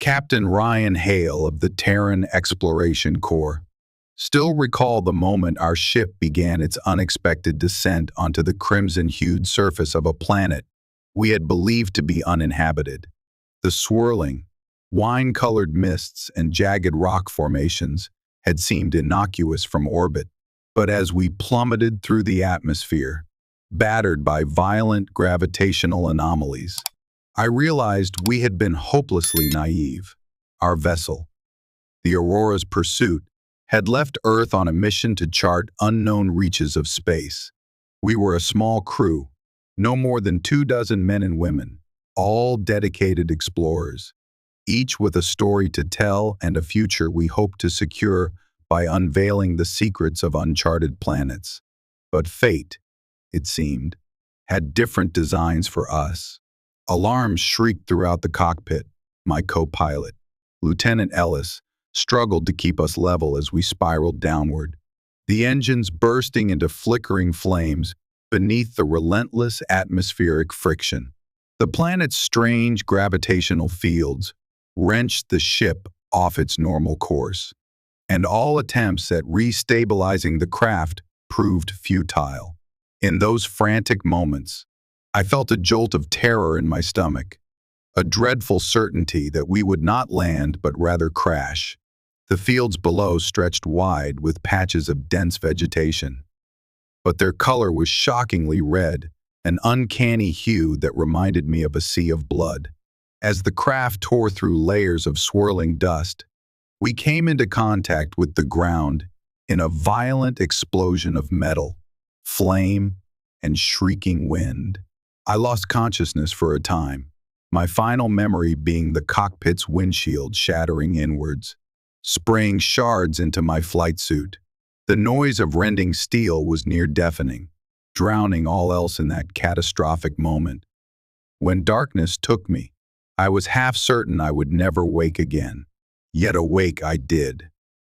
Captain Ryan Hale of the Terran Exploration Corps. Still recall the moment our ship began its unexpected descent onto the crimson-hued surface of a planet we had believed to be uninhabited. The swirling, wine-colored mists and jagged rock formations had seemed innocuous from orbit, but as we plummeted through the atmosphere, battered by violent gravitational anomalies, I realized we had been hopelessly naive. Our vessel, the Aurora's Pursuit, had left Earth on a mission to chart unknown reaches of space. We were a small crew, no more than 24 men and women, all dedicated explorers, each with a story to tell and a future we hoped to secure by unveiling the secrets of uncharted planets. But fate, it seemed, had different designs for us. Alarms shrieked throughout the cockpit. My co-pilot, Lieutenant Ellis, struggled to keep us level as we spiraled downward, the engines bursting into flickering flames beneath the relentless atmospheric friction. The planet's strange gravitational fields wrenched the ship off its normal course, and all attempts at restabilizing the craft proved futile. In those frantic moments, I felt a jolt of terror in my stomach, a dreadful certainty that we would not land but rather crash. The fields below stretched wide with patches of dense vegetation, but their color was shockingly red, an uncanny hue that reminded me of a sea of blood. As the craft tore through layers of swirling dust, we came into contact with the ground in a violent explosion of metal, flame, and shrieking wind. I lost consciousness for a time, my final memory being the cockpit's windshield shattering inwards, spraying shards into my flight suit. The noise of rending steel was near deafening, drowning all else in that catastrophic moment. When darkness took me, I was half certain I would never wake again. Yet awake I did,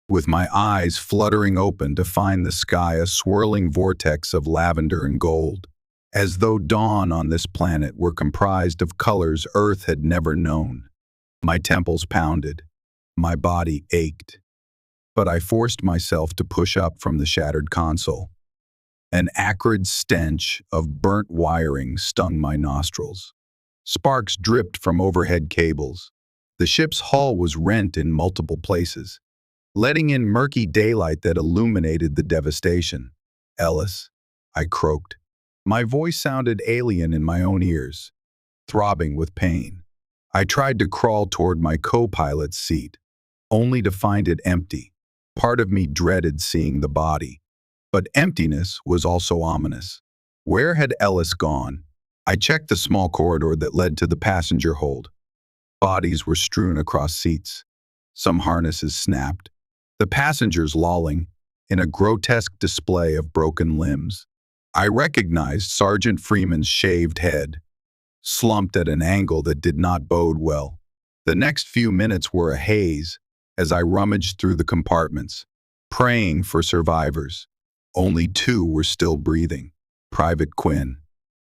with my eyes fluttering open to find the sky a swirling vortex of lavender and gold, as though dawn on this planet were comprised of colors Earth had never known. My temples pounded, my body ached, but I forced myself to push up from the shattered console. An acrid stench of burnt wiring stung my nostrils. Sparks dripped from overhead cables. The ship's hull was rent in multiple places, letting in murky daylight that illuminated the devastation. "Ellis," I croaked. My voice sounded alien in my own ears, throbbing with pain. I tried to crawl toward my co-pilot's seat, only to find it empty. Part of me dreaded seeing the body, but emptiness was also ominous. Where had Ellis gone? I checked the small corridor that led to the passenger hold. Bodies were strewn across seats. Some harnesses snapped, the passengers lolling in a grotesque display of broken limbs. I recognized Sergeant Freeman's shaved head, slumped at an angle that did not bode well. The next few minutes were a haze as I rummaged through the compartments, praying for survivors. Only 2 were still breathing. Private Quinn,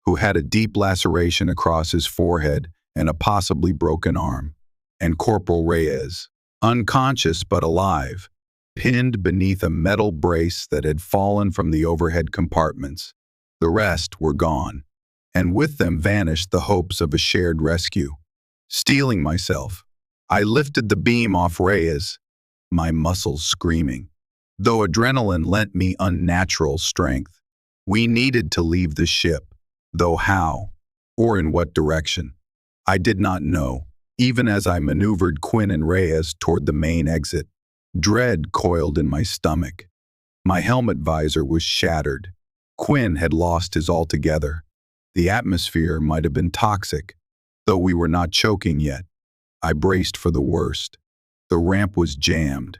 who had a deep laceration across his forehead and a possibly broken arm, and Corporal Reyes, unconscious but alive, pinned beneath a metal brace that had fallen from the overhead compartments. The rest were gone, and with them vanished the hopes of a shared rescue. Steeling myself, I lifted the beam off Reyes, my muscles screaming, though adrenaline lent me unnatural strength. We needed to leave the ship, though how, or in what direction, I did not know. Even as I maneuvered Quinn and Reyes toward the main exit, dread coiled in my stomach. My helmet visor was shattered. Quinn had lost his altogether. The atmosphere might have been toxic, though we were not choking yet. I braced for the worst. The ramp was jammed,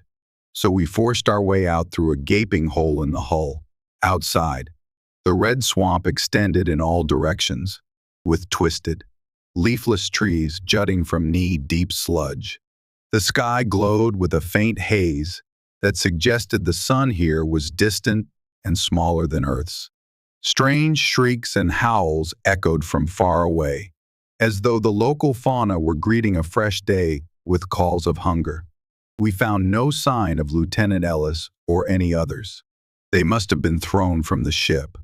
so we forced our way out through a gaping hole in the hull. Outside, the red swamp extended in all directions, with twisted, leafless trees jutting from knee-deep sludge. The sky glowed with a faint haze that suggested the sun here was distant and smaller than Earth's. Strange shrieks and howls echoed from far away, as though the local fauna were greeting a fresh day with calls of hunger. We found no sign of Lieutenant Ellis or any others. They must have been thrown from the ship,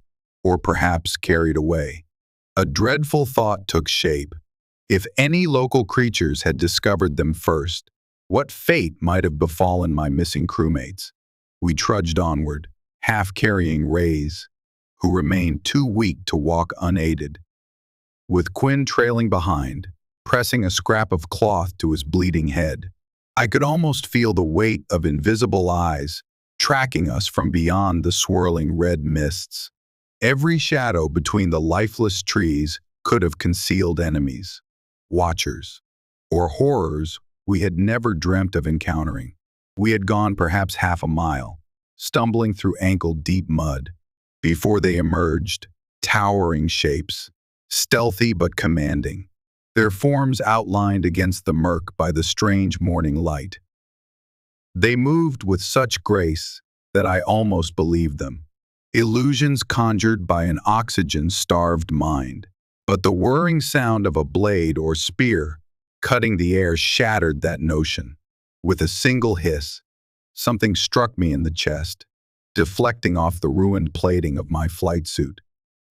or perhaps carried away. A dreadful thought took shape. If any local creatures had discovered them first, what fate might have befallen my missing crewmates? We trudged onward, half carrying Reyes, who remained too weak to walk unaided, with Quinn trailing behind, pressing a scrap of cloth to his bleeding head. I could almost feel the weight of invisible eyes tracking us from beyond the swirling red mists. Every shadow between the lifeless trees could have concealed enemies, watchers, or horrors we had never dreamt of encountering. We had gone perhaps half a mile, stumbling through ankle-deep mud, before they emerged, towering shapes, stealthy but commanding, their forms outlined against the murk by the strange morning light. They moved with such grace that I almost believed them, illusions conjured by an oxygen-starved mind. But the whirring sound of a blade or spear cutting the air shattered that notion. With a single hiss, something struck me in the chest, deflecting off the ruined plating of my flight suit.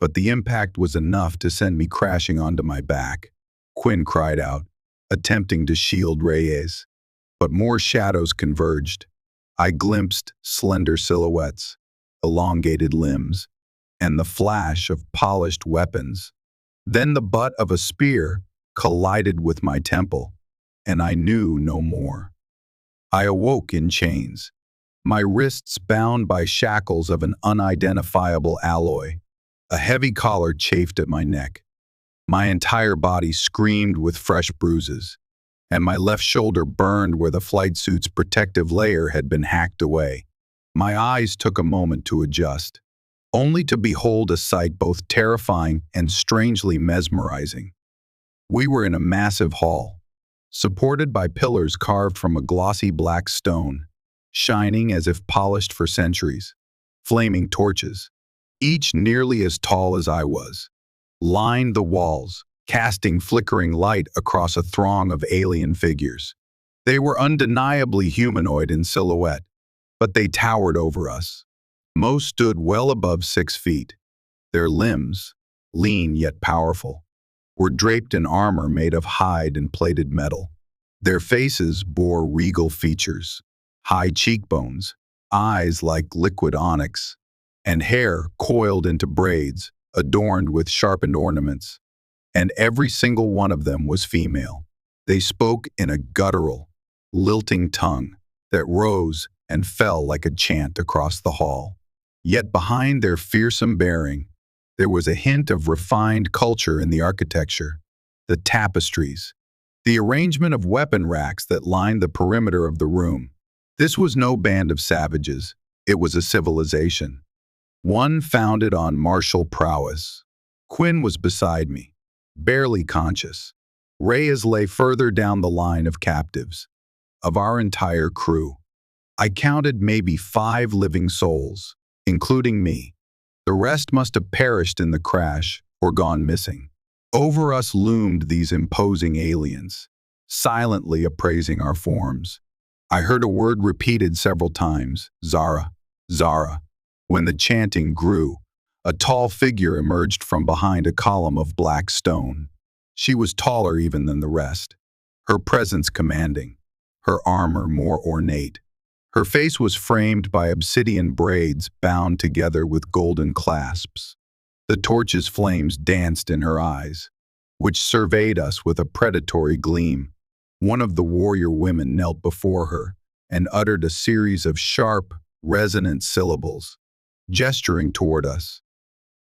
But the impact was enough to send me crashing onto my back. Quinn cried out, attempting to shield Reyes. But more shadows converged. I glimpsed slender silhouettes, elongated limbs, and the flash of polished weapons. Then the butt of a spear collided with my temple, and I knew no more. I awoke in chains, my wrists bound by shackles of an unidentifiable alloy. A heavy collar chafed at my neck. My entire body screamed with fresh bruises, and my left shoulder burned where the flight suit's protective layer had been hacked away. My eyes took a moment to adjust, only to behold a sight both terrifying and strangely mesmerizing. We were in a massive hall, supported by pillars carved from a glossy black stone, shining as if polished for centuries. Flaming torches, each nearly as tall as I was, lined the walls, casting flickering light across a throng of alien figures. They were undeniably humanoid in silhouette, but they towered over us. Most stood well above 6 feet. Their limbs, lean yet powerful, were draped in armor made of hide and plated metal. Their faces bore regal features, high cheekbones, eyes like liquid onyx, and hair coiled into braids adorned with sharpened ornaments. And every single one of them was female. They spoke in a guttural, lilting tongue that rose and fell like a chant across the hall. Yet behind their fearsome bearing, there was a hint of refined culture in the architecture, the tapestries, the arrangement of weapon racks that lined the perimeter of the room. This was no band of savages, it was a civilization, one founded on martial prowess. Quinn was beside me, barely conscious. Reyes lay further down the line of captives. Of our entire crew, I counted maybe 5 living souls, including me. The rest must have perished in the crash or gone missing. Over us loomed these imposing aliens, silently appraising our forms. I heard a word repeated several times, Zara, Zara. When the chanting grew, a tall figure emerged from behind a column of black stone. She was taller even than the rest, her presence commanding, her armor more ornate. Her face was framed by obsidian braids bound together with golden clasps. The torch's flames danced in her eyes, which surveyed us with a predatory gleam. One of the warrior women knelt before her and uttered a series of sharp, resonant syllables, gesturing toward us.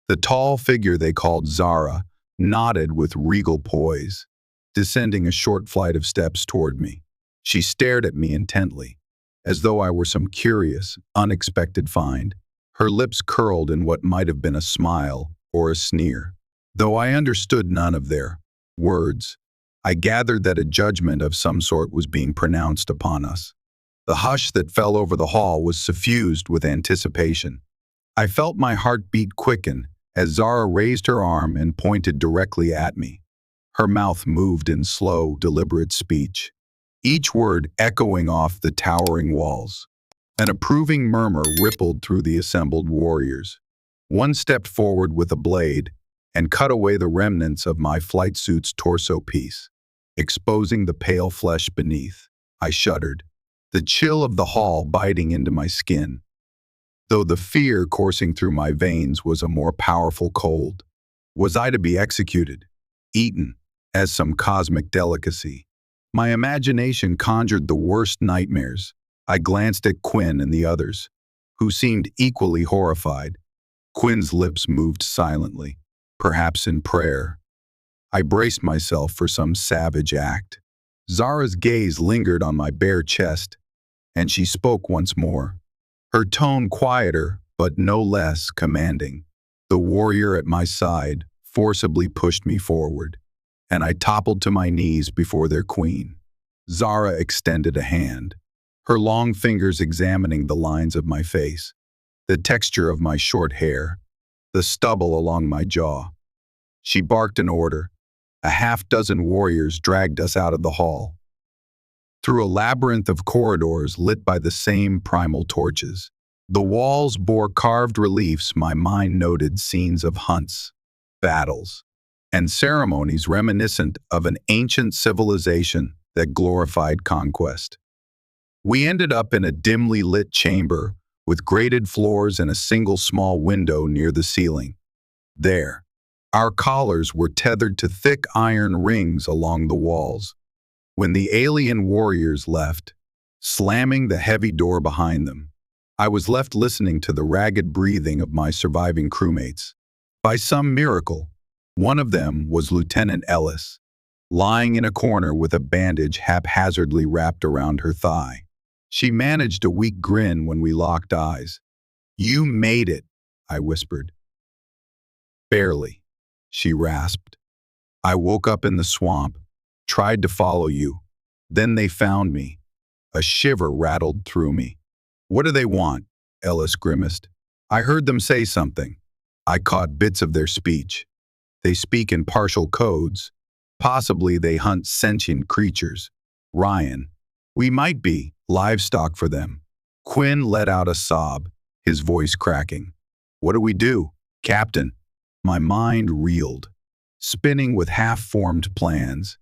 The tall figure they called Zara nodded with regal poise, descending a short flight of steps toward me. She stared at me intently, as though I were some curious, unexpected find. Her lips curled in what might have been a smile or a sneer. Though I understood none of their words, I gathered that a judgment of some sort was being pronounced upon us. The hush that fell over the hall was suffused with anticipation. I felt my heartbeat quicken as Zara raised her arm and pointed directly at me. Her mouth moved in slow, deliberate speech. each word echoing off the towering walls. An approving murmur rippled through the assembled warriors. One stepped forward with a blade and cut away the remnants of my flight suit's torso piece, exposing the pale flesh beneath. I shuddered, the chill of the hall biting into my skin, though the fear coursing through my veins was a more powerful cold. Was I to be executed, eaten, as some cosmic delicacy? My imagination conjured the worst nightmares. I glanced at Quinn and the others, who seemed equally horrified. Quinn's lips moved silently, perhaps in prayer. I braced myself for some savage act. Zara's gaze lingered on my bare chest, and she spoke once more, her tone quieter but no less commanding. The warrior at my side forcibly pushed me forward, and I toppled to my knees before their queen. Zara extended a hand, her long fingers examining the lines of my face, the texture of my short hair, the stubble along my jaw. She barked an order. A half-dozen warriors dragged us out of the hall, through a labyrinth of corridors lit by the same primal torches. The walls bore carved reliefs. My mind noted scenes of hunts, battles, and ceremonies reminiscent of an ancient civilization that glorified conquest. We ended up in a dimly lit chamber with grated floors and a single small window near the ceiling. There, our collars were tethered to thick iron rings along the walls. When the alien warriors left, slamming the heavy door behind them, I was left listening to the ragged breathing of my surviving crewmates. By some miracle, one of them was Lieutenant Ellis, lying in a corner with a bandage haphazardly wrapped around her thigh. She managed a weak grin when we locked eyes. "You made it," I whispered. "Barely," she rasped. "I woke up in the swamp, tried to follow you. Then they found me." A shiver rattled through me. "What do they want?" Ellis grimaced. "I heard them say something." I caught bits of their speech. "They speak in partial codes. Possibly they hunt sentient creatures. Ryan, we might be livestock for them." Quinn let out a sob, his voice cracking. "What do we do, Captain?" My mind reeled, spinning with half-formed plans.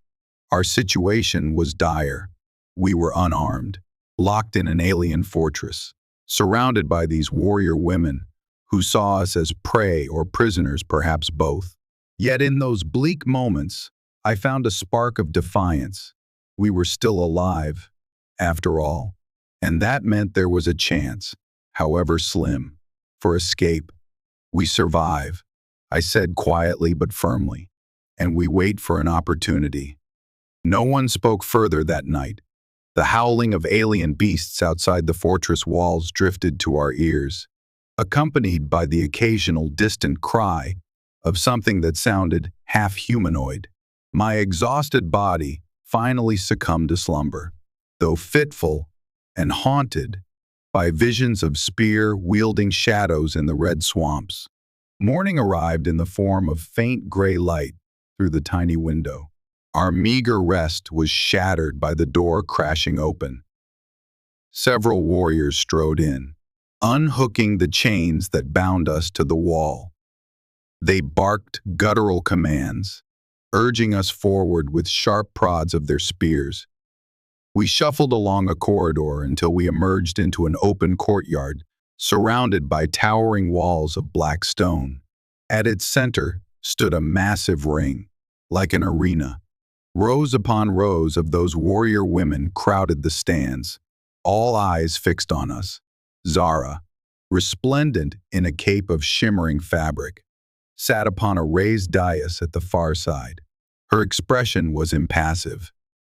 Our situation was dire. We were unarmed, locked in an alien fortress, surrounded by these warrior women who saw us as prey or prisoners, perhaps both. Yet in those bleak moments, I found a spark of defiance. We were still alive, after all, and that meant there was a chance, however slim, for escape. "We survive," I said quietly but firmly, "and we wait for an opportunity." No one spoke further that night. The howling of alien beasts outside the fortress walls drifted to our ears, accompanied by the occasional distant cry of something that sounded half-humanoid. My exhausted body finally succumbed to slumber, though fitful and haunted by visions of spear-wielding shadows in the red swamps. Morning arrived in the form of faint gray light through the tiny window. Our meager rest was shattered by the door crashing open. Several warriors strode in, unhooking the chains that bound us to the wall. They barked guttural commands, urging us forward with sharp prods of their spears. We shuffled along a corridor until we emerged into an open courtyard surrounded by towering walls of black stone. At its center stood a massive ring, like an arena. Rows upon rows of those warrior women crowded the stands, all eyes fixed on us. Zara, resplendent in a cape of shimmering fabric, sat upon a raised dais at the far side. Her expression was impassive,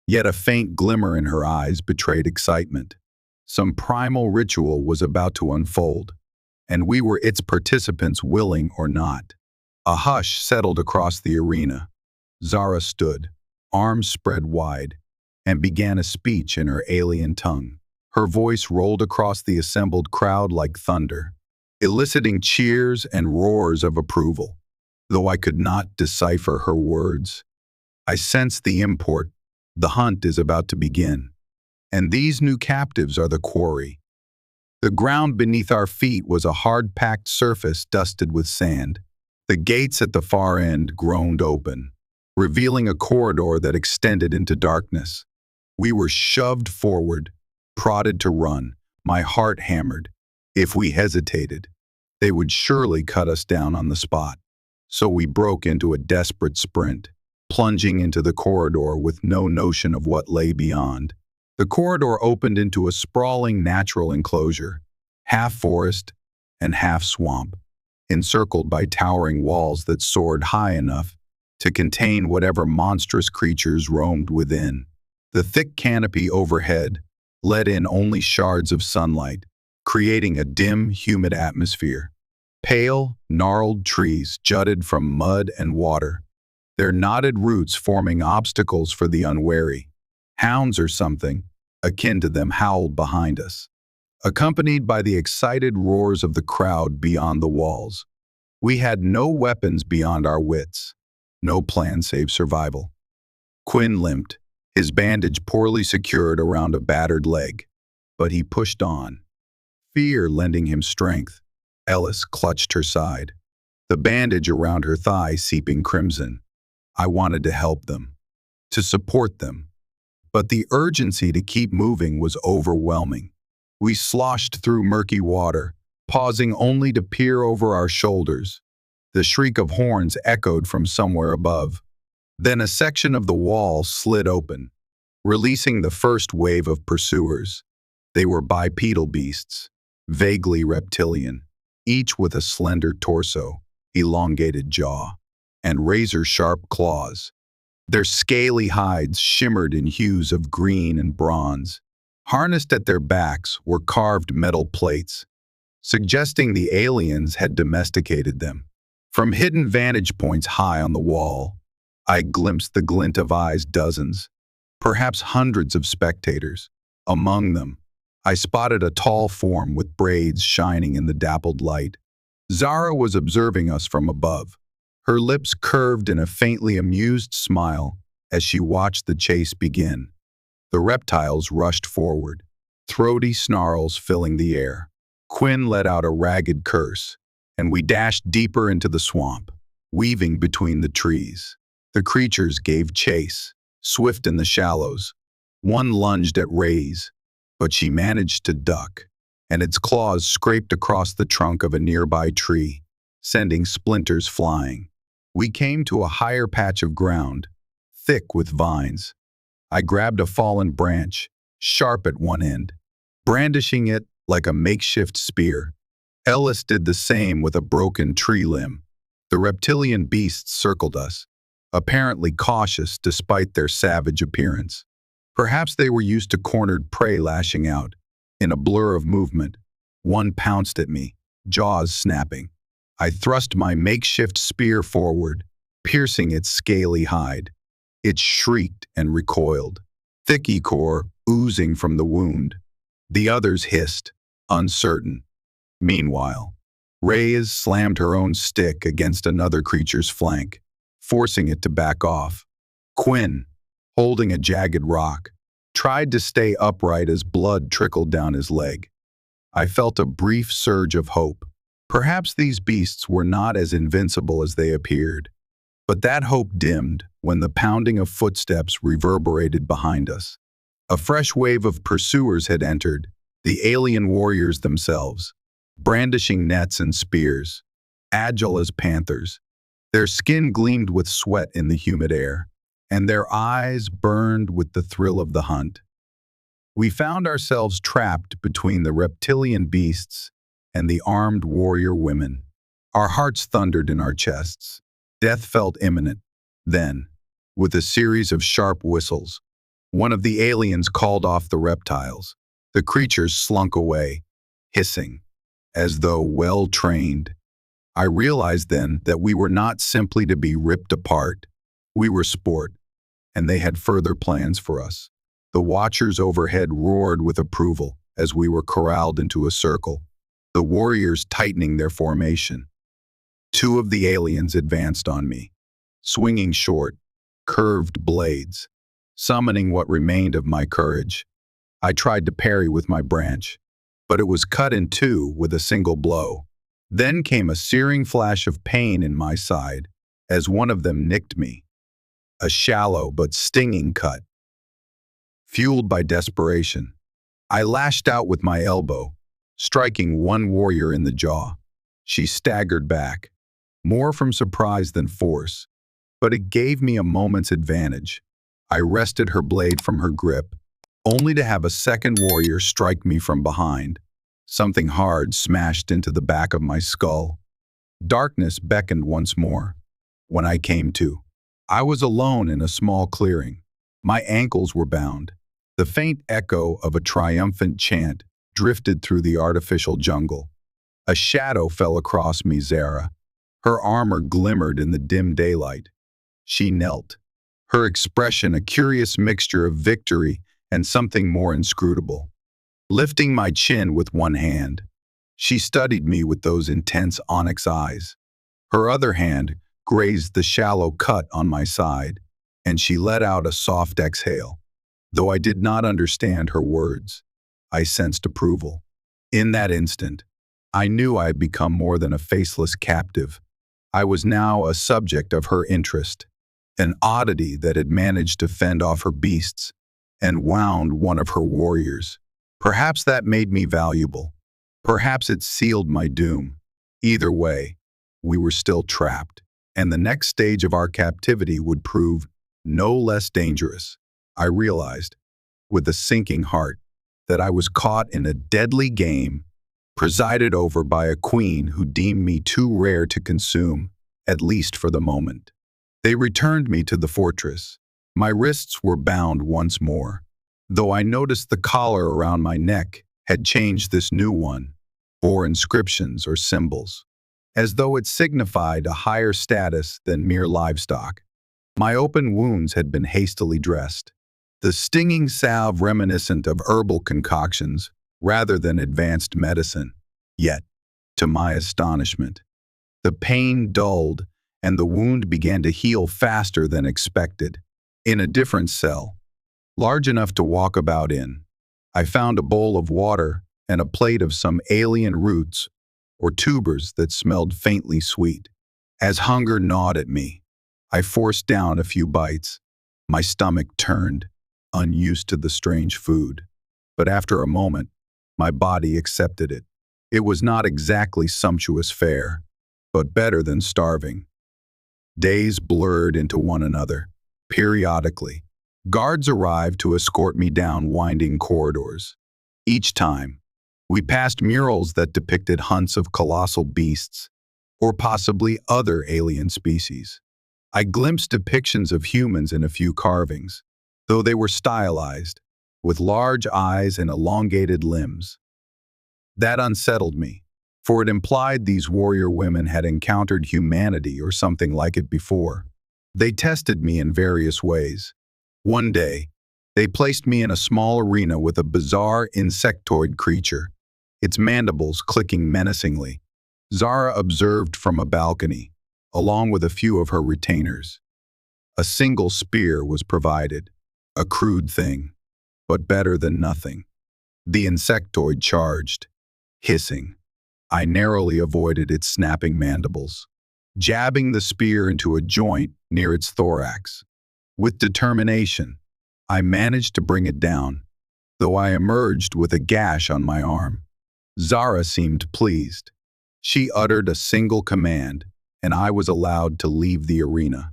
yet a faint glimmer in her eyes betrayed excitement. Some primal ritual was about to unfold, and we were its participants, willing or not. A hush settled across the arena. Zara stood, arms spread wide, and began a speech in her alien tongue. Her voice rolled across the assembled crowd like thunder, eliciting cheers and roars of approval. Though I could not decipher her words, I sensed the import. The hunt is about to begin, and these new captives are the quarry. The ground beneath our feet was a hard-packed surface dusted with sand. The gates at the far end groaned open, revealing a corridor that extended into darkness. We were shoved forward, prodded to run, my heart hammered. If we hesitated, they would surely cut us down on the spot. So we broke into a desperate sprint, plunging into the corridor with no notion of what lay beyond. The corridor opened into a sprawling natural enclosure, half forest and half swamp, encircled by towering walls that soared high enough to contain whatever monstrous creatures roamed within. The thick canopy overhead let in only shards of sunlight, creating a dim, humid atmosphere. Pale, gnarled trees jutted from mud and water, their knotted roots forming obstacles for the unwary. Hounds or something, akin to them, howled behind us, accompanied by the excited roars of the crowd beyond the walls. We had no weapons beyond our wits, no plan save survival. Quinn limped, his bandage poorly secured around a battered leg, but he pushed on, fear lending him strength. Ellis clutched her side, the bandage around her thigh seeping crimson. I wanted to help them, to support them, but the urgency to keep moving was overwhelming. We sloshed through murky water, pausing only to peer over our shoulders. The shriek of horns echoed from somewhere above. Then a section of the wall slid open, releasing the first wave of pursuers. They were bipedal beasts, vaguely reptilian, each with a slender torso, elongated jaw, and razor-sharp claws. Their scaly hides shimmered in hues of green and bronze. Harnessed at their backs were carved metal plates, suggesting the aliens had domesticated them. From hidden vantage points high on the wall, I glimpsed the glint of eyes dozens, perhaps hundreds of spectators. Among them, I spotted a tall form with braids shining in the dappled light. Zara was observing us from above, her lips curved in a faintly amused smile as she watched the chase begin. The reptiles rushed forward, throaty snarls filling the air. Quinn let out a ragged curse, and we dashed deeper into the swamp, weaving between the trees. The creatures gave chase, swift in the shallows. One lunged at Ray's, but she managed to duck, and its claws scraped across the trunk of a nearby tree, sending splinters flying. We came to a higher patch of ground, thick with vines. I grabbed a fallen branch, sharp at one end, brandishing it like a makeshift spear. Ellis did the same with a broken tree limb. The reptilian beasts circled us, apparently cautious despite their savage appearance. Perhaps they were used to cornered prey lashing out. In a blur of movement, one pounced at me, jaws snapping. I thrust my makeshift spear forward, piercing its scaly hide. It shrieked and recoiled, thick ichor oozing from the wound. The others hissed, uncertain. Meanwhile, Reyes slammed her own stick against another creature's flank, forcing it to back off. Quinn, holding a jagged rock, tried to stay upright as blood trickled down his leg. I felt a brief surge of hope. Perhaps these beasts were not as invincible as they appeared. But that hope dimmed when the pounding of footsteps reverberated behind us. A fresh wave of pursuers had entered, the alien warriors themselves, brandishing nets and spears, agile as panthers. Their skin gleamed with sweat in the humid air, and their eyes burned with the thrill of the hunt. We found ourselves trapped between the reptilian beasts and the armed warrior women. Our hearts thundered in our chests. Death felt imminent. Then, with a series of sharp whistles, one of the aliens called off the reptiles. The creatures slunk away, hissing, as though well-trained. I realized then that we were not simply to be ripped apart. We were sport, and they had further plans for us. The watchers overhead roared with approval as we were corralled into a circle, the warriors tightening their formation. Two of the aliens advanced on me, swinging short, curved blades. Summoning what remained of my courage, I tried to parry with my branch, but it was cut in two with a single blow. Then came a searing flash of pain in my side as one of them nicked me, a shallow but stinging cut. Fueled by desperation, I lashed out with my elbow, striking one warrior in the jaw. She staggered back, more from surprise than force, but it gave me a moment's advantage. I wrested her blade from her grip, only to have a second warrior strike me from behind. Something hard smashed into the back of my skull. Darkness beckoned once more. When I came to, I was alone in a small clearing. My ankles were bound. The faint echo of a triumphant chant drifted through the artificial jungle. A shadow fell across me, Zara. Her armor glimmered in the dim daylight. She knelt, her expression a curious mixture of victory and something more inscrutable. Lifting my chin with one hand, she studied me with those intense onyx eyes. Her other hand grazed the shallow cut on my side, and she let out a soft exhale. Though I did not understand her words, I sensed approval. In that instant, I knew I had become more than a faceless captive. I was now a subject of her interest, an oddity that had managed to fend off her beasts and wound one of her warriors. Perhaps that made me valuable. Perhaps it sealed my doom. Either way, we were still trapped, and the next stage of our captivity would prove no less dangerous. I realized, with a sinking heart, that I was caught in a deadly game presided over by a queen who deemed me too rare to consume, at least for the moment. They returned me to the fortress. My wrists were bound once more, though I noticed the collar around my neck had changed. This new one bore inscriptions or symbols, as though it signified a higher status than mere livestock. My open wounds had been hastily dressed, the stinging salve reminiscent of herbal concoctions rather than advanced medicine. Yet, to my astonishment, the pain dulled and the wound began to heal faster than expected. In a different cell, large enough to walk about in, I found a bowl of water and a plate of some alien roots or tubers that smelled faintly sweet. As hunger gnawed at me, I forced down a few bites. My stomach turned, unused to the strange food. But after a moment, my body accepted it. It was not exactly sumptuous fare, but better than starving. Days blurred into one another. Periodically, guards arrived to escort me down winding corridors. Each time, we passed murals that depicted hunts of colossal beasts, or possibly other alien species. I glimpsed depictions of humans in a few carvings, though they were stylized, with large eyes and elongated limbs. That unsettled me, for it implied these warrior women had encountered humanity or something like it before. They tested me in various ways. One day, they placed me in a small arena with a bizarre insectoid creature, its mandibles clicking menacingly. Zara observed from a balcony, along with a few of her retainers. A single spear was provided, a crude thing, but better than nothing. The insectoid charged, hissing. I narrowly avoided its snapping mandibles, jabbing the spear into a joint near its thorax. With determination, I managed to bring it down, though I emerged with a gash on my arm. Zara seemed pleased. She uttered a single command, and I was allowed to leave the arena.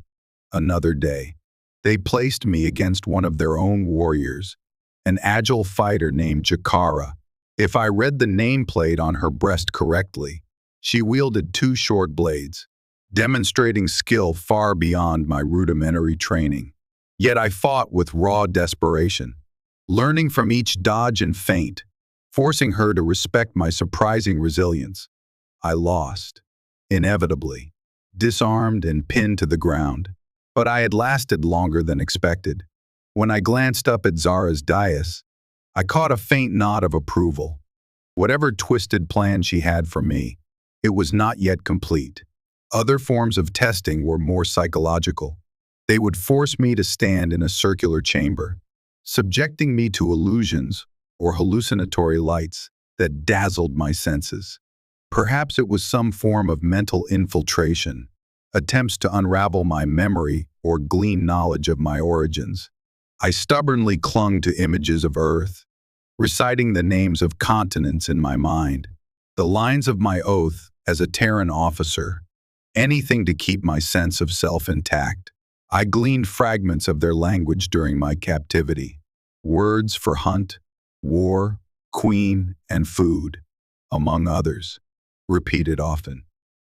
Another day, they placed me against one of their own warriors, an agile fighter named Jakara. If I read the nameplate on her breast correctly, she wielded two short blades, demonstrating skill far beyond my rudimentary training. Yet I fought with raw desperation, learning from each dodge and feint, forcing her to respect my surprising resilience. I lost, inevitably, disarmed and pinned to the ground. But I had lasted longer than expected. When I glanced up at Zara's dais, I caught a faint nod of approval. Whatever twisted plan she had for me, it was not yet complete. Other forms of testing were more psychological. They would force me to stand in a circular chamber, subjecting me to illusions or hallucinatory lights that dazzled my senses. Perhaps it was some form of mental infiltration, attempts to unravel my memory or glean knowledge of my origins. I stubbornly clung to images of Earth, reciting the names of continents in my mind, the lines of my oath as a Terran officer, anything to keep my sense of self intact. I gleaned fragments of their language during my captivity, words for hunt, war, queen, and food, among others, repeated often.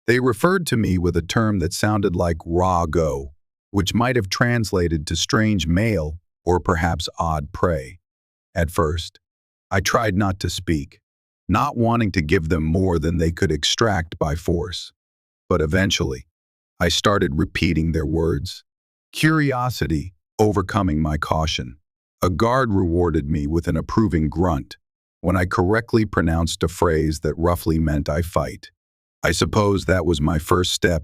They referred to me with a term that sounded like raw go, which might have translated to strange male or perhaps odd prey. At first, I tried not to speak, not wanting to give them more than they could extract by force. But eventually, I started repeating their words, curiosity overcoming my caution. A guard rewarded me with an approving grunt when I correctly pronounced a phrase that roughly meant I fight. I suppose that was my first step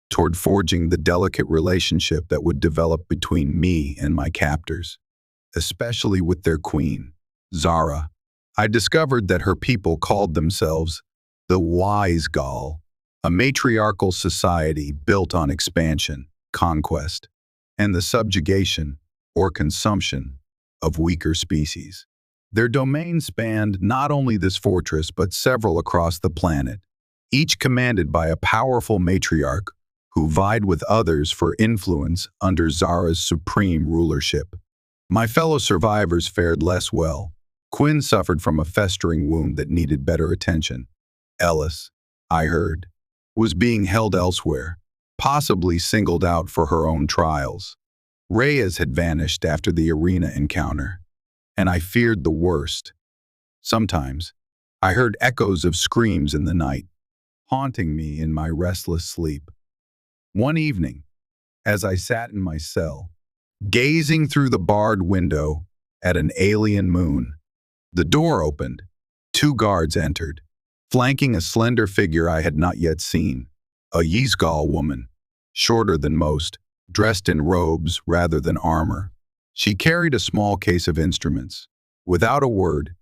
toward forging the delicate relationship that would develop between me and my captors, especially with their queen, Zara. I discovered that her people called themselves the Wise Gaul, a matriarchal society built on expansion, conquest, and the subjugation or consumption of weaker species. Their domain spanned not only this fortress but several across the planet, each commanded by a powerful matriarch who vied with others for influence under Zara's supreme rulership. My fellow survivors fared less well. Quinn suffered from a festering wound that needed better attention. Ellis, I heard, was being held elsewhere, possibly singled out for her own trials. Reyes had vanished after the arena encounter, and I feared the worst. Sometimes, I heard echoes of screams in the night, haunting me in my restless sleep. One evening, as I sat in my cell, gazing through the barred window at an alien moon, the door opened. 2 guards entered, flanking a slender figure I had not yet seen, a Yizgal woman, shorter than most, dressed in robes rather than armor. She carried a small case of instruments. Without a word,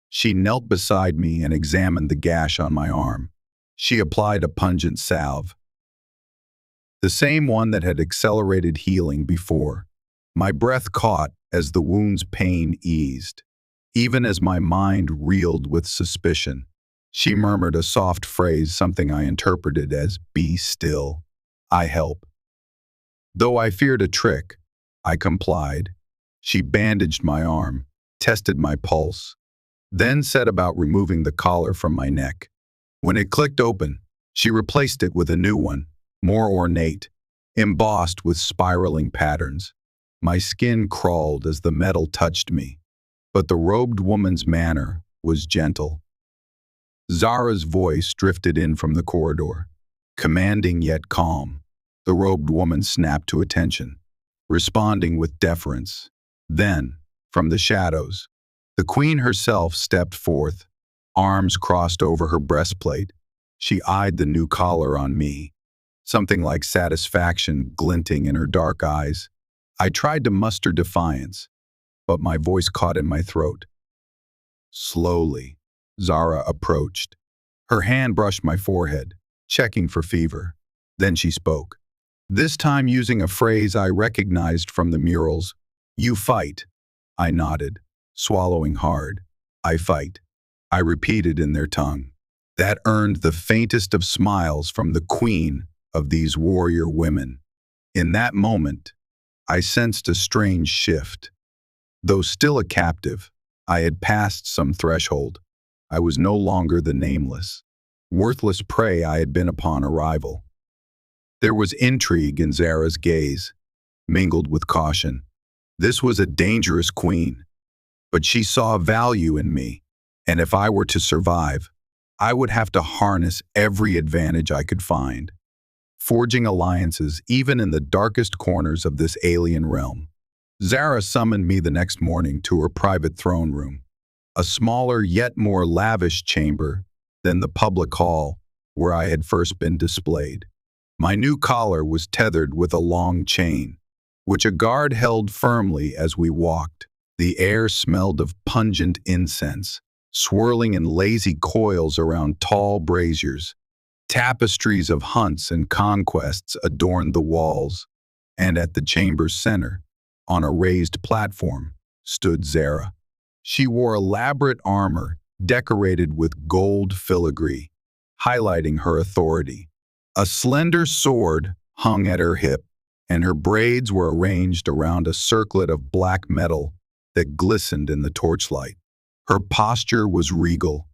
she knelt beside me and examined the gash on my arm. She applied a pungent salve, the same one that had accelerated healing before. My breath caught as the wound's pain eased. Even as my mind reeled with suspicion, she murmured a soft phrase, something I interpreted as, "Be still, I help." Though I feared a trick, I complied. She bandaged my arm, tested my pulse, then set about removing the collar from my neck. When it clicked open, she replaced it with a new one, more ornate, embossed with spiraling patterns. My skin crawled as the metal touched me, but the robed woman's manner was gentle. Zara's voice drifted in from the corridor, commanding yet calm. The robed woman snapped to attention, responding with deference. Then, from the shadows, the queen herself stepped forth, arms crossed over her breastplate. She eyed the new collar on me, something like satisfaction glinting in her dark eyes. I tried to muster defiance, but my voice caught in my throat. Slowly, Zara approached. Her hand brushed my forehead, checking for fever. Then she spoke, this time using a phrase I recognized from the murals. "You fight." I nodded, swallowing hard. "I fight," I repeated in their tongue. That earned the faintest of smiles from the queen of these warrior women. In that moment, I sensed a strange shift. Though still a captive, I had passed some threshold. I was no longer the nameless, worthless prey I had been upon arrival. There was intrigue in Zara's gaze, mingled with caution. This was a dangerous queen, but she saw value in me, and if I were to survive, I would have to harness every advantage I could find, forging alliances even in the darkest corners of this alien realm. Zara summoned me the next morning to her private throne room, a smaller yet more lavish chamber than the public hall where I had first been displayed. My new collar was tethered with a long chain, which a guard held firmly as we walked. The air smelled of pungent incense, swirling in lazy coils around tall braziers. Tapestries of hunts and conquests adorned the walls, and at the chamber's center, on a raised platform, stood Zara. She wore elaborate armor decorated with gold filigree, highlighting her authority. A slender sword hung at her hip, and her braids were arranged around a circlet of black metal that glistened in the torchlight. Her posture was regal,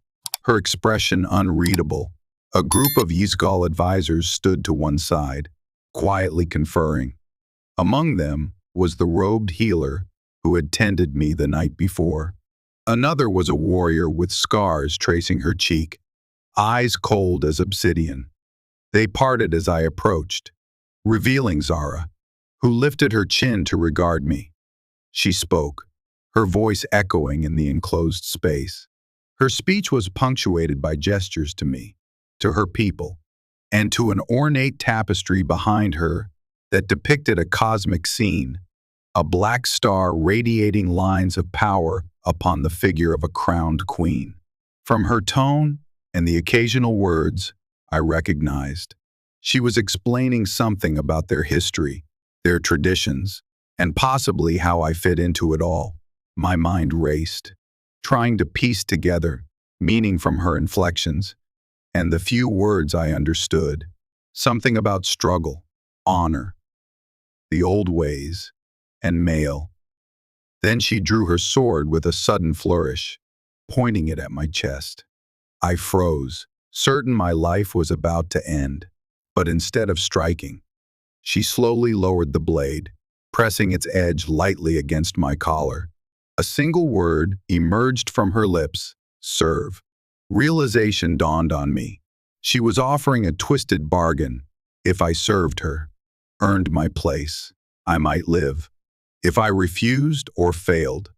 her expression unreadable. A group of Yizgal advisors stood to one side, quietly conferring. Among them was the robed healer who had tended me the night before. Another was a warrior with scars tracing her cheek, eyes cold as obsidian. They parted as I approached, revealing Zara, who lifted her chin to regard me. She spoke, her voice echoing in the enclosed space. Her speech was punctuated by gestures to me, to her people, and to an ornate tapestry behind her that depicted a cosmic scene, a black star radiating lines of power upon the figure of a crowned queen. From her tone and the occasional words, I recognized she was explaining something about their history, their traditions, and possibly how I fit into it all. My mind raced, trying to piece together meaning from her inflections, and the few words I understood, something about struggle, honor, the old ways, and male. Then she drew her sword with a sudden flourish, pointing it at my chest. I froze, certain my life was about to end. But instead of striking, she slowly lowered the blade, pressing its edge lightly against my collar. A single word emerged from her lips, serve. Realization dawned on me. She was offering a twisted bargain. If I served her, earned my place, I might live. If I refused or failed,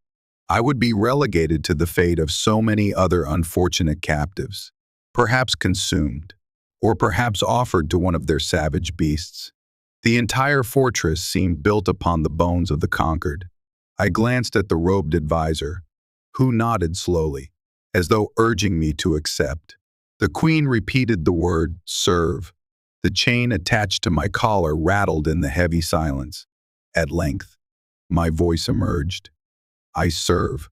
I would be relegated to the fate of so many other unfortunate captives, perhaps consumed, or perhaps offered to one of their savage beasts. The entire fortress seemed built upon the bones of the conquered. I glanced at the robed advisor, who nodded slowly, as though urging me to accept. The queen repeated the word, serve. The chain attached to my collar rattled in the heavy silence. At length, my voice emerged. I serve.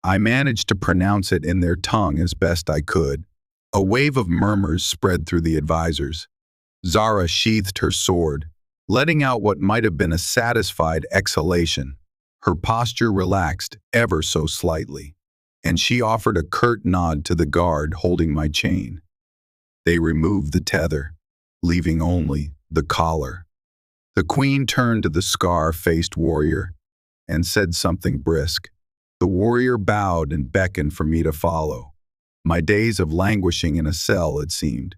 I managed to pronounce it in their tongue as best I could. A wave of murmurs spread through the advisors. Zara sheathed her sword, letting out what might have been a satisfied exhalation. Her posture relaxed ever so slightly, and she offered a curt nod to the guard holding my chain. They removed the tether, leaving only the collar. The queen turned to the scar-faced warrior and said something brisk. The warrior bowed and beckoned for me to follow. My days of languishing in a cell, it seemed,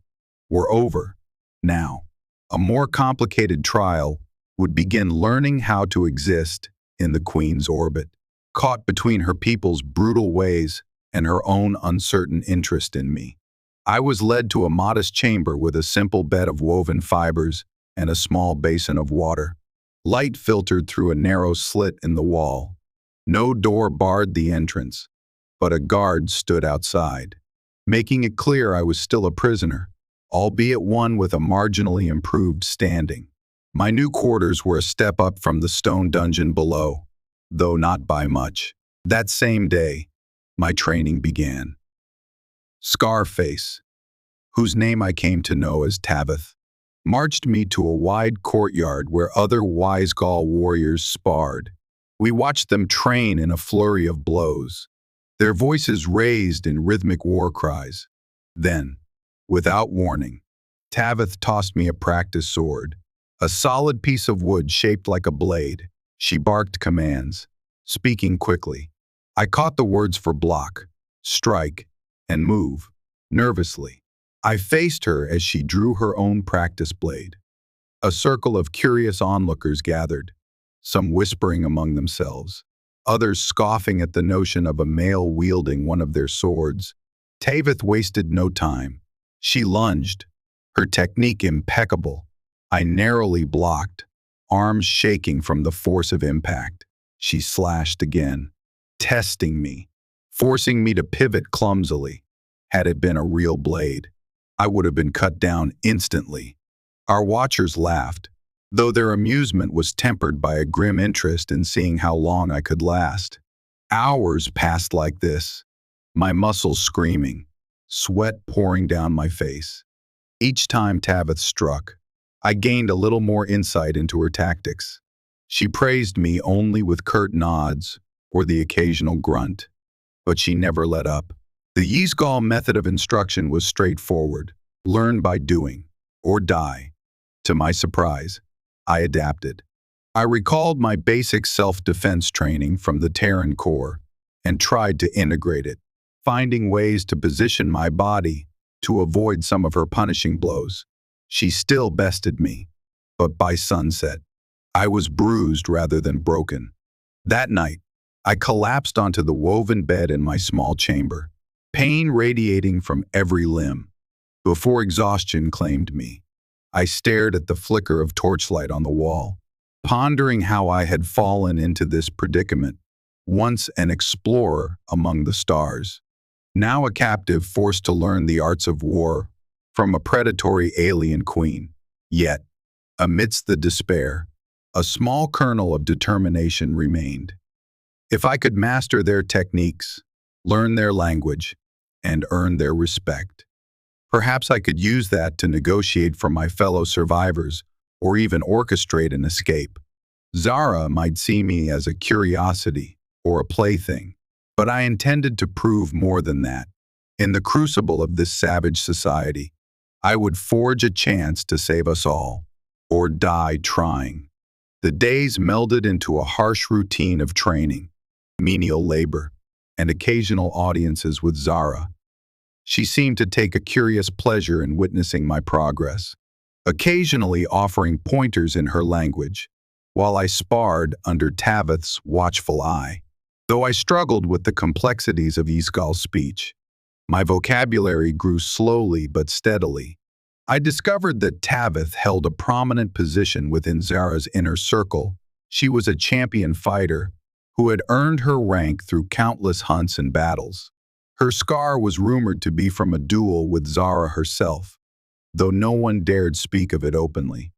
were over. Now, a more complicated trial would begin, learning how to exist in the queen's orbit, caught between her people's brutal ways and her own uncertain interest in me. I was led to a modest chamber with a simple bed of woven fibers and a small basin of water. Light filtered through a narrow slit in the wall. No door barred the entrance, but a guard stood outside, making it clear I was still a prisoner, albeit one with a marginally improved standing. My new quarters were a step up from the stone dungeon below, though not by much. That same day, my training began. Scarface, whose name I came to know as Tabith, marched me to a wide courtyard where other Wisegall warriors sparred. We watched them train in a flurry of blows, their voices raised in rhythmic war cries. Then, without warning, Tabith tossed me a practice sword, a solid piece of wood shaped like a blade. She barked commands, speaking quickly. I caught the words for block, strike, and move, nervously. I faced her as she drew her own practice blade. A circle of curious onlookers gathered, some whispering among themselves, others scoffing at the notion of a male wielding one of their swords. Tabith wasted no time. She lunged, her technique impeccable. I narrowly blocked, arms shaking from the force of impact. She slashed again, testing me, forcing me to pivot clumsily. Had it been a real blade, I would have been cut down instantly. Our watchers laughed, though their amusement was tempered by a grim interest in seeing how long I could last. Hours passed like this, my muscles screaming, sweat pouring down my face. Each time Tavith struck, I gained a little more insight into her tactics. She praised me only with curt nods or the occasional grunt, but she never let up. The Yizgal method of instruction was straightforward: learn by doing, or die. To my surprise, I adapted. I recalled my basic self-defense training from the Terran Corps and tried to integrate it, finding ways to position my body to avoid some of her punishing blows. She still bested me, but by sunset, I was bruised rather than broken. That night, I collapsed onto the woven bed in my small chamber, pain radiating from every limb. Before exhaustion claimed me, I stared at the flicker of torchlight on the wall, pondering how I had fallen into this predicament, once an explorer among the stars, now a captive forced to learn the arts of war from a predatory alien queen. Yet, amidst the despair, a small kernel of determination remained. If I could master their techniques, learn their language, and earn their respect, perhaps I could use that to negotiate for my fellow survivors or even orchestrate an escape. Zara might see me as a curiosity or a plaything, but I intended to prove more than that. In the crucible of this savage society, I would forge a chance to save us all, or die trying. The days melded into a harsh routine of training, menial labor, and occasional audiences with Zara. She seemed to take a curious pleasure in witnessing my progress, occasionally offering pointers in her language, while I sparred under Tavith's watchful eye. Though I struggled with the complexities of Yizgal speech, my vocabulary grew slowly but steadily. I discovered that Tavith held a prominent position within Zara's inner circle. She was a champion fighter who had earned her rank through countless hunts and battles. Her scar was rumored to be from a duel with Zara herself, though no one dared speak of it openly.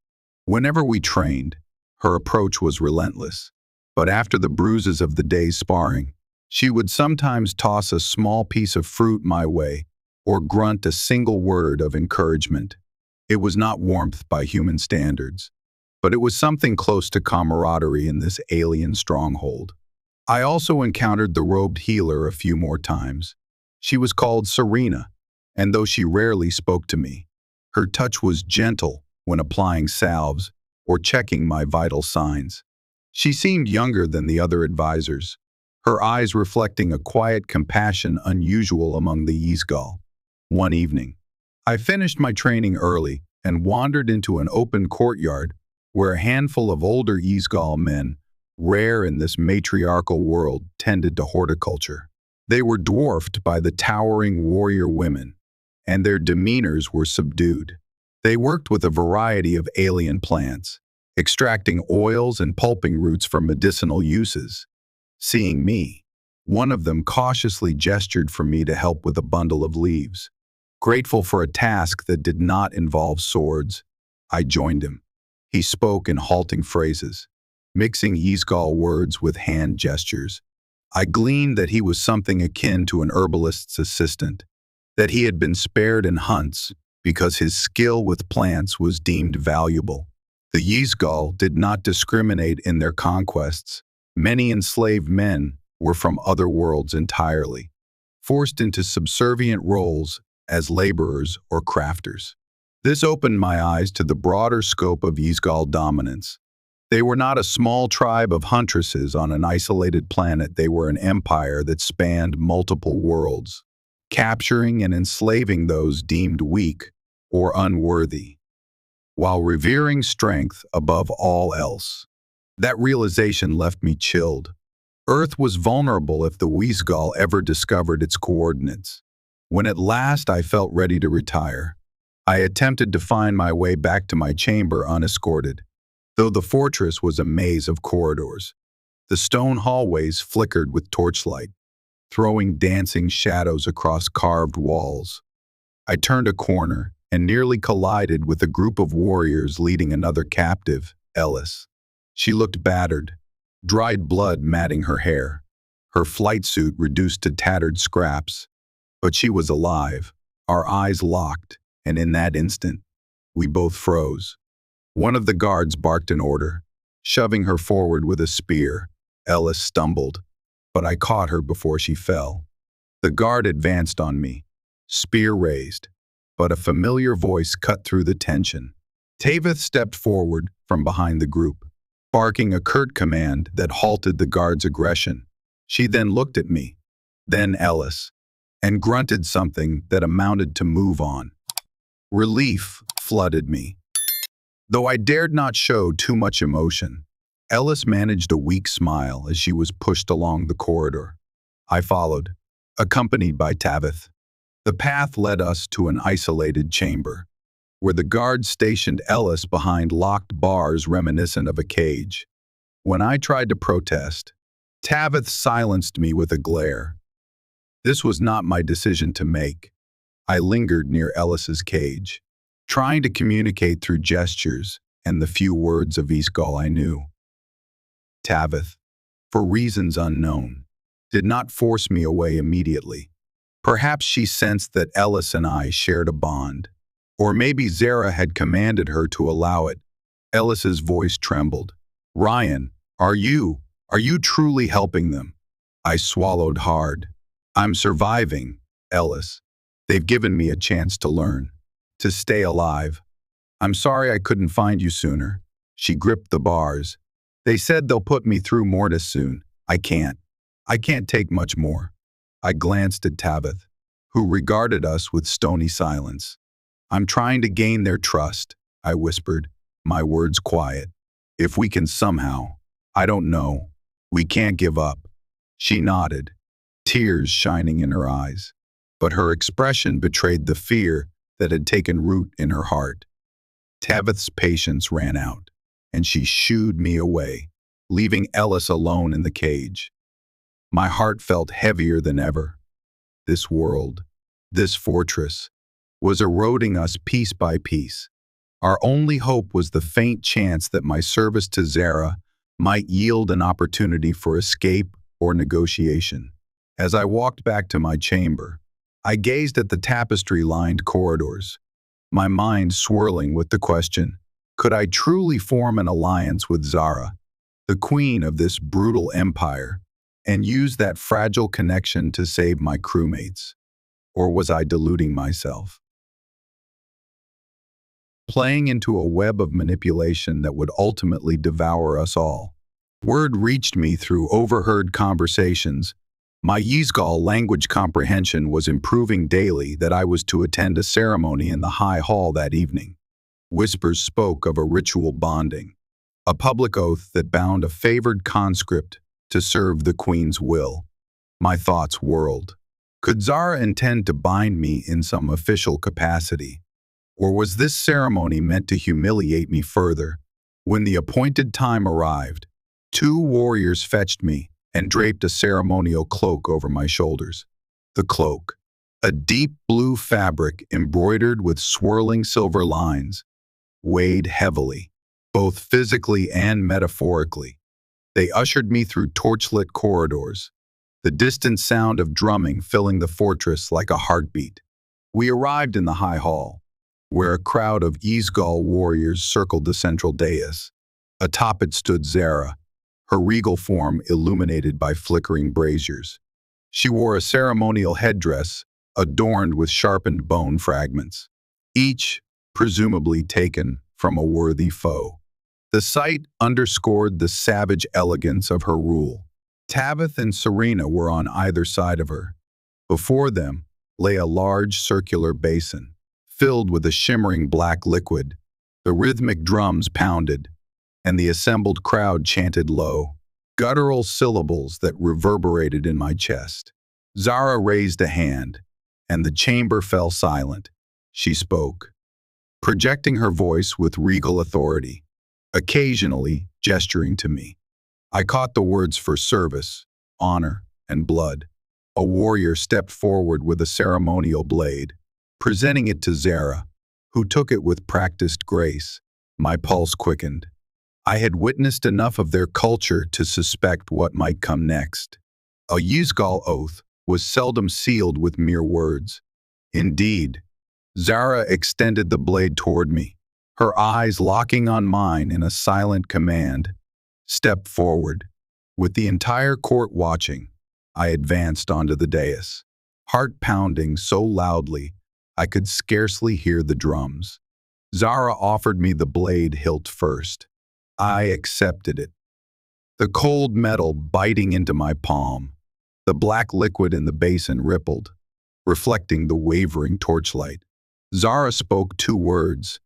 Whenever we trained, her approach was relentless. But after the bruises of the day's sparring, she would sometimes toss a small piece of fruit my way or grunt a single word of encouragement. It was not warmth by human standards, but it was something close to camaraderie in this alien stronghold. I also encountered the robed healer a few more times. She was called Serena, and though she rarely spoke to me, her touch was gentle when applying salves or checking my vital signs. She seemed younger than the other advisors, her eyes reflecting a quiet compassion unusual among the Yizgal. One evening, I finished my training early and wandered into an open courtyard where a handful of older Yizgal men, rare in this matriarchal world, tended to horticulture. They were dwarfed by the towering warrior women, and their demeanors were subdued. They worked with a variety of alien plants, extracting oils and pulping roots for medicinal uses. Seeing me, one of them cautiously gestured for me to help with a bundle of leaves. Grateful for a task that did not involve swords, I joined him. He spoke in halting phrases, mixing Yizgal words with hand gestures. I gleaned that he was something akin to an herbalist's assistant, that he had been spared in hunts because his skill with plants was deemed valuable. The Yizgal did not discriminate in their conquests. Many enslaved men were from other worlds entirely, forced into subservient roles as laborers or crafters. This opened my eyes to the broader scope of Yizgal dominance. They were not a small tribe of huntresses on an isolated planet. They were an empire that spanned multiple worlds, capturing and enslaving those deemed weak or unworthy, while revering strength above all else. That realization left me chilled. Earth was vulnerable if the Yizgal ever discovered its coordinates. When at last I felt ready to retire, I attempted to find my way back to my chamber unescorted. Though the fortress was a maze of corridors, the stone hallways flickered with torchlight, throwing dancing shadows across carved walls. I turned a corner and nearly collided with a group of warriors leading another captive, Ellis. She looked battered, dried blood matting her hair, her flight suit reduced to tattered scraps. But she was alive, our eyes locked, and in that instant, we both froze. One of the guards barked an order, shoving her forward with a spear. Ellis stumbled, but I caught her before she fell. The guard advanced on me, spear raised, but a familiar voice cut through the tension. Tavith stepped forward from behind the group, barking a curt command that halted the guard's aggression. She then looked at me, then Ellis, and grunted something that amounted to move on. Relief flooded me. Though I dared not show too much emotion, Ellis managed a weak smile as she was pushed along the corridor. I followed, accompanied by Tavith. The path led us to an isolated chamber, where the guards stationed Ellis behind locked bars reminiscent of a cage. When I tried to protest, Tavith silenced me with a glare. This was not my decision to make. I lingered near Ellis's cage, trying to communicate through gestures and the few words of Isgal I knew. Tavith, for reasons unknown, did not force me away immediately. Perhaps she sensed that Ellis and I shared a bond, or maybe Zara had commanded her to allow it. Ellis's voice trembled. "Ryan, are you truly helping them?" I swallowed hard. "I'm surviving, Ellis. They've given me a chance to learn, to stay alive. I'm sorry I couldn't find you sooner." She gripped the bars. "They said they'll put me through mortis soon. I can't take much more." I glanced at Tavith, who regarded us with stony silence. "I'm trying to gain their trust," I whispered, my words quiet. "If we can somehow, I don't know. We can't give up." She nodded, tears shining in her eyes, but her expression betrayed the fear that had taken root in her heart. Tavith's patience ran out, and she shooed me away, leaving Ellis alone in the cage. My heart felt heavier than ever. This world, this fortress, was eroding us piece by piece. Our only hope was the faint chance that my service to Zara might yield an opportunity for escape or negotiation. As I walked back to my chamber, I gazed at the tapestry-lined corridors, my mind swirling with the question, could I truly form an alliance with Zara, the queen of this brutal empire, and use that fragile connection to save my crewmates? Or was I deluding myself, playing into a web of manipulation that would ultimately devour us all? Word reached me through overheard conversations. My Yizgal language comprehension was improving daily that I was to attend a ceremony in the High Hall that evening. Whispers spoke of a ritual bonding, a public oath that bound a favored conscript to serve the Queen's will. My thoughts whirled. Could Zara intend to bind me in some official capacity? Or was this ceremony meant to humiliate me further? When the appointed time arrived, 2 warriors fetched me and draped a ceremonial cloak over my shoulders. The cloak, a deep blue fabric embroidered with swirling silver lines, weighed heavily, both physically and metaphorically. They ushered me through torchlit corridors, the distant sound of drumming filling the fortress like a heartbeat. We arrived in the High Hall, where a crowd of Isgal warriors circled the central dais. Atop it stood Zara, her regal form illuminated by flickering braziers. She wore a ceremonial headdress adorned with sharpened bone fragments, each presumably taken from a worthy foe. The sight underscored the savage elegance of her rule. Tavith and Serena were on either side of her. Before them lay a large circular basin, filled with a shimmering black liquid. The rhythmic drums pounded, and the assembled crowd chanted low, guttural syllables that reverberated in my chest. Zara raised a hand, and the chamber fell silent. She spoke, projecting her voice with regal authority. occasionally gesturing to me. I caught the words for service, honor, and blood. A warrior stepped forward with a ceremonial blade, presenting it to Zara, who took it with practiced grace. My pulse quickened. I had witnessed enough of their culture to suspect what might come next. A Yuzgal oath was seldom sealed with mere words. Indeed, Zara extended the blade toward me, her eyes locking on mine in a silent command. Step forward. With the entire court watching, I advanced onto the dais, heart pounding so loudly I could scarcely hear the drums. Zara offered me the blade hilt first. I accepted it, the cold metal biting into my palm. The black liquid in the basin rippled, reflecting the wavering torchlight. Zara spoke 2 words,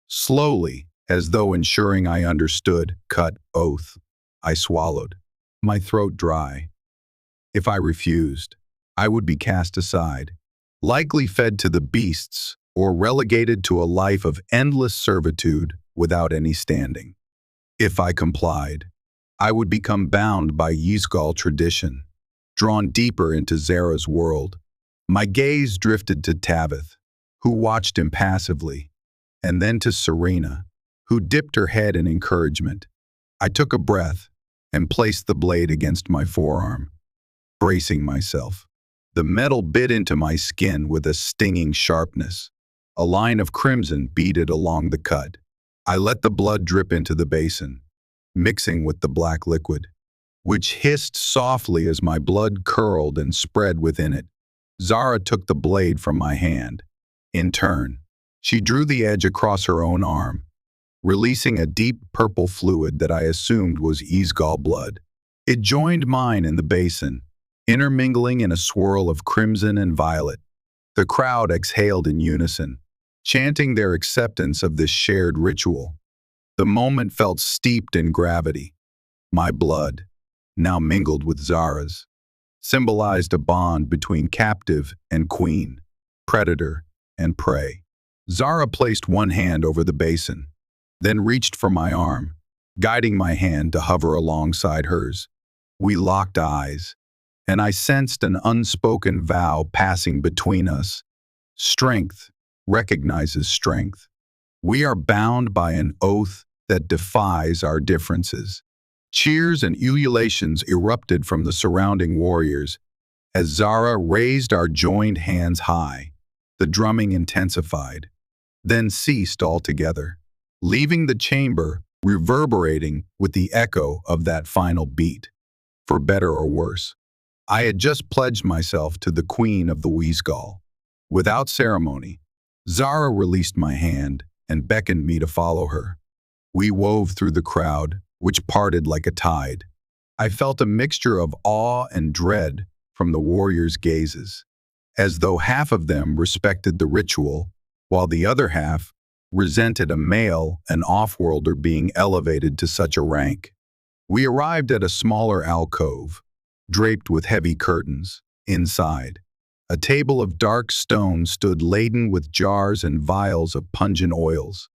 slowly, as though ensuring I understood. Cut, oath. I swallowed, my throat dry. If I refused, I would be cast aside, likely fed to the beasts or relegated to a life of endless servitude without any standing. If I complied, I would become bound by Yuzgal tradition, drawn deeper into Zara's world. My gaze drifted to Tavith, who watched impassively, and then to Serena, who dipped her head in encouragement. I took a breath and placed the blade against my forearm, bracing myself. The metal bit into my skin with a stinging sharpness. A line of crimson beaded along the cut. I let the blood drip into the basin, mixing with the black liquid, which hissed softly as my blood curled and spread within it. Zara took the blade from my hand. In turn, she drew the edge across her own arm, releasing a deep purple fluid that I assumed was Yuzgal blood. It joined mine in the basin, intermingling in a swirl of crimson and violet. The crowd exhaled in unison, chanting their acceptance of this shared ritual. The moment felt steeped in gravity. My blood, now mingled with Zara's, symbolized a bond between captive and queen, predator and prey. Zara placed one hand over the basin, then reached for my arm, guiding my hand to hover alongside hers. We locked eyes, and I sensed an unspoken vow passing between us. Strength recognizes strength. We are bound by an oath that defies our differences. Cheers and ululations erupted from the surrounding warriors as Zara raised our joined hands high. The drumming intensified, then ceased altogether, leaving the chamber reverberating with the echo of that final beat. For better or worse, I had just pledged myself to the queen of the Yuzgal. Without ceremony, Zara released my hand and beckoned me to follow her. We wove through the crowd, which parted like a tide. I felt a mixture of awe and dread from the warriors' gazes, as though half of them respected the ritual, while the other half resented a male and off-worlder being elevated to such a rank. We arrived at a smaller alcove, draped with heavy curtains. Inside, a table of dark stone stood laden with jars and vials of pungent oils.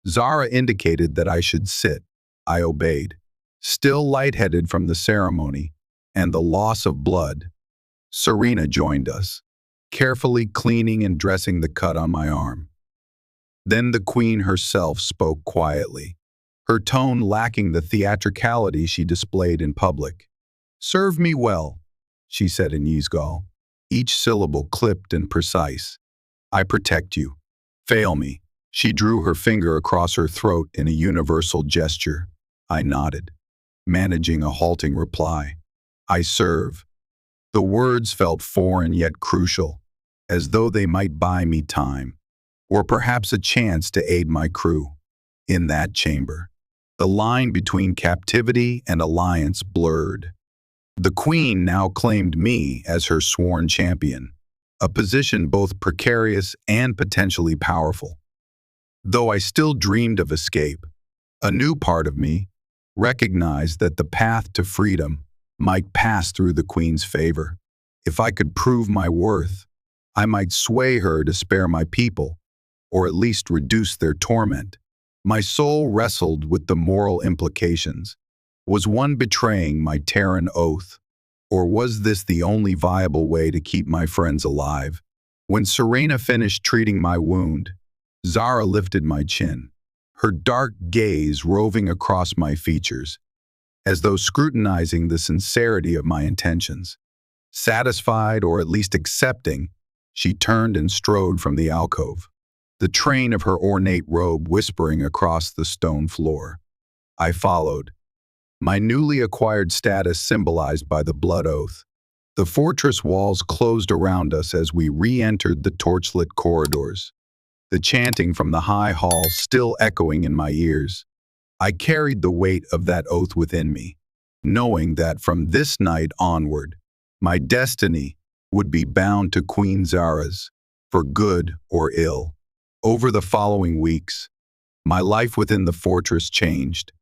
Zara indicated that I should sit. I obeyed, still lightheaded from the ceremony and the loss of blood. Serena joined us, carefully cleaning and dressing the cut on my arm. Then the queen herself spoke quietly, her tone lacking the theatricality she displayed in public. "Serve me well," she said in Yuzgal, each syllable clipped and precise. "I protect you. Fail me." She drew her finger across her throat in a universal gesture. I nodded, managing a halting reply. "I serve." The words felt foreign yet crucial, as though they might buy me time, or perhaps a chance to aid my crew. In that chamber, the line between captivity and alliance blurred. The queen now claimed me as her sworn champion, a position both precarious and potentially powerful. Though I still dreamed of escape, a new part of me recognized that the path to freedom might pass through the queen's favor. If I could prove my worth, I might sway her to spare my people, or at least reduce their torment. My soul wrestled with the moral implications. Was one betraying my Terran oath? Or was this the only viable way to keep my friends alive? When Serena finished treating my wound, Zara lifted my chin, her dark gaze roving across my features, as though scrutinizing the sincerity of my intentions. Satisfied, or at least accepting, she turned and strode from the alcove, the train of her ornate robe whispering across the stone floor. I followed, my newly acquired status symbolized by the blood oath. The fortress walls closed around us as we re-entered the torchlit corridors, the chanting from the high hall still echoing in my ears. I carried the weight of that oath within me, knowing that from this night onward, my destiny would be bound to Queen Zara's, for good or ill. Over the following weeks, my life within the fortress changed.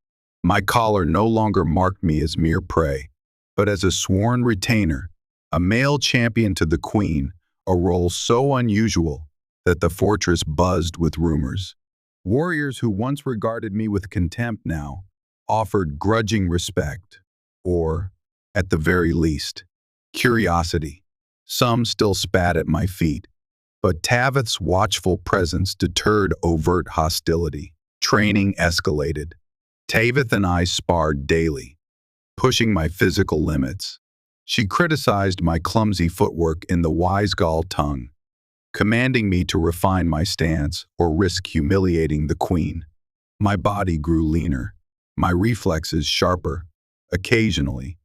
My collar no longer marked me as mere prey, but as a sworn retainer, a male champion to the queen, a role so unusual that the fortress buzzed with rumors. Warriors who once regarded me with contempt now offered grudging respect, or, at the very least, curiosity. Some still spat at my feet, but Tavith's watchful presence deterred overt hostility. Training escalated. Tavith and I sparred daily, pushing my physical limits. She criticized my clumsy footwork in the Wisegal tongue, commanding me to refine my stance or risk humiliating the queen. My body grew leaner, my reflexes sharper. Occasionally,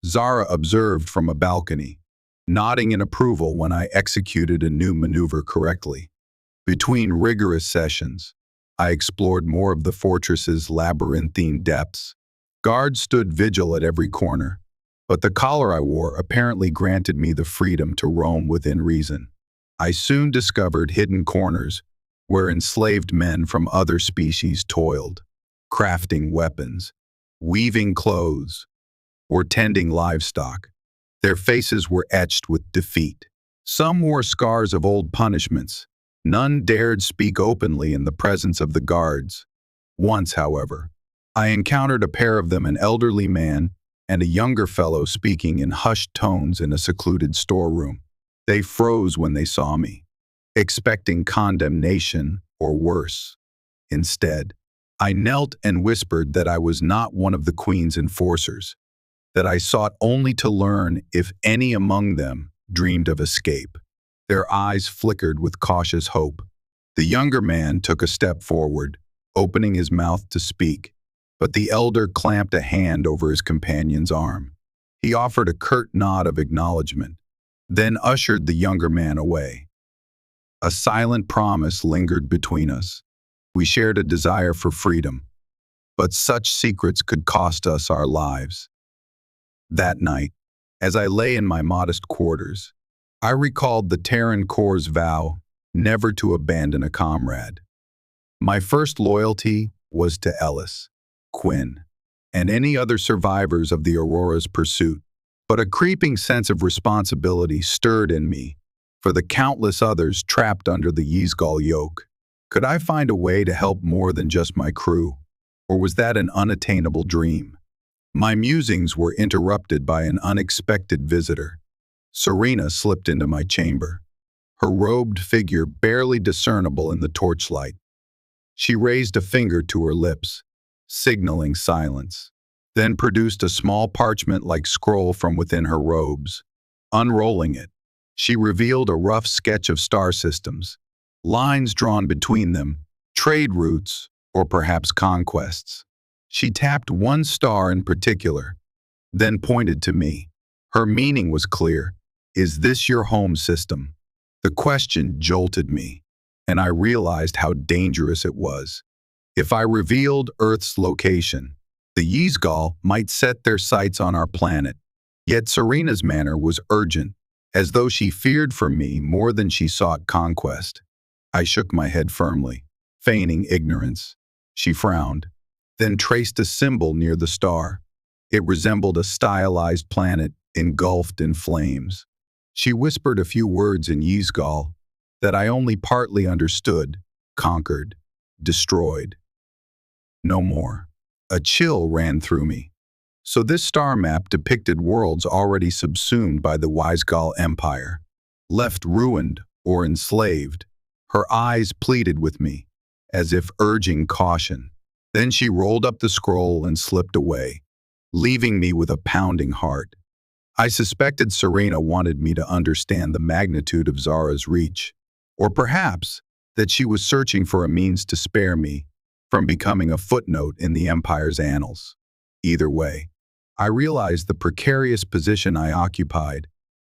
Zara observed from a balcony, nodding in approval when I executed a new maneuver correctly. Between rigorous sessions, I explored more of the fortress's labyrinthine depths. Guards stood vigil at every corner, but the collar I wore apparently granted me the freedom to roam within reason. I soon discovered hidden corners where enslaved men from other species toiled, crafting weapons, weaving clothes, or tending livestock. Their faces were etched with defeat. Some wore scars of old punishments. None dared speak openly in the presence of the guards. Once, however, I encountered a pair of them, an elderly man and a younger fellow speaking in hushed tones in a secluded storeroom. They froze when they saw me, expecting condemnation or worse. Instead, I knelt and whispered that I was not one of the Queen's enforcers, that I sought only to learn if any among them dreamed of escape. Their eyes flickered with cautious hope. The younger man took a step forward, opening his mouth to speak, but the elder clamped a hand over his companion's arm. He offered a curt nod of acknowledgement, then ushered the younger man away. A silent promise lingered between us. We shared a desire for freedom, but such secrets could cost us our lives. That night, as I lay in my modest quarters, I recalled the Terran Corps' vow never to abandon a comrade. My first loyalty was to Ellis, Quinn, and any other survivors of the Aurora's pursuit, but a creeping sense of responsibility stirred in me for the countless others trapped under the Yizgal yoke. Could I find a way to help more than just my crew, or was that an unattainable dream? My musings were interrupted by an unexpected visitor. Serena slipped into my chamber, her robed figure barely discernible in the torchlight. She raised a finger to her lips, signaling silence, then produced a small parchment-like scroll from within her robes. Unrolling it, she revealed a rough sketch of star systems, lines drawn between them, trade routes, or perhaps conquests. She tapped one star in particular, then pointed to me. Her meaning was clear. Is this your home system? The question jolted me, and I realized how dangerous it was. If I revealed Earth's location, the Yizgal might set their sights on our planet. Yet Serena's manner was urgent, as though she feared for me more than she sought conquest. I shook my head firmly, feigning ignorance. She frowned, then traced a symbol near the star. It resembled a stylized planet engulfed in flames. She whispered a few words in Yizgal that I only partly understood: conquered, destroyed. No more. A chill ran through me. So this star map depicted worlds already subsumed by the Wisegal Empire, left ruined or enslaved. Her eyes pleaded with me, as if urging caution. Then she rolled up the scroll and slipped away, leaving me with a pounding heart. I suspected Serena wanted me to understand the magnitude of Zara's reach, or perhaps that she was searching for a means to spare me from becoming a footnote in the Empire's annals. Either way, I realized the precarious position I occupied.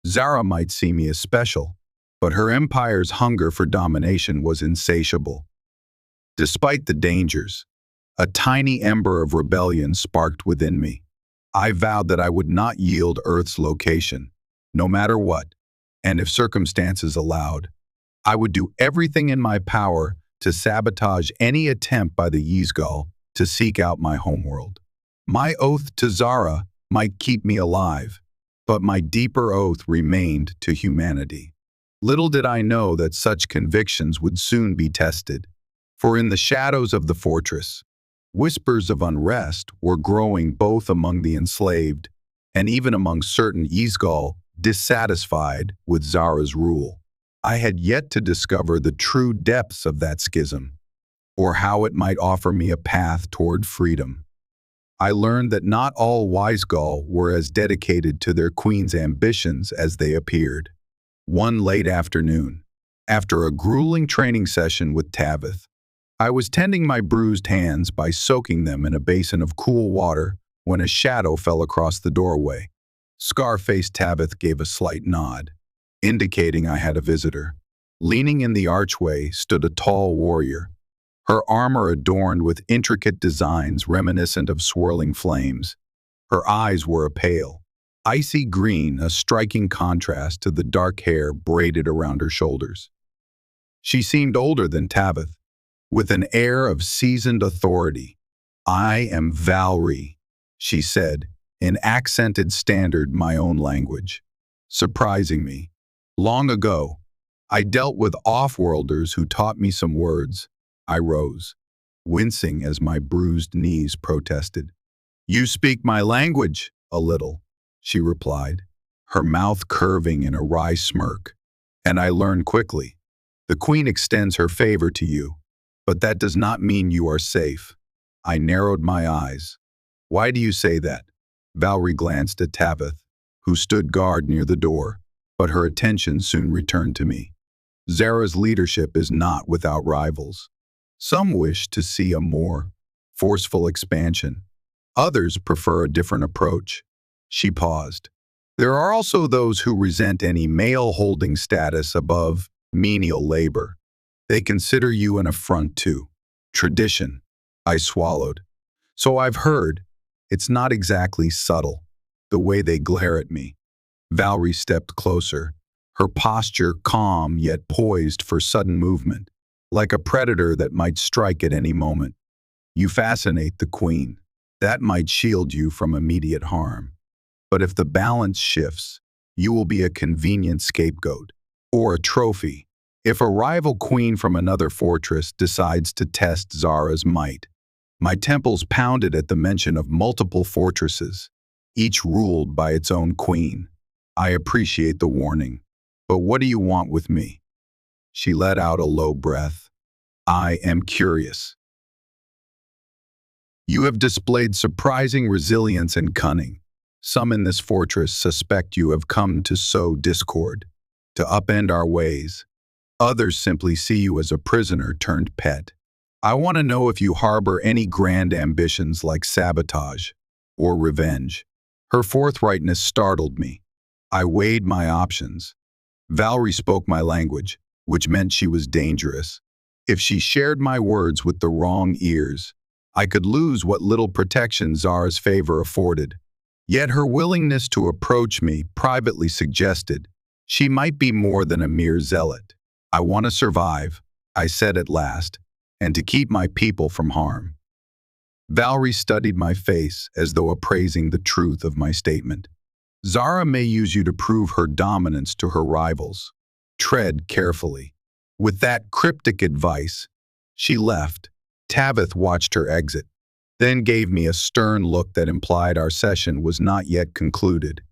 Zara might see me as special, but her empire's hunger for domination was insatiable. Despite the dangers, a tiny ember of rebellion sparked within me. I vowed that I would not yield Earth's location, no matter what, and if circumstances allowed, I would do everything in my power to sabotage any attempt by the Yizgal to seek out my homeworld. My oath to Zara might keep me alive, but my deeper oath remained to humanity. Little did I know that such convictions would soon be tested, for in the shadows of the fortress, whispers of unrest were growing both among the enslaved and even among certain Yizgal dissatisfied with Zara's rule. I had yet to discover the true depths of that schism, or how it might offer me a path toward freedom. I learned that not all Wisegal were as dedicated to their queen's ambitions as they appeared. One late afternoon, after a grueling training session with Tavith, I was tending my bruised hands by soaking them in a basin of cool water when a shadow fell across the doorway. Scar-faced Tavith gave a slight nod, indicating I had a visitor. Leaning in the archway stood a tall warrior, her armor adorned with intricate designs reminiscent of swirling flames. Her eyes were a pale, icy green, a striking contrast to the dark hair braided around her shoulders. She seemed older than Tavith, with an air of seasoned authority. "I am Valry," she said, in accented standard my own language, surprising me. Long ago, I dealt with off-worlders who taught me some words. I rose, wincing as my bruised knees protested. "You speak my language, a little," she replied, her mouth curving in a wry smirk. "And I learned quickly. The queen extends her favor to you, but that does not mean you are safe." I narrowed my eyes. "Why do you say that?" Valry glanced at Tavith, who stood guard near the door, but her attention soon returned to me. "Zara's leadership is not without rivals. Some wish to see a more forceful expansion. Others prefer a different approach." She paused. "There are also those who resent any male-holding status above menial labor. They consider you an affront to tradition." I swallowed. "So I've heard. It's not exactly subtle, the way they glare at me." Valry stepped closer, her posture calm yet poised for sudden movement, like a predator that might strike at any moment. "You fascinate the queen. That might shield you from immediate harm. But if the balance shifts, you will be a convenient scapegoat, or a trophy. If a rival queen from another fortress decides to test Zara's might." My temples pounded at the mention of multiple fortresses, each ruled by its own queen. "I appreciate the warning, but what do you want with me?" She let out a low breath. "I am curious. You have displayed surprising resilience and cunning. Some in this fortress suspect you have come to sow discord, to upend our ways. Others simply see you as a prisoner turned pet. I want to know if you harbor any grand ambitions like sabotage or revenge." Her forthrightness startled me. I weighed my options. Valry spoke my language, which meant she was dangerous. If she shared my words with the wrong ears, I could lose what little protection Zara's favor afforded. Yet her willingness to approach me privately suggested she might be more than a mere zealot. "I want to survive," I said at last, "and to keep my people from harm." Valry studied my face as though appraising the truth of my statement. "Zara may use you to prove her dominance to her rivals. Tread carefully." With that cryptic advice, she left. Tavith watched her exit, then gave me a stern look that implied our session was not yet concluded.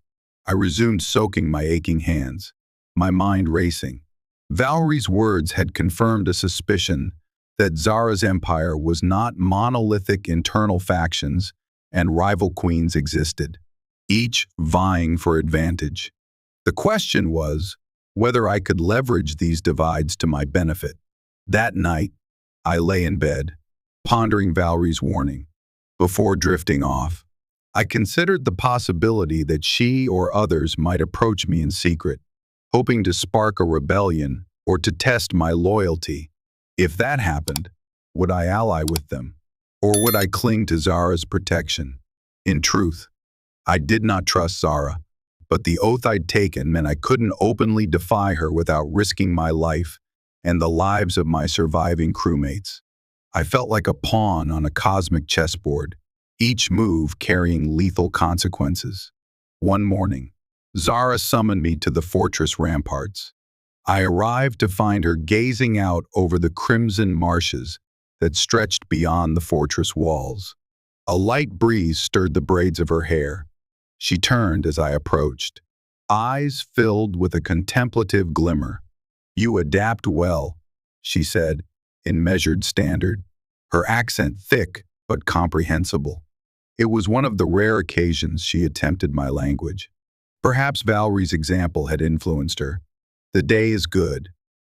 I resumed soaking my aching hands, my mind racing. Valerie's words had confirmed a suspicion that Zara's empire was not monolithic. Internal factions and rival queens existed, each vying for advantage. The question was whether I could leverage these divides to my benefit. That night, I lay in bed, pondering Valerie's warning. Before drifting off, I considered the possibility that she or others might approach me in secret, hoping to spark a rebellion or to test my loyalty. If that happened, would I ally with them, or would I cling to Zara's protection? In truth, I did not trust Zara, but the oath I'd taken meant I couldn't openly defy her without risking my life and the lives of my surviving crewmates. I felt like a pawn on a cosmic chessboard, each move carrying lethal consequences. One morning, Zara summoned me to the fortress ramparts. I arrived to find her gazing out over the crimson marshes that stretched beyond the fortress walls. A light breeze stirred the braids of her hair. She turned as I approached, eyes filled with a contemplative glimmer. "You adapt well," she said, in measured standard, her accent thick but comprehensible. It was one of the rare occasions she attempted my language. Perhaps Valerie's example had influenced her. "The day is good.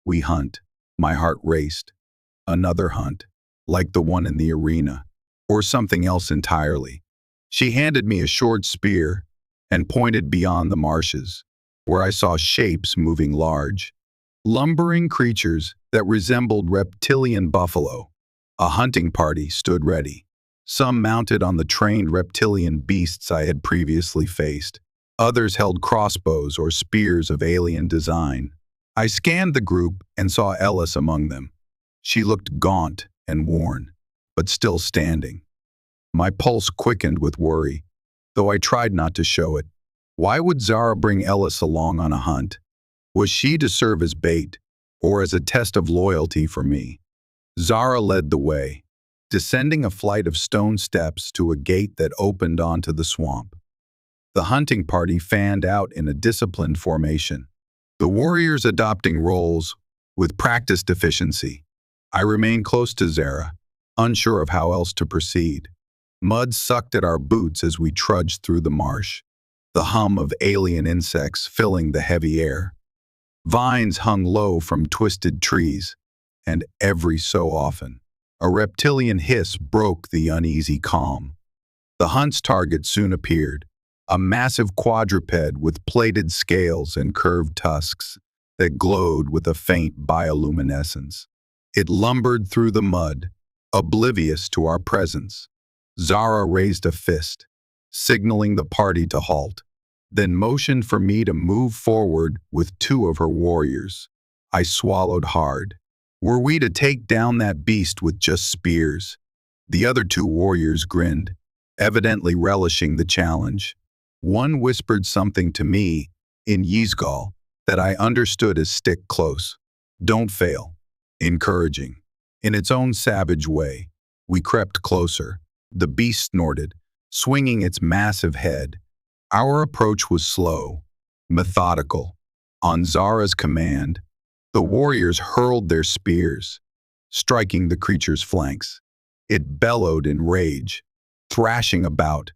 We hunt." My heart raced. Another hunt, like the one in the arena, or something else entirely. She handed me a short spear and pointed beyond the marshes, where I saw shapes moving large, lumbering creatures that resembled reptilian buffalo. A hunting party stood ready, some mounted on the trained reptilian beasts I had previously faced. Others held crossbows or spears of alien design. I scanned the group and saw Ellis among them. She looked gaunt and worn, but still standing. My pulse quickened with worry, though I tried not to show it. Why would Zara bring Ellis along on a hunt? Was she to serve as bait, or as a test of loyalty for me? Zara led the way, descending a flight of stone steps to a gate that opened onto the swamp. The hunting party fanned out in a disciplined formation, the warriors adopting roles with practiced efficiency. I remained close to Zara, unsure of how else to proceed. Mud sucked at our boots as we trudged through the marsh, the hum of alien insects filling the heavy air. Vines hung low from twisted trees, and every so often, a reptilian hiss broke the uneasy calm. The hunt's target soon appeared, a massive quadruped with plated scales and curved tusks that glowed with a faint bioluminescence. It lumbered through the mud, oblivious to our presence. Zara raised a fist, signaling the party to halt, then motioned for me to move forward with two of her warriors. I swallowed hard. Were we to take down that beast with just spears? The other two warriors grinned, evidently relishing the challenge. One whispered something to me, in Yizgal, that I understood as "stick close. Don't fail." Encouraging. In its own savage way, we crept closer. The beast snorted, swinging its massive head. Our approach was slow, methodical. On Zara's command, the warriors hurled their spears, striking the creature's flanks. It bellowed in rage, thrashing about.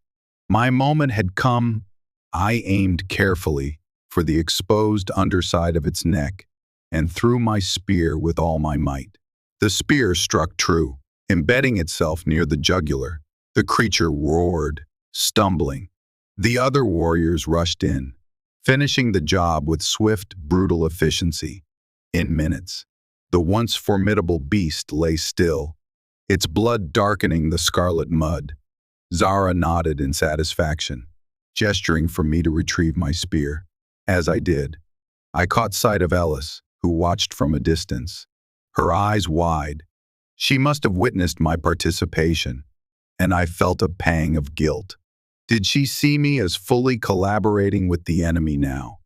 My moment had come. I aimed carefully for the exposed underside of its neck and threw my spear with all my might. The spear struck true, embedding itself near the jugular. The creature roared, stumbling. The other warriors rushed in, finishing the job with swift, brutal efficiency. In minutes, the once formidable beast lay still, its blood darkening the scarlet mud. Zara nodded in satisfaction, gesturing for me to retrieve my spear. As I did, I caught sight of Ellis, who watched from a distance, her eyes wide. She must have witnessed my participation, and I felt a pang of guilt. Did she see me as fully collaborating with the enemy now?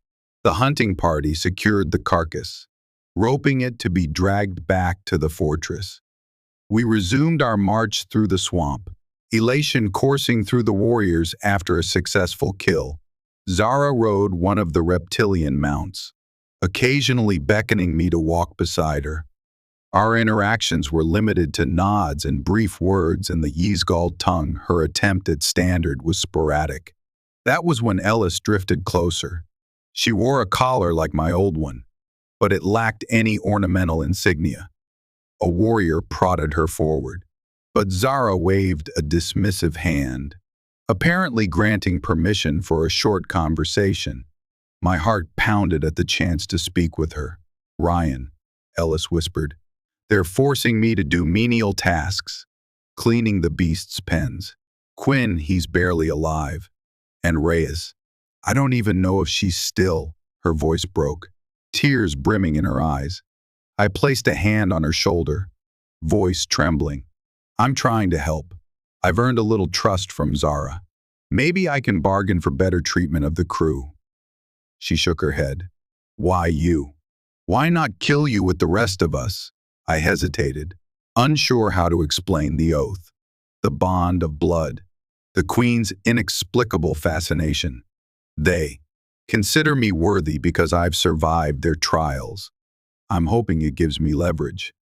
The hunting party secured the carcass, roping it to be dragged back to the fortress. We resumed our march through the swamp, elation coursing through the warriors after a successful kill. Zara rode one of the reptilian mounts, occasionally beckoning me to walk beside her. Our interactions were limited to nods and brief words in the Yizgal tongue. Her attempt at standard was sporadic. That was when Ellis drifted closer. She wore a collar like my old one, but it lacked any ornamental insignia. A warrior prodded her forward, but Zara waved a dismissive hand, apparently granting permission for a short conversation. My heart pounded at the chance to speak with her. "Ryan," Ellis whispered, "they're forcing me to do menial tasks, cleaning the beast's pens. Quinn, he's barely alive. And Reyes, I don't even know if she's still." Her voice broke, tears brimming in her eyes. I placed a hand on her shoulder, voice trembling. "I'm trying to help. I've earned a little trust from Zara. Maybe I can bargain for better treatment of the crew." She shook her head. "Why you? Why not kill you with the rest of us?" I hesitated, unsure how to explain the oath, the bond of blood, the Queen's inexplicable fascination. They consider me worthy because I've survived their trials. I'm hoping it gives me leverage.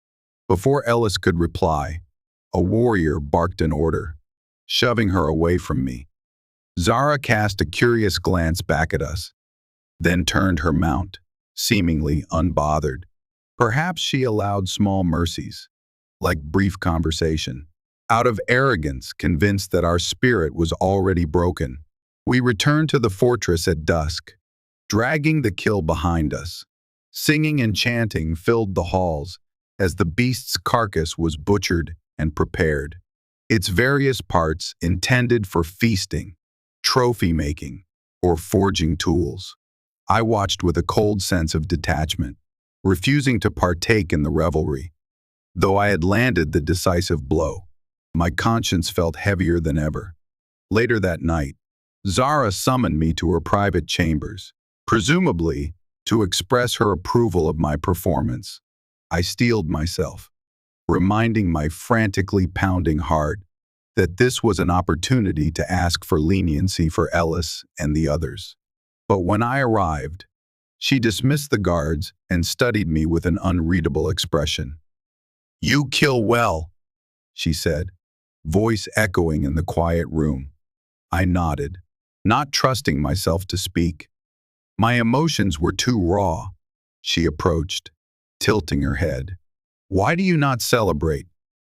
Before Ellis could reply, a warrior barked an order, shoving her away from me. Zara cast a curious glance back at us, then turned her mount, seemingly unbothered. Perhaps she allowed small mercies, like brief conversation. Out of arrogance, convinced that our spirit was already broken, we returned to the fortress at dusk, dragging the kill behind us. Singing and chanting filled the halls as the beast's carcass was butchered and prepared, its various parts intended for feasting, trophy-making, or forging tools. I watched with a cold sense of detachment, refusing to partake in the revelry. Though I had landed the decisive blow, my conscience felt heavier than ever. Later that night, Zara summoned me to her private chambers, presumably to express her approval of my performance. I steeled myself, reminding my frantically pounding heart that this was an opportunity to ask for leniency for Ellis and the others. But when I arrived, she dismissed the guards and studied me with an unreadable expression. "You kill well," she said, voice echoing in the quiet room. I nodded, not trusting myself to speak. My emotions were too raw. She approached, tilting her head. "Why do you not celebrate?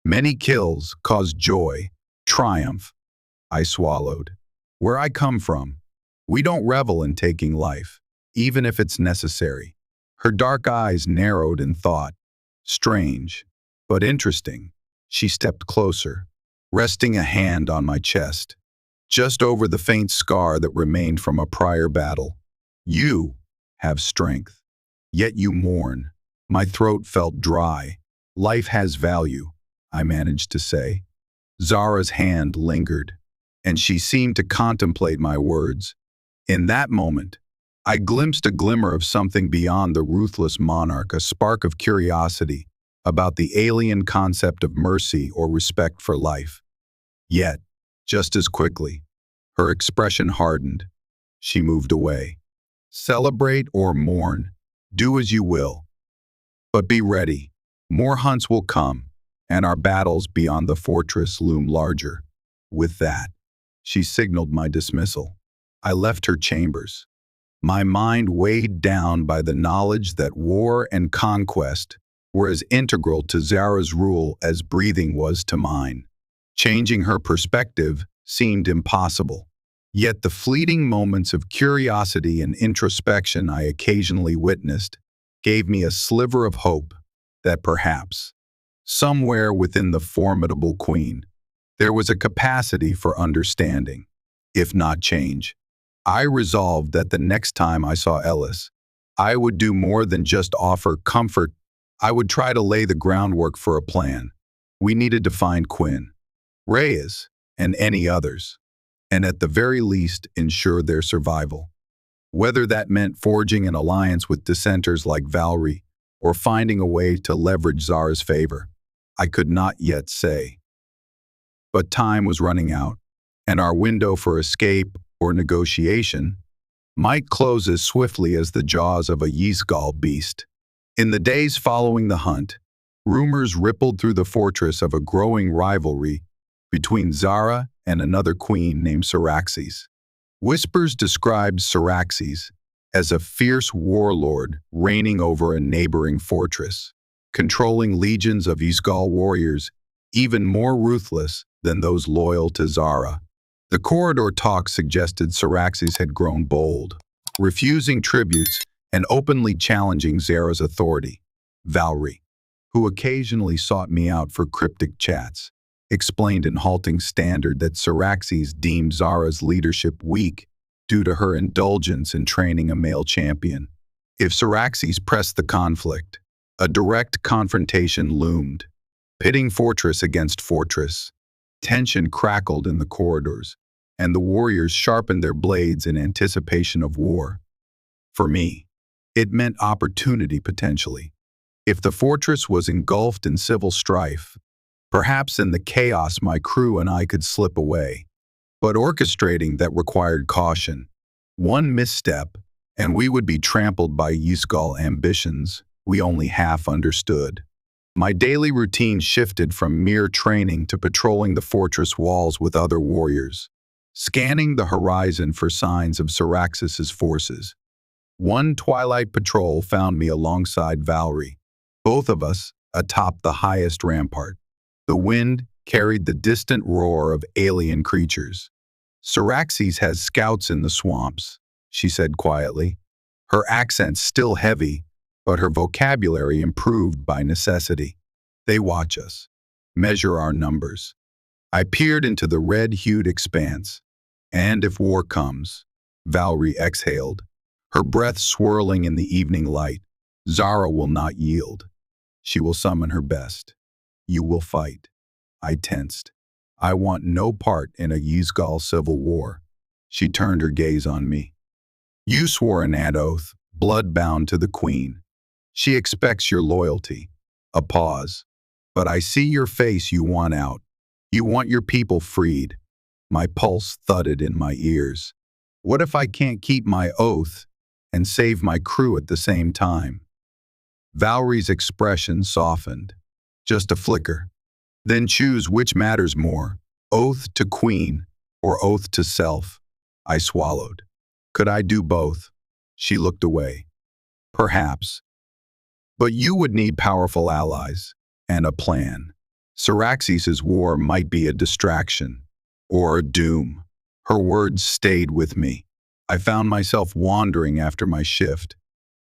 Many kills cause joy, triumph." I swallowed. "Where I come from, we don't revel in taking life, even if it's necessary." Her dark eyes narrowed in thought. Strange, but interesting. She stepped closer, resting a hand on my chest, just over the faint scar that remained from a prior battle. "You have strength, yet you mourn." My throat felt dry. "Life has value," I managed to say. Zara's hand lingered, and she seemed to contemplate my words. In that moment, I glimpsed a glimmer of something beyond the ruthless monarch, a spark of curiosity about the alien concept of mercy or respect for life. Yet, just as quickly, her expression hardened. She moved away. "Celebrate or mourn, do as you will. But be ready. More hunts will come, and our battles beyond the fortress loom larger." With that, she signaled my dismissal. I left her chambers, my mind weighed down by the knowledge that war and conquest were as integral to Zara's rule as breathing was to mine. Changing her perspective seemed impossible. Yet the fleeting moments of curiosity and introspection I occasionally witnessed gave me a sliver of hope that perhaps, somewhere within the formidable Queen, there was a capacity for understanding, if not change. I resolved that the next time I saw Ellis, I would do more than just offer comfort. I would try to lay the groundwork for a plan. We needed to find Quinn, Reyes, and any others, and at the very least ensure their survival. Whether that meant forging an alliance with dissenters like Valerie or finding a way to leverage Zara's favor, I could not yet say. But time was running out, and our window for escape or negotiation might close as swiftly as the jaws of a Yizgal beast. In the days following the hunt, rumors rippled through the fortress of a growing rivalry between Zara and another queen named Syraxes. Whispers described Syraxes as a fierce warlord reigning over a neighboring fortress, controlling legions of Yizgal warriors even more ruthless than those loyal to Zara. The corridor talk suggested Syraxes had grown bold, refusing tributes and openly challenging Zara's authority. Valry, who occasionally sought me out for cryptic chats, explained in halting standard that Syraxes deemed Zara's leadership weak due to her indulgence in training a male champion. If Syraxes pressed the conflict, a direct confrontation loomed, pitting fortress against fortress. Tension crackled in the corridors, and the warriors sharpened their blades in anticipation of war. For me, it meant opportunity potentially. If the fortress was engulfed in civil strife, perhaps in the chaos my crew and I could slip away. But orchestrating that required caution. One misstep, and we would be trampled by Yizgal ambitions we only half understood. My daily routine shifted from mere training to patrolling the fortress walls with other warriors, scanning the horizon for signs of Syraxes' forces. One twilight patrol found me alongside Valry, both of us atop the highest rampart. The wind carried the distant roar of alien creatures. Syraxes has scouts in the swamps, she said quietly, her accent still heavy, but her vocabulary improved by necessity. They watch us, measure our numbers. I peered into the red-hued expanse, and if war comes, Valry exhaled, her breath swirling in the evening light, Zara will not yield. She will summon her best. You will fight. I tensed. I want no part in a Yizgal civil war. She turned her gaze on me. You swore an ad oath, blood-bound to the queen. She expects your loyalty. A pause. But I see your face, you want out. You want your people freed. My pulse thudded in my ears. What if I can't keep my oath and save my crew at the same time? Valry's expression softened. Just a flicker. Then choose which matters more, oath to queen or oath to self. I swallowed. Could I do both? She looked away. Perhaps. But you would need powerful allies and a plan. Syraxes' war might be a distraction or a doom. Her words stayed with me. I found myself wandering after my shift,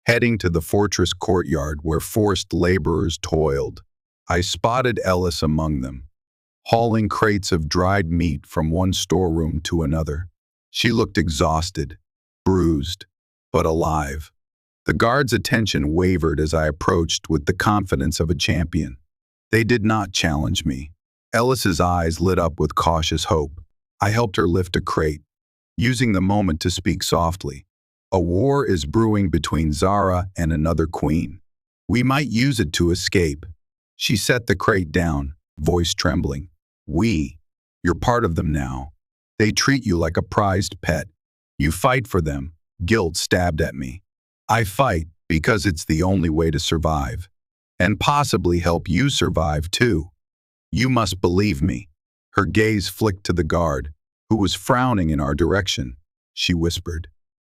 heading to the fortress courtyard where forced laborers toiled. I spotted Ellis among them, hauling crates of dried meat from one storeroom to another. She looked exhausted, bruised, but alive. The guards' attention wavered as I approached with the confidence of a champion. They did not challenge me. Ellis's eyes lit up with cautious hope. I helped her lift a crate, using the moment to speak softly. A war is brewing between Zara and another queen. We might use it to escape. She set the crate down, voice trembling. You're part of them now. They treat you like a prized pet. You fight for them. Guilt stabbed at me. I fight because it's the only way to survive. And possibly help you survive too. You must believe me. Her gaze flicked to the guard, who was frowning in our direction. She whispered,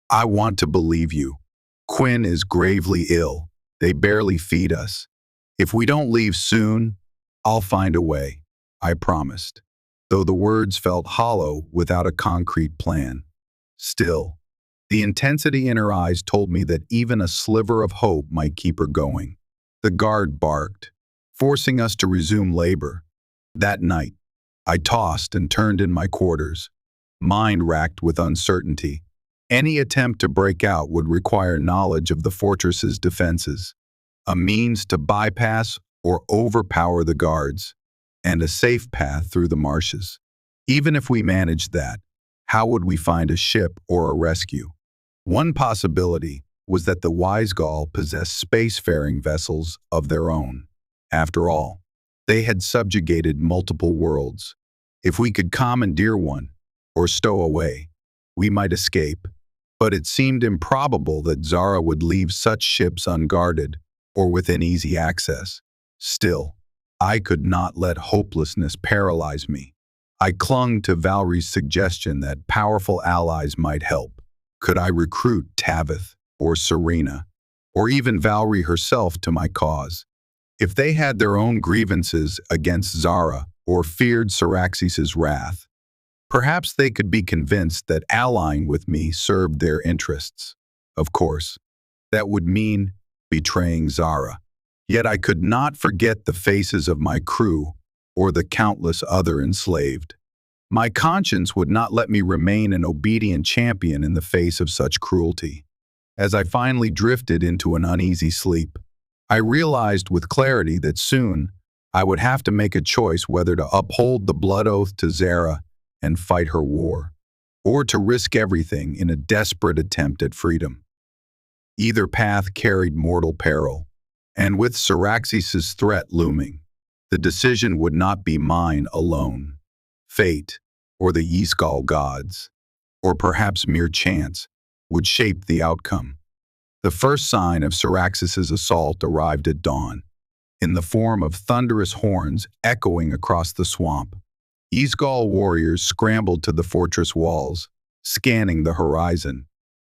I want to believe you. Quinn is gravely ill. They barely feed us. If we don't leave soon, I'll find a way, I promised, though the words felt hollow without a concrete plan. Still, the intensity in her eyes told me that even a sliver of hope might keep her going. The guard barked, forcing us to resume labor. That night, I tossed and turned in my quarters, mind racked with uncertainty. Any attempt to break out would require knowledge of the fortress's defenses, a means to bypass or overpower the guards, and a safe path through the marshes. Even if we managed that, how would we find a ship or a rescue? One possibility was that the Yizgal possessed spacefaring vessels of their own. After all, they had subjugated multiple worlds. If we could commandeer one, or stow away, we might escape. But it seemed improbable that Zara would leave such ships unguarded or within easy access. Still, I could not let hopelessness paralyze me. I clung to Valrie's suggestion that powerful allies might help. Could I recruit Tavith or Serena, or even Valrie herself to my cause? If they had their own grievances against Zara or feared Syraxis's wrath, perhaps they could be convinced that allying with me served their interests. Of course, that would mean betraying Zara. Yet I could not forget the faces of my crew or the countless other enslaved. My conscience would not let me remain an obedient champion in the face of such cruelty. As I finally drifted into an uneasy sleep, I realized with clarity that soon I would have to make a choice whether to uphold the blood oath to Zara and fight her war, or to risk everything in a desperate attempt at freedom. Either path carried mortal peril, and with Syraxis's threat looming, the decision would not be mine alone. Fate, or the Yskal gods, or perhaps mere chance, would shape the outcome. The first sign of Syraxis's assault arrived at dawn, in the form of thunderous horns echoing across the swamp. Yskal warriors scrambled to the fortress walls, scanning the horizon.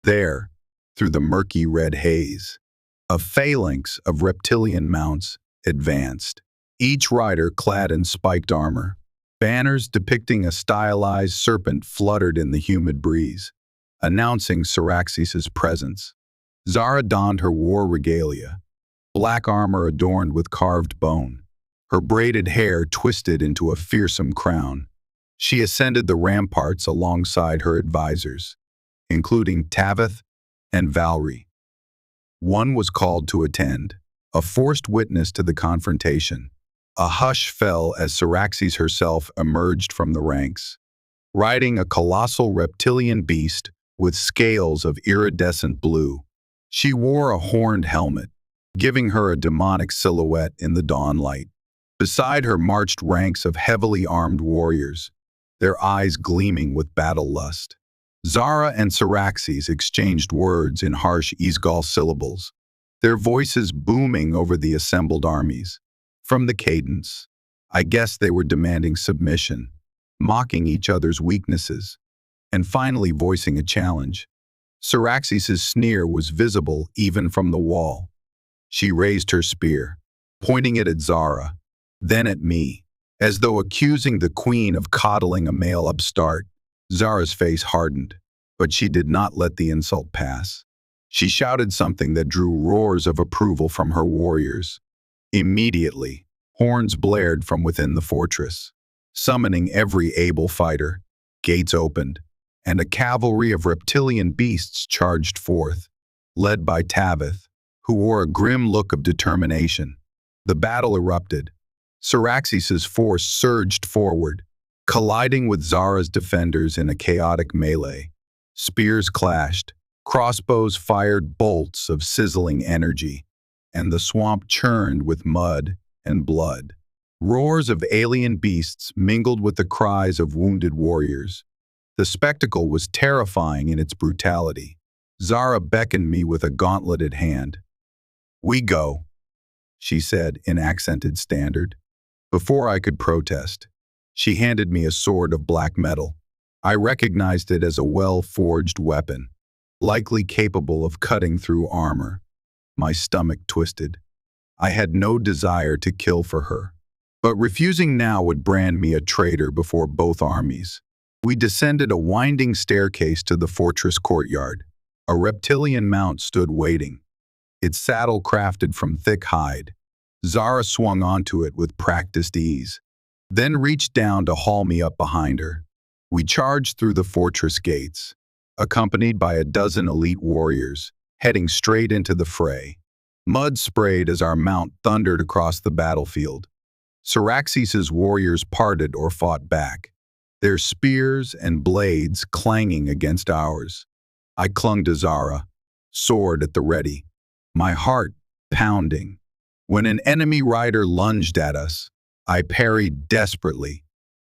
There, through the murky red haze, a phalanx of reptilian mounts advanced, each rider clad in spiked armor. Banners depicting a stylized serpent fluttered in the humid breeze, announcing Syraxis's presence. Zara donned her war regalia, black armor adorned with carved bone, her braided hair twisted into a fearsome crown. She ascended the ramparts alongside her advisors, including Tavith and Valrie. One was called to attend, a forced witness to the confrontation. A hush fell as Syraxis herself emerged from the ranks, riding a colossal reptilian beast with scales of iridescent blue. She wore a horned helmet, giving her a demonic silhouette in the dawn light. Beside her marched ranks of heavily armed warriors, their eyes gleaming with battle lust. Zara and Syraxis exchanged words in harsh Yskal syllables, their voices booming over the assembled armies. From the cadence, I guessed they were demanding submission, mocking each other's weaknesses, and finally voicing a challenge. Syraxis's sneer was visible even from the wall. She raised her spear, pointing it at Zara, then at me, as though accusing the queen of coddling a male upstart. Zara's face hardened, but she did not let the insult pass. She shouted something that drew roars of approval from her warriors. Immediately, horns blared from within the fortress, summoning every able fighter. Gates opened, and a cavalry of reptilian beasts charged forth, led by Tavith, who wore a grim look of determination. The battle erupted. Syraxis's force surged forward, colliding with Zara's defenders in a chaotic melee. Spears clashed, crossbows fired bolts of sizzling energy, and the swamp churned with mud and blood. Roars of alien beasts mingled with the cries of wounded warriors. The spectacle was terrifying in its brutality. Zara beckoned me with a gauntleted hand. "We go," she said in accented standard. Before I could protest, she handed me a sword of black metal. I recognized it as a well-forged weapon, likely capable of cutting through armor. My stomach twisted. I had no desire to kill for her, but refusing now would brand me a traitor before both armies. We descended a winding staircase to the fortress courtyard. A reptilian mount stood waiting, its saddle crafted from thick hide. Zara swung onto it with practiced ease, then reached down to haul me up behind her. We charged through the fortress gates, accompanied by a dozen elite warriors, heading straight into the fray. Mud sprayed as our mount thundered across the battlefield. Syraxis's warriors parted or fought back, their spears and blades clanging against ours. I clung to Zara, sword at the ready, my heart pounding. When an enemy rider lunged at us, I parried desperately,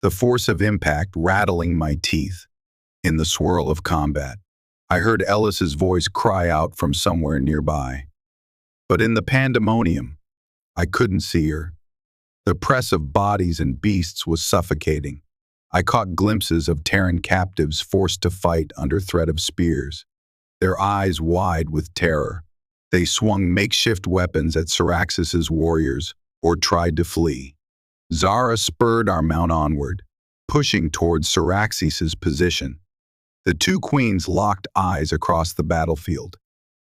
the force of impact rattling my teeth. In the swirl of combat, I heard Ellis's voice cry out from somewhere nearby. But in the pandemonium, I couldn't see her. The press of bodies and beasts was suffocating. I caught glimpses of Terran captives forced to fight under threat of spears, their eyes wide with terror. They swung makeshift weapons at Syraxis's warriors or tried to flee. Zara spurred our mount onward, pushing towards Syraxis's position. The two queens locked eyes across the battlefield,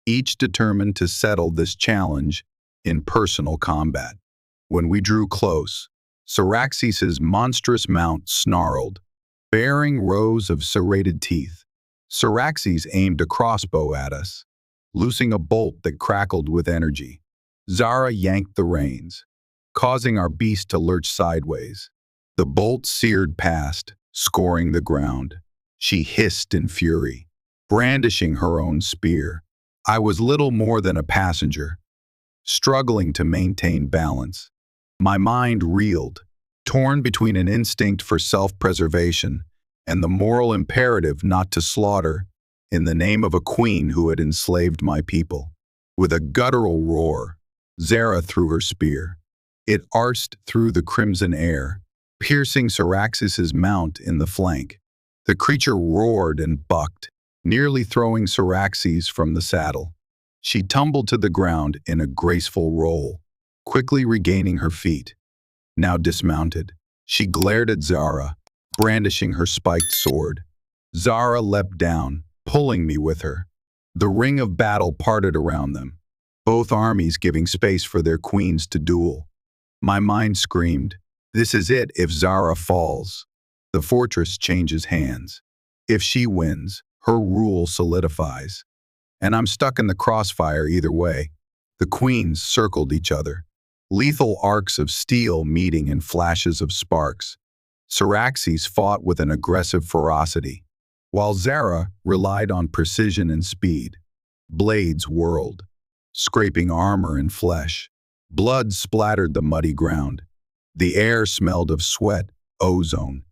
each determined to settle this challenge in personal combat. When we drew close, Syraxis's monstrous mount snarled, baring rows of serrated teeth. Syraxis aimed a crossbow at us, loosing a bolt that crackled with energy. Zara yanked the reins, causing our beast to lurch sideways. The bolt seared past, scoring the ground. She hissed in fury, brandishing her own spear. I was little more than a passenger, struggling to maintain balance. My mind reeled, torn between an instinct for self-preservation and the moral imperative not to slaughter in the name of a queen who had enslaved my people. With a guttural roar, Zara threw her spear. It arced through the crimson air, piercing Syraxis's mount in the flank. The creature roared and bucked, nearly throwing Syraxis from the saddle. She tumbled to the ground in a graceful roll, quickly regaining her feet. Now dismounted, she glared at Zara, brandishing her spiked sword. Zara leapt down, pulling me with her. The ring of battle parted around them, both armies giving space for their queens to duel. My mind screamed, "This is it if Zara falls. The fortress changes hands. If she wins, her rule solidifies. And I'm stuck in the crossfire either way." The queens circled each other, lethal arcs of steel meeting in flashes of sparks. Syraxis fought with an aggressive ferocity, while Zara relied on precision and speed. Blades whirled, scraping armor and flesh. Blood splattered the muddy ground. The air smelled of sweat, ozone,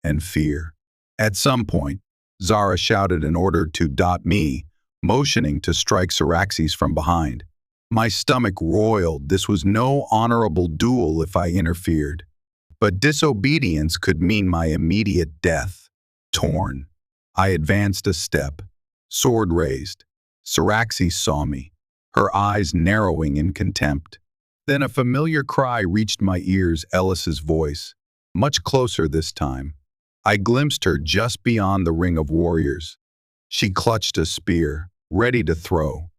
and fear. At some point, Zara shouted an order to me, motioning to strike Syraxis from behind. My stomach roiled. This was no honorable duel if I interfered. But disobedience could mean my immediate death. Torn, I advanced a step, sword raised. Syraxis saw me, her eyes narrowing in contempt. Then a familiar cry reached my ears, Ellis's voice, much closer this time. I glimpsed her just beyond the ring of warriors. She clutched a spear, ready to throw.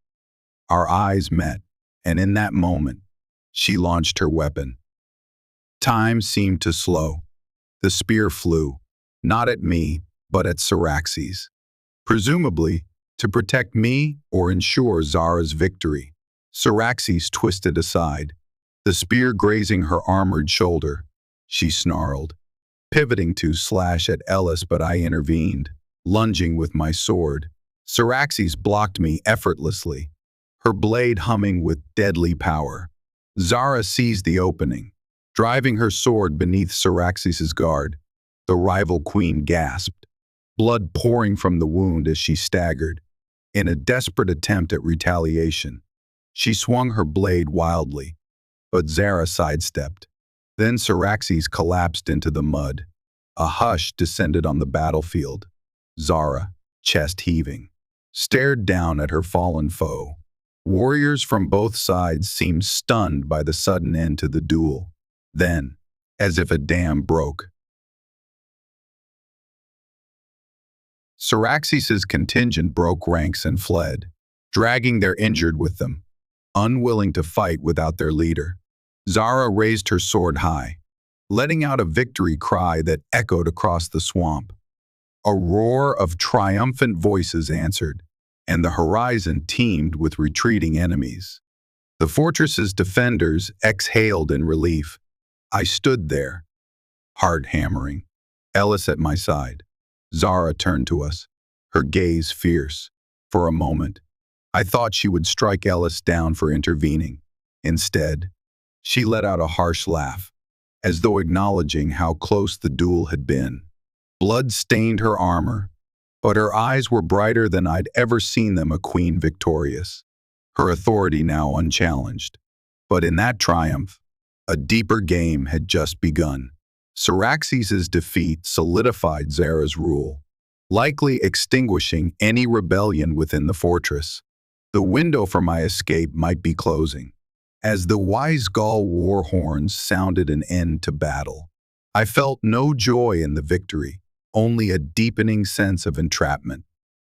Our eyes met, and in that moment, she launched her weapon. Time seemed to slow. The spear flew, not at me, but at Syraxis, presumably to protect me or ensure Zara's victory. Syraxis twisted aside, the spear grazing her armored shoulder. She snarled, pivoting to slash at Ellis, but I intervened, lunging with my sword. Syraxis blocked me effortlessly, her blade humming with deadly power. Zara seized the opening, driving her sword beneath Syraxis's guard. The rival queen gasped, blood pouring from the wound as she staggered. In a desperate attempt at retaliation, she swung her blade wildly, but Zara sidestepped. Then Syraxis collapsed into the mud. A hush descended on the battlefield. Zara, chest heaving, stared down at her fallen foe. Warriors from both sides seemed stunned by the sudden end to the duel. Then, as if a dam broke, Syraxis's contingent broke ranks and fled, dragging their injured with them, unwilling to fight without their leader. Zara raised her sword high, letting out a victory cry that echoed across the swamp. A roar of triumphant voices answered, and the horizon teemed with retreating enemies. The fortress's defenders exhaled in relief. I stood there, heart hammering, Ellis at my side. Zara turned to us, her gaze fierce. For a moment, I thought she would strike Ellis down for intervening. Instead, she let out a harsh laugh. as though acknowledging how close the duel had been. Blood stained her armor, but her eyes were brighter than I'd ever seen them, a queen victorious, her authority now unchallenged. But in that triumph, a deeper game had just begun. Cyaxares' defeat solidified Zara's rule, likely extinguishing any rebellion within the fortress. The window for my escape might be closing. As the wise Gaul war horns sounded an end to battle, I felt no joy in the victory, only a deepening sense of entrapment.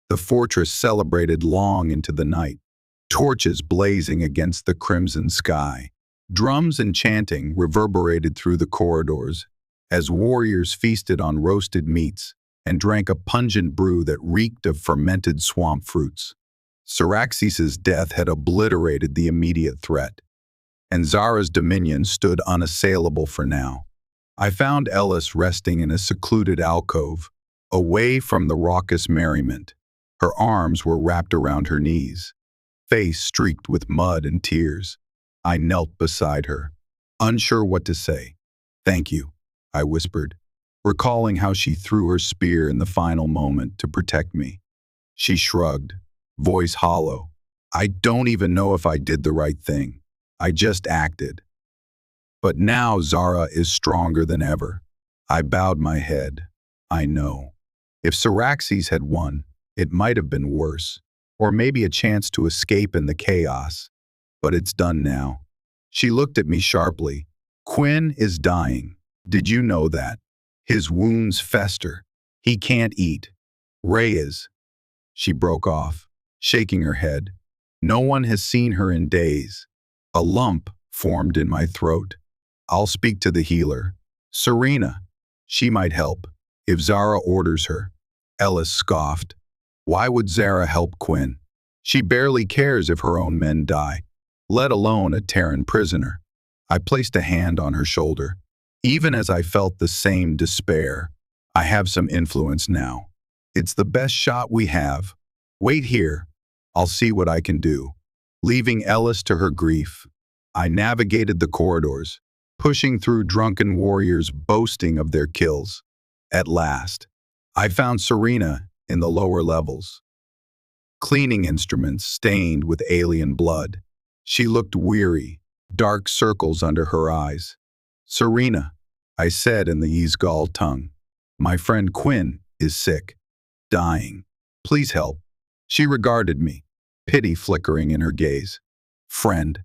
The fortress celebrated long into the night, torches blazing against the crimson sky. Drums and chanting reverberated through the corridors as warriors feasted on roasted meats and drank a pungent brew that reeked of fermented swamp fruits. Cyaxares' death had obliterated the immediate threat, and Zara's dominion stood unassailable for now. I found Ellis resting in a secluded alcove, away from the raucous merriment. Her arms were wrapped around her knees, face streaked with mud and tears. I knelt beside her, unsure what to say. "Thank you," I whispered, recalling how she threw her spear in the final moment to protect me. She shrugged, voice hollow. "I don't even know if I did the right thing. I just acted. But now Zara is stronger than ever." I bowed my head. I know. If Cyaxares had won, it might have been worse, or maybe a chance to escape in the chaos. But it's done now. She looked at me sharply. "Quinn is dying. Did you know that? His wounds fester. He can't eat. Ray is." She broke off, shaking her head. "No one has seen her in days." A lump formed in my throat. "I'll speak to the healer. Serena. She might help, if Zara orders her." Ellis scoffed. "Why would Zara help Quinn? She barely cares if her own men die, let alone a Terran prisoner." I placed a hand on her shoulder. Even as I felt the same despair, "I have some influence now. It's the best shot we have. Wait here. I'll see what I can do." Leaving Ellis to her grief, I navigated the corridors, pushing through drunken warriors boasting of their kills. At last, I found Serena in the lower levels, cleaning instruments stained with alien blood. She looked weary, dark circles under her eyes. "Serena," I said in the Ysgol tongue, "my friend Quinn is sick, dying. Please help." She regarded me, pity flickering in her gaze. "Friend?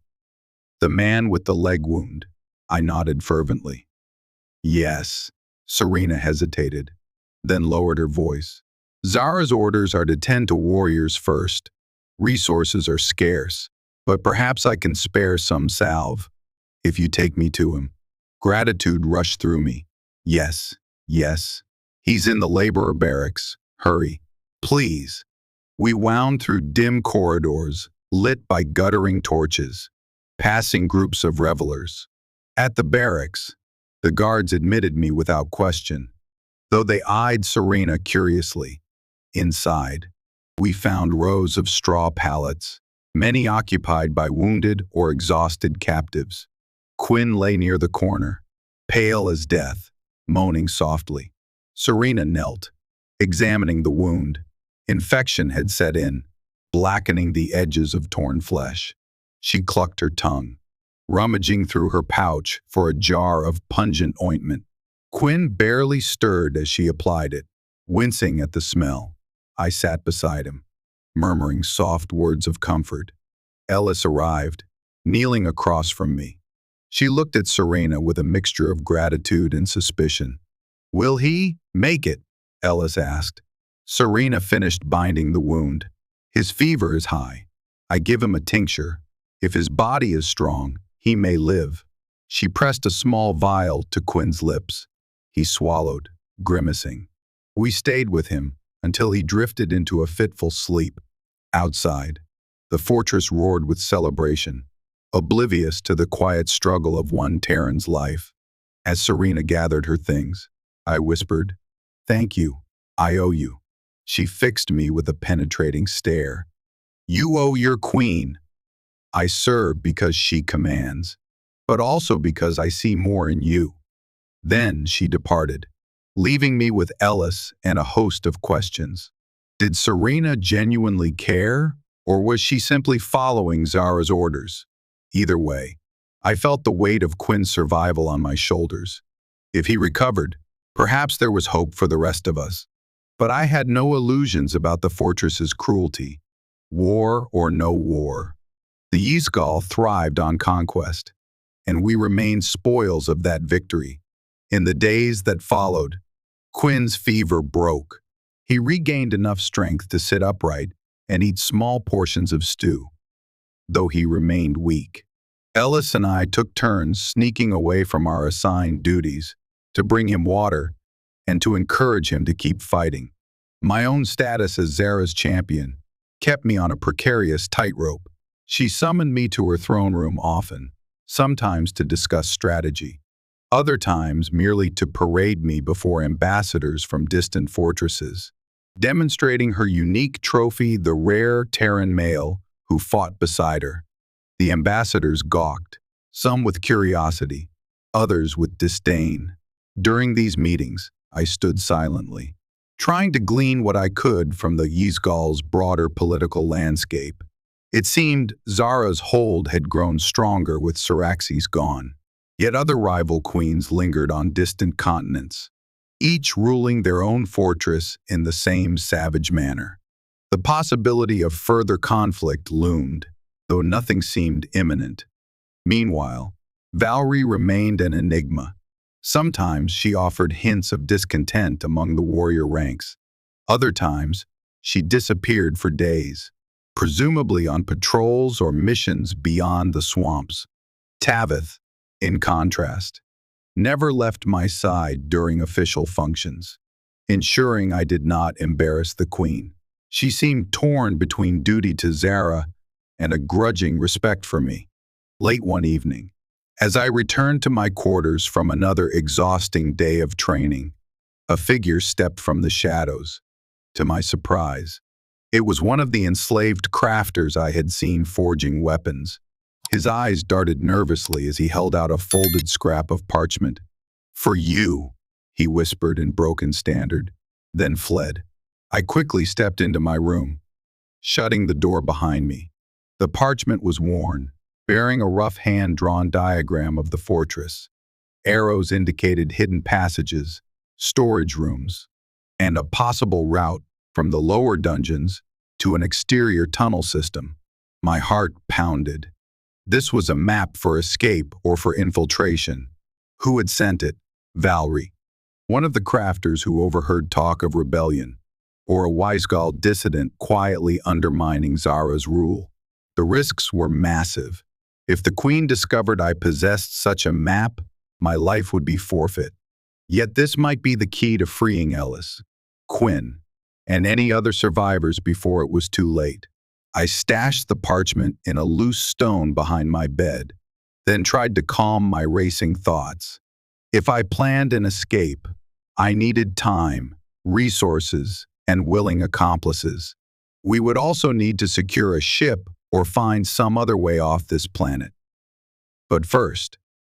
The man with the leg wound?" I nodded fervently. "Yes." Serena hesitated, then lowered her voice. "Zara's orders are to tend to warriors first. Resources are scarce, but perhaps I can spare some salve, if you take me to him." Gratitude rushed through me. "Yes, yes. He's in the laborer barracks. Hurry, please." We wound through dim corridors, lit by guttering torches, passing groups of revelers. At the barracks, the guards admitted me without question, though they eyed Serena curiously. Inside, we found rows of straw pallets, many occupied by wounded or exhausted captives. Quinn lay near the corner, pale as death, moaning softly. Serena knelt, examining the wound. Infection had set in, blackening the edges of torn flesh. She clucked her tongue, rummaging through her pouch for a jar of pungent ointment. Quinn barely stirred as she applied it, wincing at the smell. I sat beside him, murmuring soft words of comfort. Ellis arrived, kneeling across from me. She looked at Serena with a mixture of gratitude and suspicion. "Will he make it?" Ellis asked. Serena finished binding the wound. "His fever is high. I give him a tincture. If his body is strong, he may live." She pressed a small vial to Quinn's lips. He swallowed, grimacing. We stayed with him until he drifted into a fitful sleep. Outside, the fortress roared with celebration, oblivious to the quiet struggle of one Terran's life. As Serena gathered her things, I whispered, "Thank you. I owe you." She fixed me with a penetrating stare. "You owe your queen." "I serve because she commands, but also because I see more in you." Then she departed, leaving me with Ellis and a host of questions. Did Serena genuinely care, or was she simply following Zara's orders? Either way, I felt the weight of Quinn's survival on my shoulders. If he recovered, perhaps there was hope for the rest of us. But I had no illusions about the fortress's cruelty. War or no war, the Yizgal thrived on conquest, and we remained spoils of that victory. In the days that followed, Quinn's fever broke. He regained enough strength to sit upright and eat small portions of stew, though he remained weak. Ellis and I took turns sneaking away from our assigned duties to bring him water and to encourage him to keep fighting. My own status as Zara's champion kept me on a precarious tightrope. She summoned me to her throne room often, sometimes to discuss strategy, other times merely to parade me before ambassadors from distant fortresses, demonstrating her unique trophy, the rare Terran male who fought beside her. The ambassadors gawked, some with curiosity, others with disdain. During these meetings, I stood silently, trying to glean what I could from the Yizgal's broader political landscape. It seemed Zara's hold had grown stronger with Saraxes gone, yet other rival queens lingered on distant continents, each ruling their own fortress in the same savage manner. The possibility of further conflict loomed, though nothing seemed imminent. Meanwhile, Valerie remained an enigma. Sometimes she offered hints of discontent among the warrior ranks. Other times, she disappeared for days, presumably on patrols or missions beyond the swamps. Tavith, in contrast, never left my side during official functions, ensuring I did not embarrass the queen. She seemed torn between duty to Zara and a grudging respect for me. Late one evening, as I returned to my quarters from another exhausting day of training, a figure stepped from the shadows. To my surprise, it was one of the enslaved crafters I had seen forging weapons. His eyes darted nervously as he held out a folded scrap of parchment. "For you," he whispered in broken standard, then fled. I quickly stepped into my room, shutting the door behind me. The parchment was worn, bearing a rough hand-drawn diagram of the fortress. Arrows indicated hidden passages, storage rooms, and a possible route from the lower dungeons to an exterior tunnel system. My heart pounded. This was a map for escape or for infiltration. Who had sent it? Valerie, one of the crafters who overheard talk of rebellion, or a Yizgal dissident quietly undermining Zara's rule. The risks were massive. If the queen discovered I possessed such a map, my life would be forfeit. Yet this might be the key to freeing Ellis, Quinn, and any other survivors before it was too late. I stashed the parchment in a loose stone behind my bed, then tried to calm my racing thoughts. If I planned an escape, I needed time, resources, and willing accomplices. We would also need to secure a ship or find some other way off this planet. But first,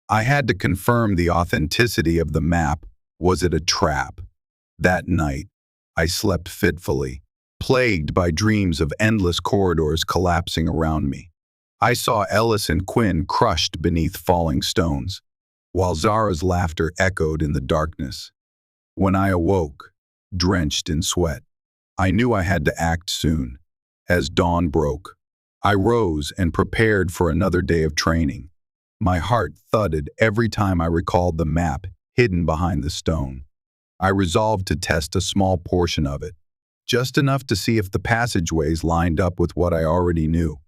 I had to confirm the authenticity of the map. Was it a trap? That night, I slept fitfully, plagued by dreams of endless corridors collapsing around me. I saw Ellis and Quinn crushed beneath falling stones, while Zara's laughter echoed in the darkness. When I awoke, drenched in sweat, I knew I had to act soon. As dawn broke, I rose and prepared for another day of training. My heart thudded every time I recalled the map hidden behind the stone. I resolved to test a small portion of it, just enough to see if the passageways lined up with what I already knew.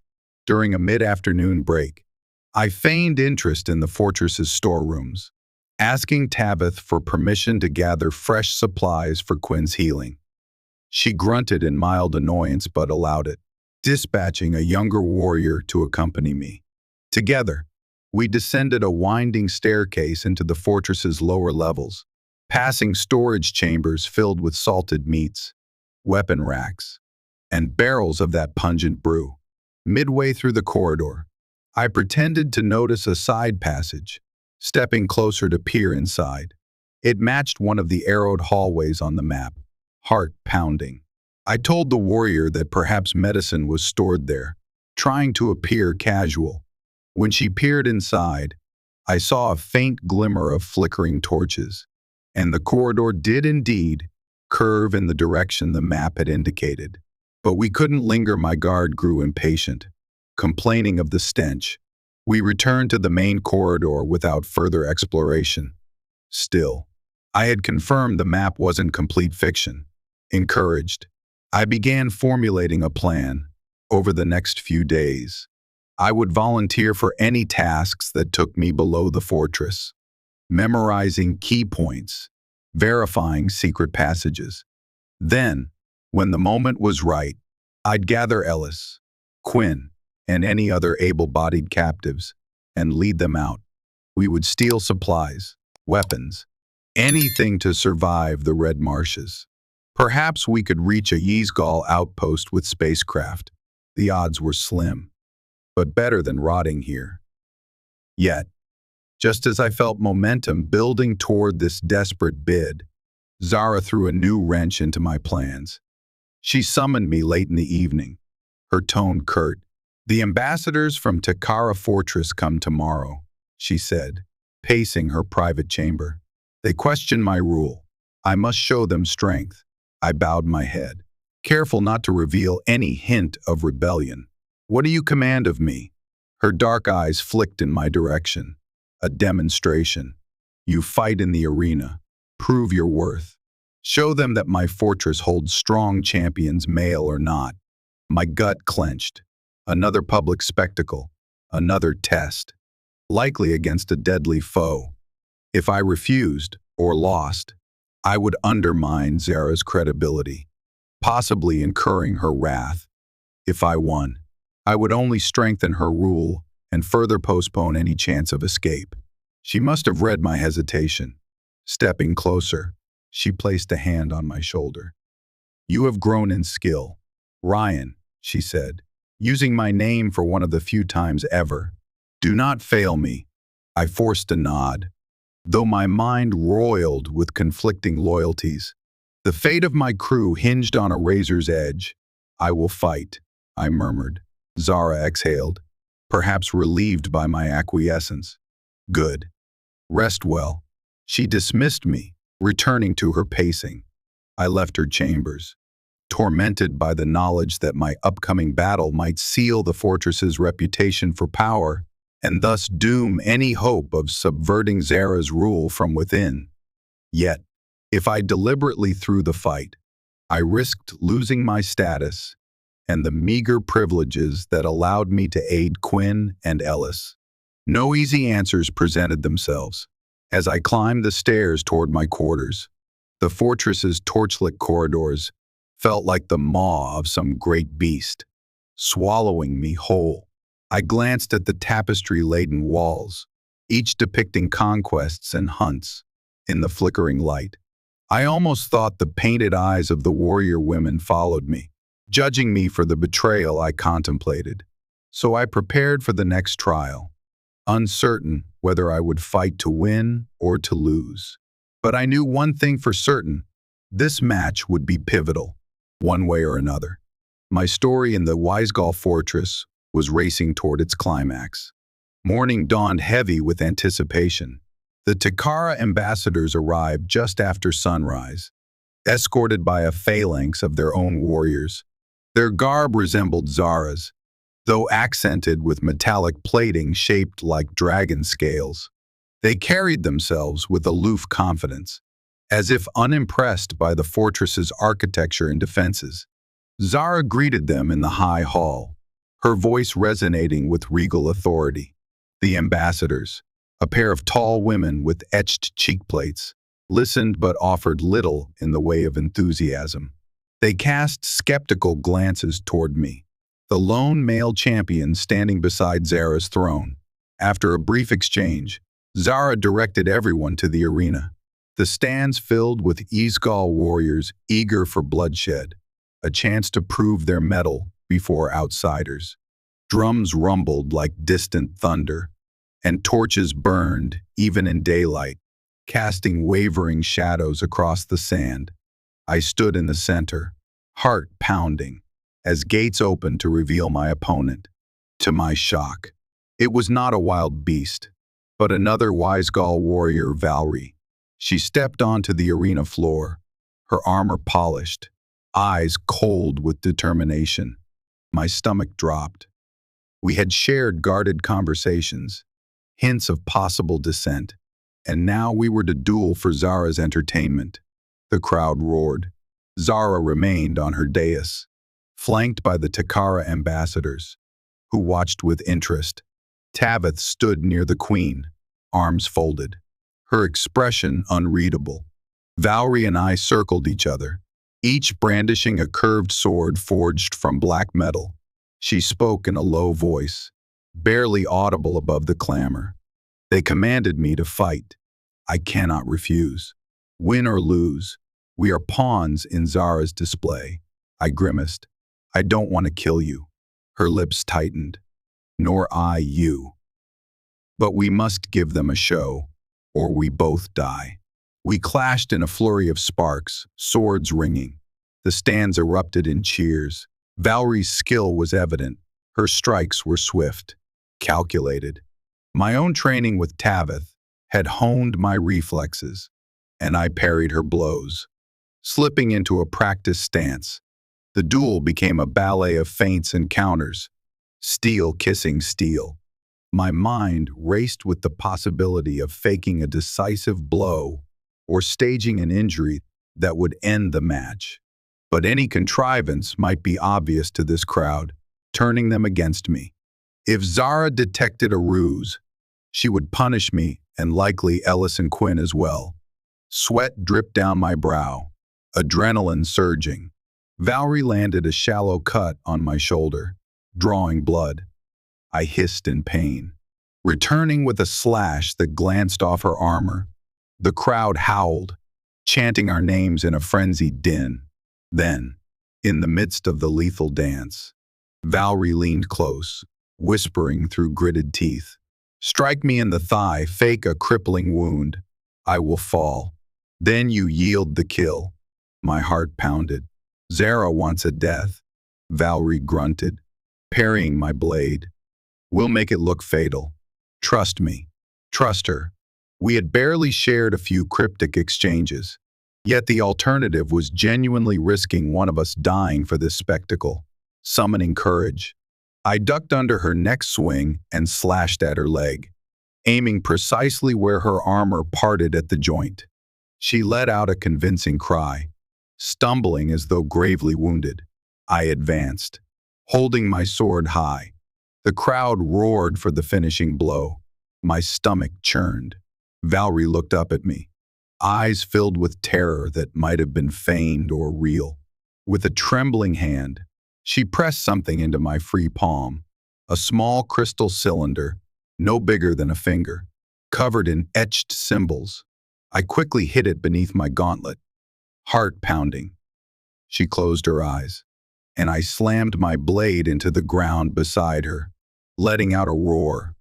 During a mid-afternoon break, I feigned interest in the fortress's storerooms, asking Tavith for permission to gather fresh supplies for Quinn's healing. She grunted in mild annoyance but allowed it, dispatching a younger warrior to accompany me. Together, we descended a winding staircase into the fortress's lower levels, passing storage chambers filled with salted meats, weapon racks, and barrels of that pungent brew. Midway through the corridor, I pretended to notice a side passage, stepping closer to peer inside. It matched one of the arrowed hallways on the map, heart pounding. I told the warrior that perhaps medicine was stored there, trying to appear casual. When she peered inside, I saw a faint glimmer of flickering torches, and the corridor did indeed curve in the direction the map had indicated. But we couldn't linger. My guard grew impatient, complaining of the stench. We returned to the main corridor without further exploration. Still, I had confirmed the map wasn't complete fiction. Encouraged, I began formulating a plan. Over the next few days, I would volunteer for any tasks that took me below the fortress, memorizing key points, verifying secret passages. Then, when the moment was right, I'd gather Ellis, Quinn, and any other able-bodied captives and lead them out. We would steal supplies, weapons, anything to survive the Red Marshes. Perhaps we could reach a Yizgal outpost with spacecraft. The odds were slim, but better than rotting here. Yet, just as I felt momentum building toward this desperate bid, Zara threw a new wrench into my plans. She summoned me late in the evening, her tone curt. "The ambassadors from Takara Fortress come tomorrow," she said, pacing her private chamber. "They question my rule. I must show them strength." I bowed my head, careful not to reveal any hint of rebellion. "What do you command of me?" Her dark eyes flicked in my direction. "A demonstration. You fight in the arena. Prove your worth. Show them that my fortress holds strong champions, male or not." My gut clenched. Another public spectacle. Another test. Likely against a deadly foe. If I refused or lost, I would undermine Zara's credibility, possibly incurring her wrath. If I won, I would only strengthen her rule and further postpone any chance of escape. She must have read my hesitation. Stepping closer, she placed a hand on my shoulder. "You have grown in skill. Ryan," she said, using my name for one of the few times ever. "Do not fail me." I forced a nod, though my mind roiled with conflicting loyalties. The fate of my crew hinged on a razor's edge. "I will fight," I murmured. Zara exhaled, perhaps relieved by my acquiescence. "Good. Rest well." She dismissed me, returning to her pacing. I left her chambers, tormented by the knowledge that my upcoming battle might seal the fortress's reputation for power and thus doom any hope of subverting Zara's rule from within. Yet, if I deliberately threw the fight, I risked losing my status and the meager privileges that allowed me to aid Quinn and Ellis. No easy answers presented themselves. As I climbed the stairs toward my quarters, the fortress's torchlit corridors felt like the maw of some great beast, swallowing me whole. I glanced at the tapestry-laden walls, each depicting conquests and hunts, in the flickering light. I almost thought the painted eyes of the warrior women followed me, judging me for the betrayal I contemplated. So I prepared for the next trial, uncertain whether I would fight to win or to lose. But I knew one thing for certain: this match would be pivotal, one way or another. My story in the Yizgal Fortress was racing toward its climax. Morning dawned heavy with anticipation. The Takara ambassadors arrived just after sunrise, escorted by a phalanx of their own warriors. Their garb resembled Zara's, though accented with metallic plating shaped like dragon scales. They carried themselves with aloof confidence, as if unimpressed by the fortress's architecture and defenses. Zara greeted them in the high hall, her voice resonating with regal authority. The ambassadors, a pair of tall women with etched cheekplates, listened but offered little in the way of enthusiasm. They cast skeptical glances toward me, the lone male champion standing beside Zara's throne. After a brief exchange, Zara directed everyone to the arena. The stands filled with Yizgal warriors eager for bloodshed, a chance to prove their mettle before outsiders. Drums rumbled like distant thunder, and torches burned even in daylight, casting wavering shadows across the sand. I stood in the center, heart pounding, as gates opened to reveal my opponent. To my shock, it was not a wild beast, but another Wisegall warrior, Valry. She stepped onto the arena floor, her armor polished, eyes cold with determination. My stomach dropped. We had shared guarded conversations, hints of possible dissent, and now we were to duel for Zara's entertainment. The crowd roared. Zara remained on her dais, flanked by the Takara ambassadors, who watched with interest. Tavith stood near the queen, arms folded, her expression unreadable. Valry and I circled each other, each brandishing a curved sword forged from black metal. She spoke in a low voice, barely audible above the clamor. They commanded me to fight. I cannot refuse. Win or lose, we are pawns in Zara's display. I grimaced. I don't want to kill you. Her lips tightened. Nor I you. But we must give them a show, or we both die. We clashed in a flurry of sparks, swords ringing. The stands erupted in cheers. Valry's skill was evident. Her strikes were swift, calculated. My own training with Tavith had honed my reflexes, and I parried her blows. Slipping into a practiced stance, the duel became a ballet of feints and counters, steel kissing steel. My mind raced with the possibility of faking a decisive blow or staging an injury that would end the match. But any contrivance might be obvious to this crowd, turning them against me. If Zara detected a ruse, she would punish me and likely Ellis and Quinn as well. Sweat dripped down my brow, adrenaline surging. Valry landed a shallow cut on my shoulder, drawing blood. I hissed in pain, returning with a slash that glanced off her armor. The crowd howled, chanting our names in a frenzied din. Then, in the midst of the lethal dance, Valry leaned close, whispering through gritted teeth, "Strike me in the thigh, fake a crippling wound. I will fall. Then you yield the kill." My heart pounded. Zara wants a death, Valry grunted, parrying my blade. "We'll make it look fatal. Trust me. Trust her." We had barely shared a few cryptic exchanges, yet the alternative was genuinely risking one of us dying for this spectacle. Summoning courage, I ducked under her next swing and slashed at her leg, aiming precisely where her armor parted at the joint. She let out a convincing cry, stumbling as though gravely wounded. I advanced, holding my sword high. The crowd roared for the finishing blow. My stomach churned. Valry looked up at me, eyes filled with terror that might have been feigned or real. With a trembling hand, she pressed something into my free palm, a small crystal cylinder, no bigger than a finger, covered in etched symbols. I quickly hid it beneath my gauntlet, heart pounding. She closed her eyes, and I slammed my blade into the ground beside her, letting out a roar.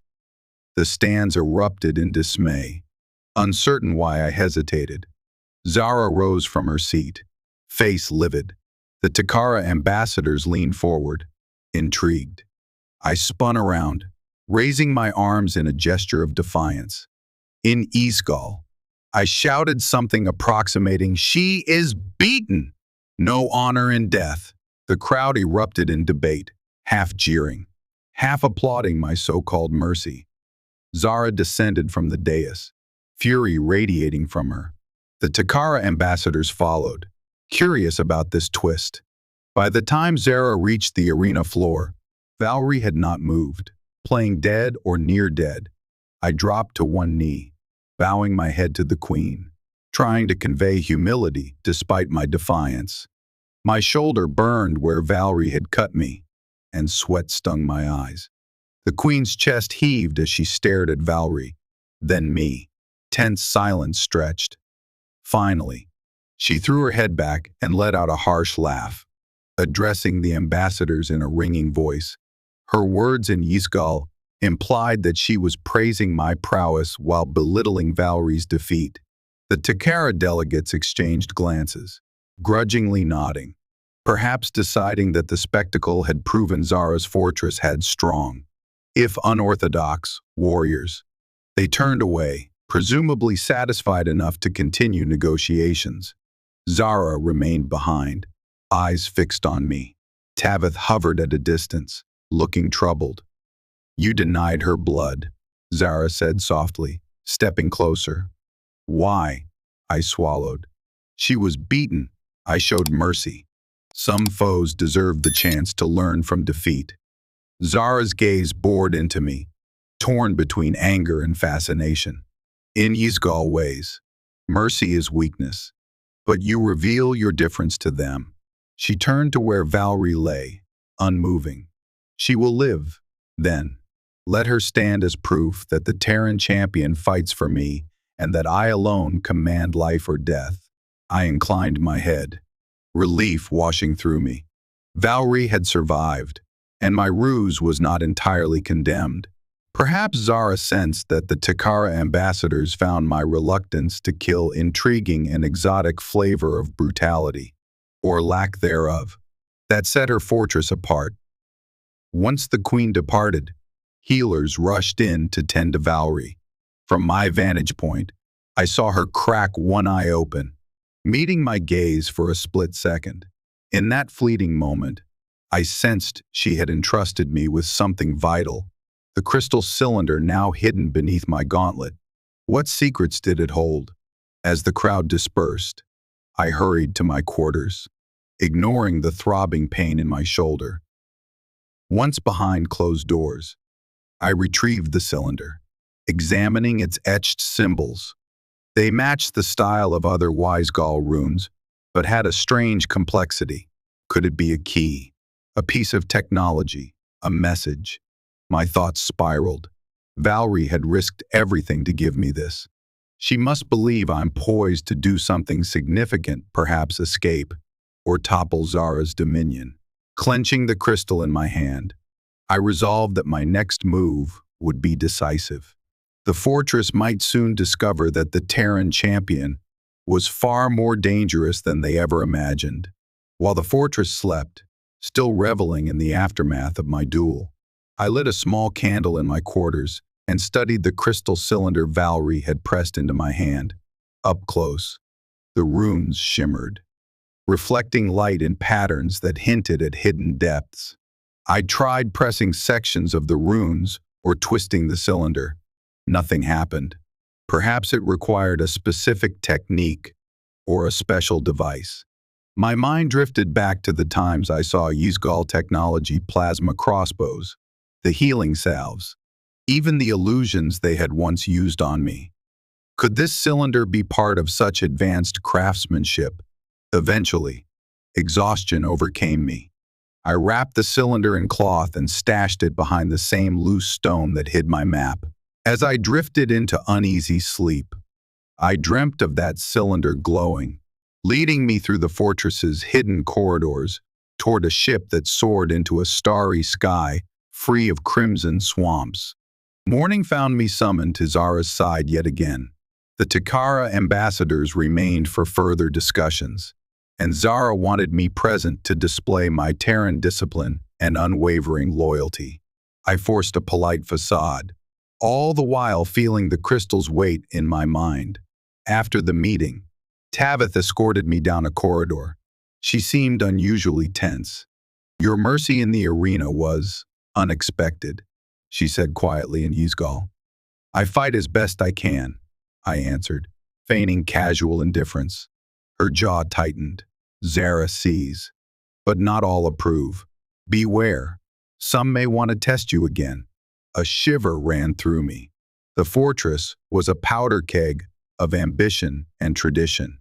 The stands erupted in dismay, uncertain why I hesitated. Zara rose from her seat, face livid. The Takara ambassadors leaned forward, intrigued. I spun around, raising my arms in a gesture of defiance. In Ysgol, I shouted something approximating, "She is beaten! No honor in death." The crowd erupted in debate, half jeering, half applauding my so-called mercy. Zara descended from the dais, fury radiating from her. The Takara ambassadors followed, curious about this twist. By the time Zara reached the arena floor, Valry had not moved, playing dead or near dead. I dropped to one knee, bowing my head to the queen, trying to convey humility despite my defiance. My shoulder burned where Valry had cut me, and sweat stung my eyes. The queen's chest heaved as she stared at Valry, then me. Tense silence stretched. Finally, she threw her head back and let out a harsh laugh, addressing the ambassadors in a ringing voice. Her words in Ysgol implied that she was praising my prowess while belittling Valry's defeat. The Takara delegates exchanged glances, grudgingly nodding, perhaps deciding that the spectacle had proven Zara's fortress had strong, if unorthodox, warriors. They turned away, presumably satisfied enough to continue negotiations. Zara remained behind, eyes fixed on me. Tavith hovered at a distance, looking troubled. "You denied her blood," Zara said softly, stepping closer. "Why?" I swallowed. "She was beaten. I showed mercy. Some foes deserve the chance to learn from defeat." Zara's gaze bored into me, torn between anger and fascination. "In Yizgal ways, mercy is weakness, but you reveal your difference to them." She turned to where Valerie lay, unmoving. "She will live, then. Let her stand as proof that the Terran champion fights for me and that I alone command life or death." I inclined my head, relief washing through me. Valerie had survived, and my ruse was not entirely condemned. Perhaps Zara sensed that the Takara ambassadors found my reluctance to kill intriguing and exotic flavor of brutality, or lack thereof, that set her fortress apart. Once the queen departed, healers rushed in to tend to Valerie. From my vantage point, I saw her crack one eye open, meeting my gaze for a split second. In that fleeting moment, I sensed she had entrusted me with something vital, the crystal cylinder now hidden beneath my gauntlet. What secrets did it hold? As the crowd dispersed, I hurried to my quarters, ignoring the throbbing pain in my shoulder. Once behind closed doors, I retrieved the cylinder, examining its etched symbols. They matched the style of other Wisegall runes, but had a strange complexity. Could it be a key, a piece of technology, a message? My thoughts spiraled. Valerie had risked everything to give me this. She must believe I'm poised to do something significant, perhaps escape, or topple Zara's dominion. Clenching the crystal in my hand, I resolved that my next move would be decisive. The fortress might soon discover that the Terran champion was far more dangerous than they ever imagined. While the fortress slept, still reveling in the aftermath of my duel, I lit a small candle in my quarters and studied the crystal cylinder Valerie had pressed into my hand. Up close, the runes shimmered, reflecting light in patterns that hinted at hidden depths. I tried pressing sections of the runes or twisting the cylinder. Nothing happened. Perhaps it required a specific technique or a special device. My mind drifted back to the times I saw Yizgal technology plasma crossbows, the healing salves, even the illusions they had once used on me. Could this cylinder be part of such advanced craftsmanship? Eventually, exhaustion overcame me. I wrapped the cylinder in cloth and stashed it behind the same loose stone that hid my map. As I drifted into uneasy sleep, I dreamt of that cylinder glowing, leading me through the fortress's hidden corridors toward a ship that soared into a starry sky free of crimson swamps. Morning found me summoned to Zara's side yet again. The Takara ambassadors remained for further discussions, and Zara wanted me present to display my Terran discipline and unwavering loyalty. I forced a polite facade, all the while feeling the crystal's weight in my mind. After the meeting, Tavith escorted me down a corridor. She seemed unusually tense. "Your mercy in the arena was unexpected," she said quietly in Yizgal. "I fight as best I can," I answered, feigning casual indifference. Her jaw tightened. "Zara sees, but not all approve. Beware. Some may want to test you again." A shiver ran through me. The fortress was a powder keg of ambition and tradition.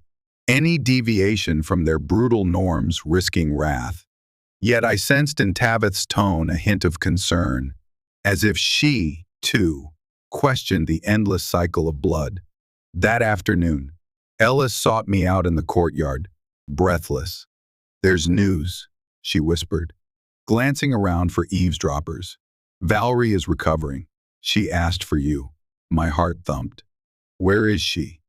Any deviation from their brutal norms risking wrath. Yet I sensed in Tavith's tone a hint of concern, as if she, too, questioned the endless cycle of blood. That afternoon, Ellis sought me out in the courtyard, breathless. "There's news," she whispered, glancing around for eavesdroppers. "Valerie is recovering. She asked for you." My heart thumped. "Where is she?"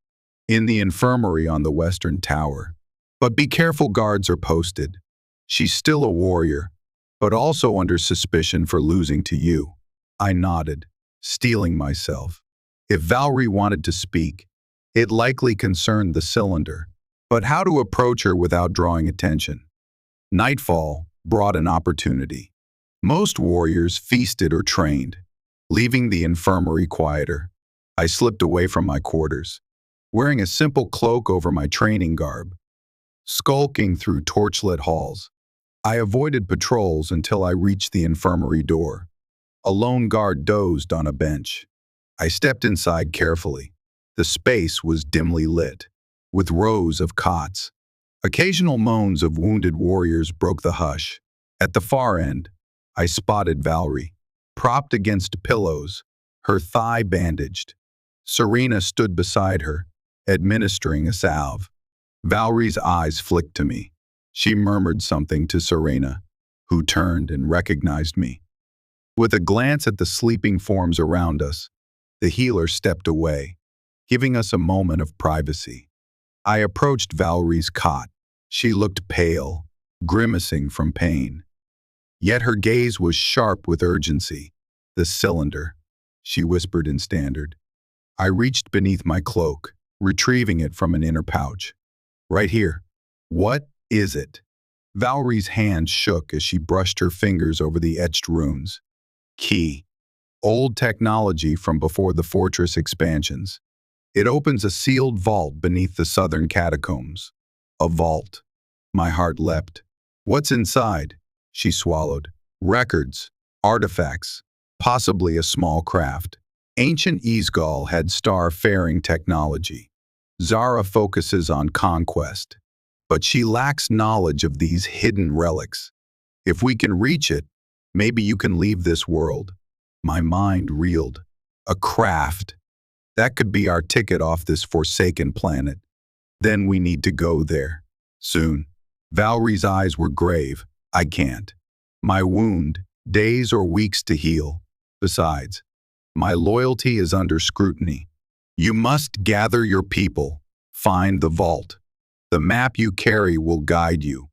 In the infirmary on the western tower. But be careful, guards are posted. She's still a warrior, but also under suspicion for losing to you. I nodded, steeling myself. If Valerie wanted to speak, it likely concerned the cylinder. But how to approach her without drawing attention? Nightfall brought an opportunity. Most warriors feasted or trained, leaving the infirmary quieter. I slipped away from my quarters, wearing a simple cloak over my training garb, skulking through torchlit halls. I avoided patrols until I reached the infirmary door. A lone guard dozed on a bench. I stepped inside carefully. The space was dimly lit, with rows of cots. Occasional moans of wounded warriors broke the hush. At the far end, I spotted Valerie, propped against pillows, her thigh bandaged. Serena stood beside her, administering a salve. Valerie's eyes flicked to me. She murmured something to Serena, who turned and recognized me. With a glance at the sleeping forms around us, the healer stepped away, giving us a moment of privacy. I approached Valerie's cot. She looked pale, grimacing from pain. Yet her gaze was sharp with urgency. The cylinder, she whispered in standard. I reached beneath my cloak, retrieving it from an inner pouch. Right here. What is it? Valerie's hand shook as she brushed her fingers over the etched runes. Key. Old technology from before the fortress expansions. It opens a sealed vault beneath the southern catacombs. A vault. My heart leapt. What's inside? She swallowed. Records, artifacts, possibly a small craft. Ancient Isgal had star-faring technology. Zara focuses on conquest, but she lacks knowledge of these hidden relics. If we can reach it, maybe you can leave this world. My mind reeled. A craft. That could be our ticket off this forsaken planet. Then we need to go there. Soon. Valerie's eyes were grave. I can't. My wound, days or weeks to heal. Besides, my loyalty is under scrutiny. You must gather your people. Find the vault. The map you carry will guide you.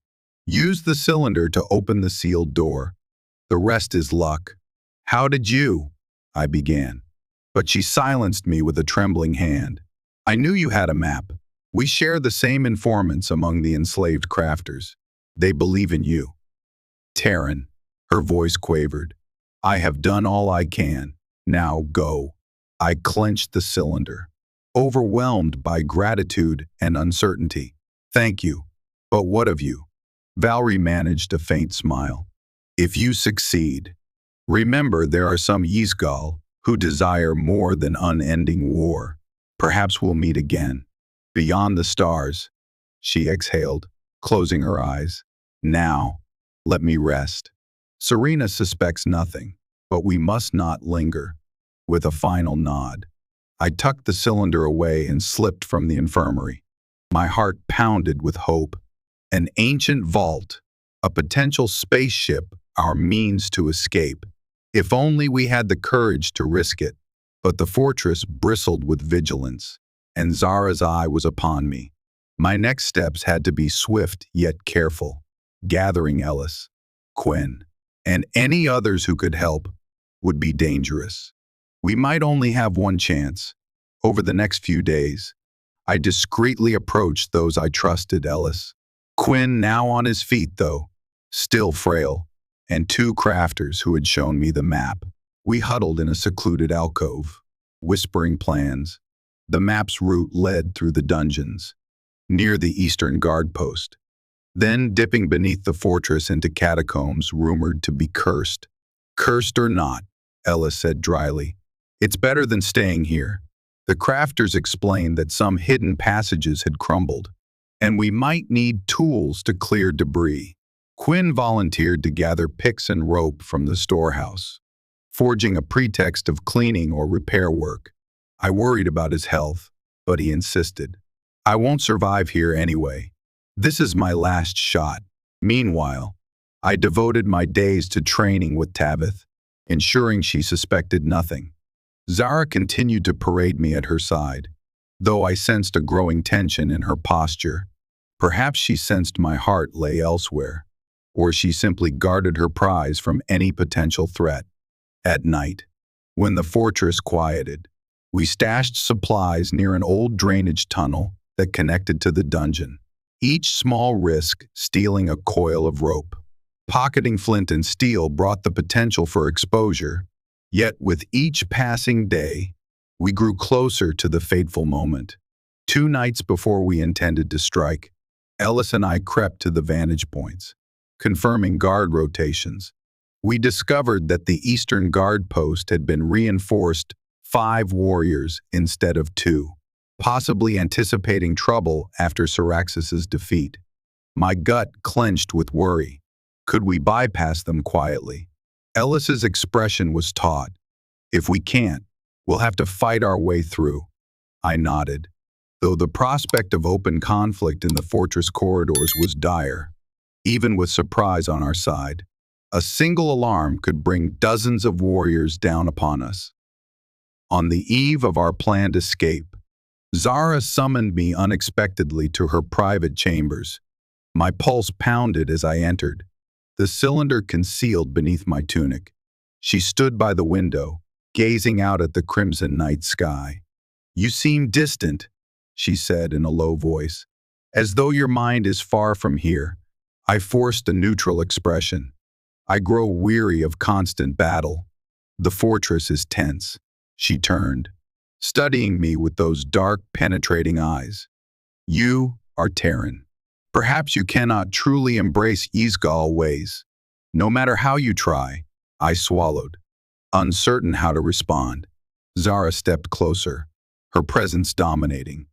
Use the cylinder to open the sealed door. The rest is luck. How did you? I began. But she silenced me with a trembling hand. I knew you had a map. We share the same informants among the enslaved crafters. They believe in you. Terran, her voice quavered. I have done all I can. Now go. I clenched the cylinder, overwhelmed by gratitude and uncertainty. Thank you. But what of you? Valerie managed a faint smile. If you succeed, remember there are some Isgal who desire more than unending war. Perhaps we'll meet again. Beyond the stars, she exhaled, closing her eyes. Now, let me rest. Serena suspects nothing, but we must not linger. With a final nod, I tucked the cylinder away and slipped from the infirmary. My heart pounded with hope. An ancient vault, a potential spaceship, our means to escape. If only we had the courage to risk it. But the fortress bristled with vigilance, and Zara's eye was upon me. My next steps had to be swift yet careful, gathering Ellis, Quinn, and any others who could help would be dangerous. We might only have one chance. Over the next few days, I discreetly approached those I trusted. Ellis, Quinn, now on his feet though, still frail, and two crafters who had shown me the map. We huddled in a secluded alcove, whispering plans. The map's route led through the dungeons, near the eastern guard post, then dipping beneath the fortress into catacombs rumored to be cursed. Cursed or not, Ellis said dryly, it's better than staying here. The crafters explained that some hidden passages had crumbled, and we might need tools to clear debris. Quinn volunteered to gather picks and rope from the storehouse, forging a pretext of cleaning or repair work. I worried about his health, but he insisted. I won't survive here anyway. This is my last shot. Meanwhile, I devoted my days to training with Tabith, ensuring she suspected nothing. Zara continued to parade me at her side, though I sensed a growing tension in her posture. Perhaps she sensed my heart lay elsewhere, or she simply guarded her prize from any potential threat. At night, when the fortress quieted, we stashed supplies near an old drainage tunnel that connected to the dungeon, each small risk stealing a coil of rope. Pocketing flint and steel brought the potential for exposure, yet with each passing day, we grew closer to the fateful moment. 2 nights before we intended to strike, Ellis and I crept to the vantage points, confirming guard rotations. We discovered that the eastern guard post had been reinforced 5 warriors instead of 2, possibly anticipating trouble after Syraxis's defeat. My gut clenched with worry. Could we bypass them quietly? Ellis's expression was taut. If we can't, we'll have to fight our way through. I nodded, though the prospect of open conflict in the fortress corridors was dire. Even with surprise on our side, a single alarm could bring dozens of warriors down upon us. On the eve of our planned escape, Zara summoned me unexpectedly to her private chambers. My pulse pounded as I entered, the cylinder concealed beneath my tunic. She stood by the window, gazing out at the crimson night sky. "You seem distant," she said in a low voice, "as though your mind is far from here." I forced a neutral expression. "I grow weary of constant battle. The fortress is tense." She turned, studying me with those dark, penetrating eyes. "You are Terran. Perhaps you cannot truly embrace Ysgal ways. No matter how you try." I swallowed, uncertain how to respond. Zara stepped closer, her presence dominating.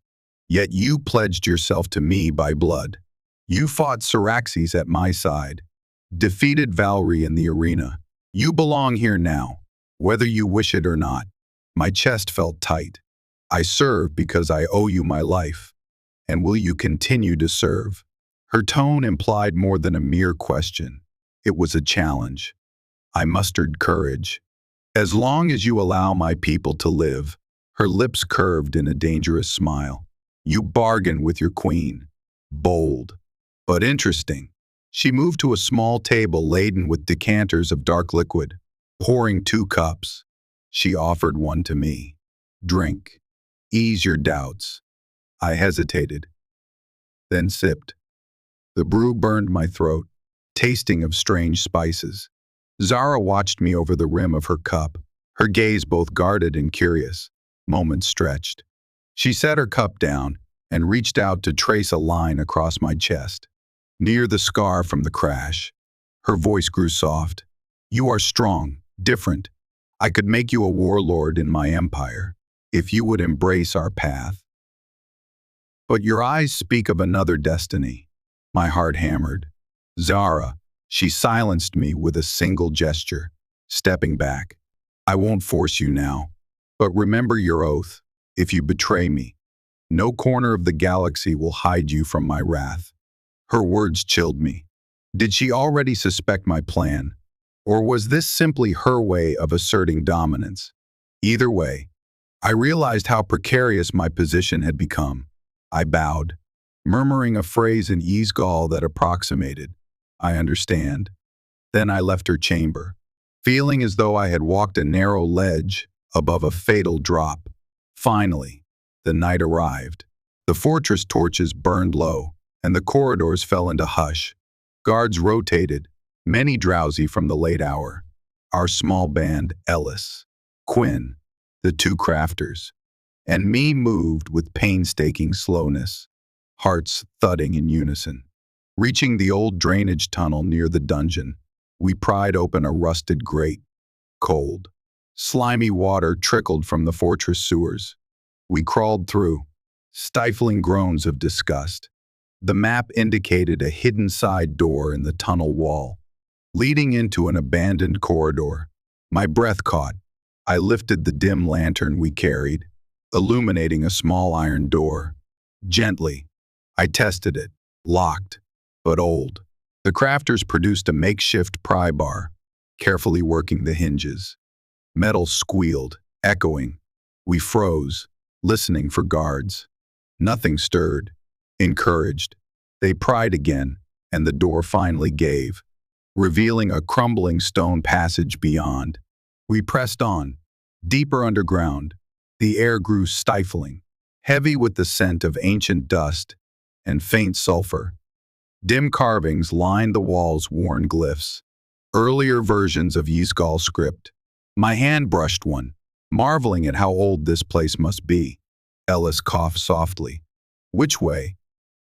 "Yet you pledged yourself to me by blood. You fought Syraxis at my side, defeated Valkyrie in the arena. You belong here now, whether you wish it or not." My chest felt tight. "I serve because I owe you my life. And will you continue to serve?" Her tone implied more than a mere question. It was a challenge. I mustered courage. "As long as you allow my people to live." Her lips curved in a dangerous smile. "You bargain with your queen." Bold, but interesting. She moved to a small table laden with decanters of dark liquid, pouring 2 cups. She offered one to me. "Drink. Ease your doubts." I hesitated, then sipped. The brew burned my throat, tasting of strange spices. Zara watched me over the rim of her cup, her gaze both guarded and curious. Moments stretched. She set her cup down and reached out to trace a line across my chest, near the scar from the crash. Her voice grew soft. "You are strong, different. I could make you a warlord in my empire, if you would embrace our path. But your eyes speak of another destiny." My heart hammered. "Zara," she silenced me with a single gesture, stepping back. "I won't force you now, but remember your oath. If you betray me, no corner of the galaxy will hide you from my wrath." Her words chilled me. Did she already suspect my plan? Or was this simply her way of asserting dominance? Either way, I realized how precarious my position had become. I bowed, murmuring a phrase in Ysgal that approximated, "I understand." Then I left her chamber, feeling as though I had walked a narrow ledge above a fatal drop. Finally, the night arrived. The fortress torches burned low, and the corridors fell into hush. Guards rotated, many drowsy from the late hour. Our small band, Ellis, Quinn, the 2 crafters, and me moved with painstaking slowness, hearts thudding in unison. Reaching the old drainage tunnel near the dungeon, we pried open a rusted grate. Cold, slimy water trickled from the fortress sewers. We crawled through, stifling groans of disgust. The map indicated a hidden side door in the tunnel wall, leading into an abandoned corridor. My breath caught. I lifted the dim lantern we carried, illuminating a small iron door. Gently, I tested it, locked, but old. The crafters produced a makeshift pry bar, carefully working the hinges. Metal squealed, echoing. We froze, listening for guards. Nothing stirred. Encouraged, they pried again, and the door finally gave, revealing a crumbling stone passage beyond. We pressed on, deeper underground. The air grew stifling, heavy with the scent of ancient dust and faint sulfur. Dim carvings lined the walls, worn glyphs, earlier versions of Yizgal script. My hand brushed one, marveling at how old this place must be. Ellis coughed softly. Which way?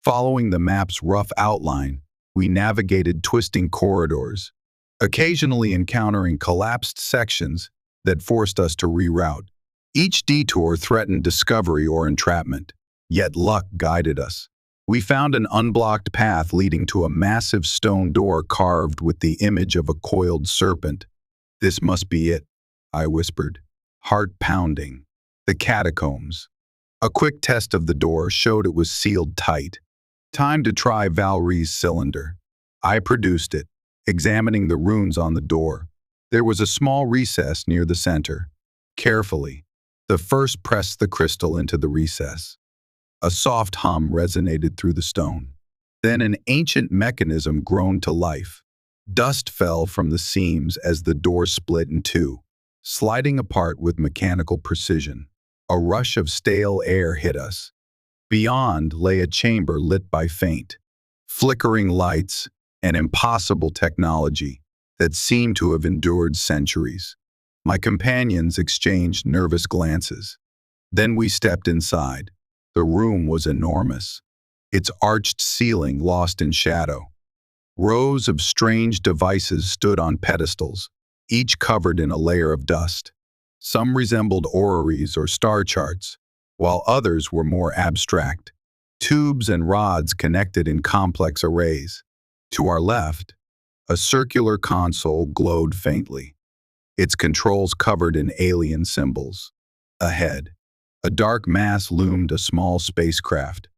Following the map's rough outline, we navigated twisting corridors, occasionally encountering collapsed sections that forced us to reroute. Each detour threatened discovery or entrapment, yet luck guided us. We found an unblocked path leading to a massive stone door carved with the image of a coiled serpent. "This must be it," I whispered, heart pounding. The catacombs. A quick test of the door showed it was sealed tight. Time to try Valerie's cylinder. I produced it, examining the runes on the door. There was a small recess near the center. Carefully, the first pressed the crystal into the recess. A soft hum resonated through the stone. Then an ancient mechanism groaned to life. Dust fell from the seams as the door split in two, sliding apart with mechanical precision. A rush of stale air hit us. Beyond lay a chamber lit by faint, flickering lights and impossible technology that seemed to have endured centuries. My companions exchanged nervous glances. Then we stepped inside. The room was enormous, its arched ceiling lost in shadow. Rows of strange devices stood on pedestals, each covered in a layer of dust. Some resembled orreries or star charts, while others were more abstract. Tubes and rods connected in complex arrays. To our left, a circular console glowed faintly, its controls covered in alien symbols. Ahead, a dark mass loomed, a small spacecraft,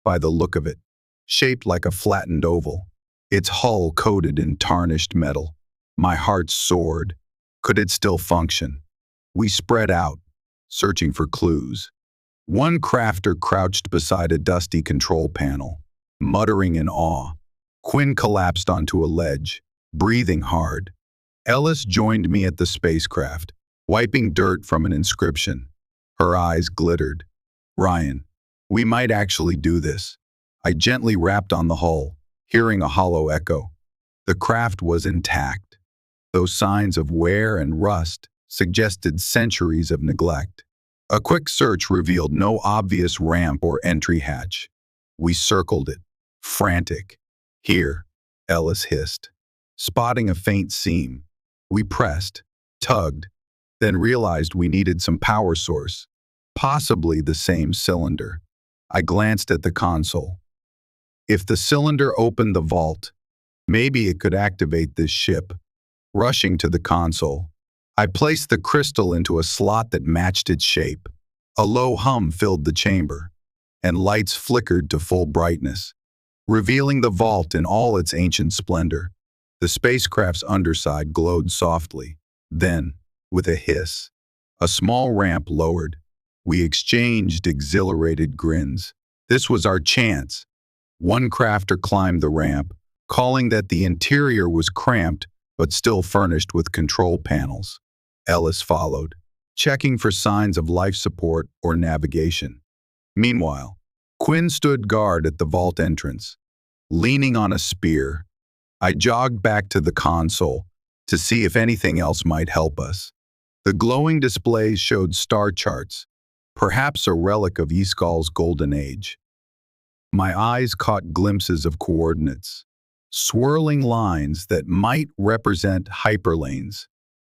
by the look of it, shaped like a flattened oval, its hull coated in tarnished metal. My heart soared. Could it still function? We spread out, searching for clues. One crafter crouched beside a dusty control panel, muttering in awe. Quinn collapsed onto a ledge, breathing hard. Ellis joined me at the spacecraft, wiping dirt from an inscription. Her eyes glittered. "Ryan, we might actually do this." I gently rapped on the hull, hearing a hollow echo. The craft was intact, though signs of wear and rust suggested centuries of neglect. A quick search revealed no obvious ramp or entry hatch. We circled it, frantic. "Here," Ellis hissed, spotting a faint seam. We pressed, tugged, then realized we needed some power source, possibly the same cylinder. I glanced at the console. If the cylinder opened the vault, maybe it could activate this ship. Rushing to the console, I placed the crystal into a slot that matched its shape. A low hum filled the chamber, and lights flickered to full brightness, revealing the vault in all its ancient splendor. The spacecraft's underside glowed softly. Then, with a hiss, a small ramp lowered. We exchanged exhilarated grins. This was our chance. One crafter climbed the ramp, calling that the interior was cramped but still furnished with control panels. Ellis followed, checking for signs of life support or navigation. Meanwhile, Quinn stood guard at the vault entrance, leaning on a spear. I jogged back to the console to see if anything else might help us. The glowing displays showed star charts, perhaps a relic of Yizgal's golden age. My eyes caught glimpses of coordinates, swirling lines that might represent hyperlanes.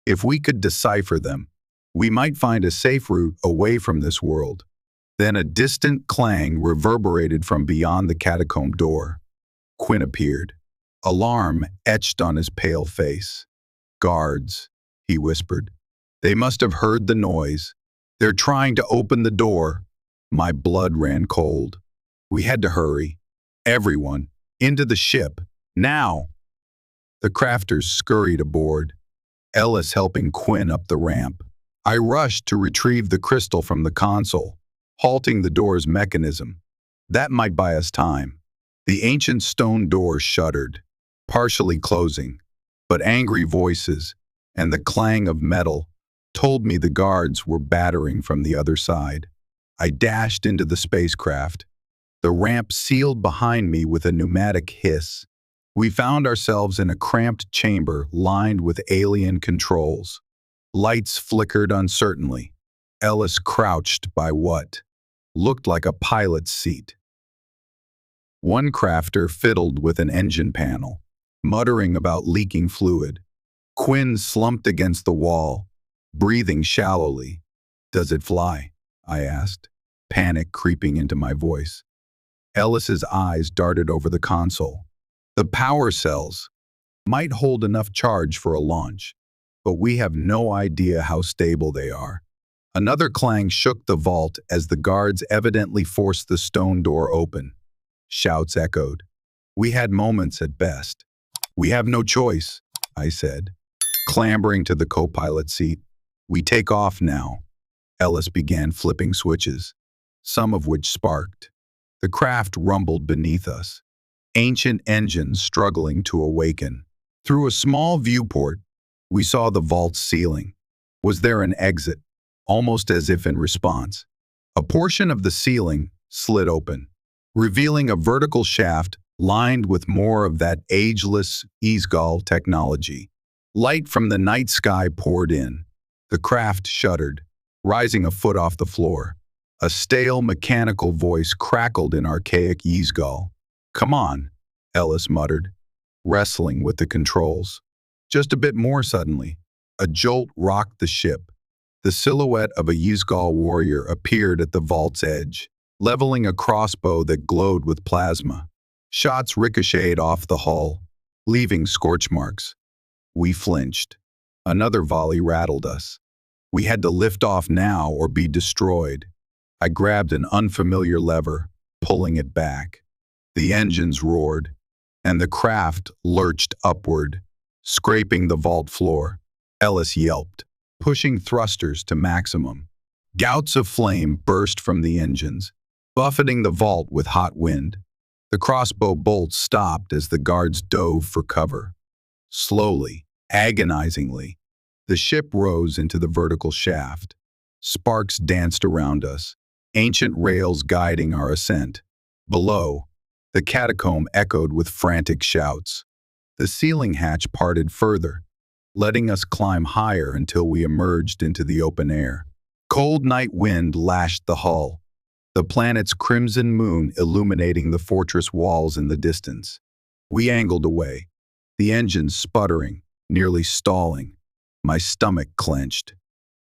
If we could decipher them, we might find a safe route away from this world. Then a distant clang reverberated from beyond the catacomb door. Quinn appeared, alarm etched on his pale face. "Guards," he whispered. "They must have heard the noise. They're trying to open the door." My blood ran cold. We had to hurry. Everyone, into the ship, now! The crafters scurried aboard, Ellis helping Quinn up the ramp. I rushed to retrieve the crystal from the console, halting the door's mechanism. That might buy us time. The ancient stone door shuddered, partially closing, but angry voices and the clang of metal told me the guards were battering from the other side. I dashed into the spacecraft, the ramp sealed behind me with a pneumatic hiss. We found ourselves in a cramped chamber lined with alien controls. Lights flickered uncertainly. Ellis crouched by what looked like a pilot's seat. One crafter fiddled with an engine panel, muttering about leaking fluid. Quinn slumped against the wall, breathing shallowly. "Does it fly?" I asked, panic creeping into my voice. Ellis's eyes darted over the console. "The power cells might hold enough charge for a launch, but we have no idea how stable they are." Another clang shook the vault as the guards evidently forced the stone door open. Shouts echoed. We had moments at best. "We have no choice," I said, clambering to the co-pilot seat. "We take off now." Ellis began flipping switches, some of which sparked. The craft rumbled beneath us, ancient engines struggling to awaken. Through a small viewport, we saw the vault's ceiling. Was there an exit? Almost as if in response. A portion of the ceiling slid open, revealing a vertical shaft lined with more of that ageless Easgall technology. Light from the night sky poured in. The craft shuddered, rising a foot off the floor. A stale mechanical voice crackled in archaic Easgall. "Come on," Ellis muttered, wrestling with the controls. Just a bit more suddenly. A jolt rocked the ship. The silhouette of a Easgall warrior appeared at the vault's edge, leveling a crossbow that glowed with plasma. Shots ricocheted off the hull, leaving scorch marks. We flinched. Another volley rattled us. We had to lift off now or be destroyed. I grabbed an unfamiliar lever, pulling it back. The engines roared, and the craft lurched upward, scraping the vault floor. Ellis yelped, pushing thrusters to maximum. Gouts of flame burst from the engines, buffeting the vault with hot wind. The crossbow bolts stopped as the guards dove for cover. Slowly, agonizingly, the ship rose into the vertical shaft. Sparks danced around us, ancient rails guiding our ascent. Below, the catacomb echoed with frantic shouts. The ceiling hatch parted further, letting us climb higher until we emerged into the open air. Cold night wind lashed the hull, the planet's crimson moon illuminating the fortress walls in the distance. We angled away, the engines sputtering, nearly stalling. My stomach clenched.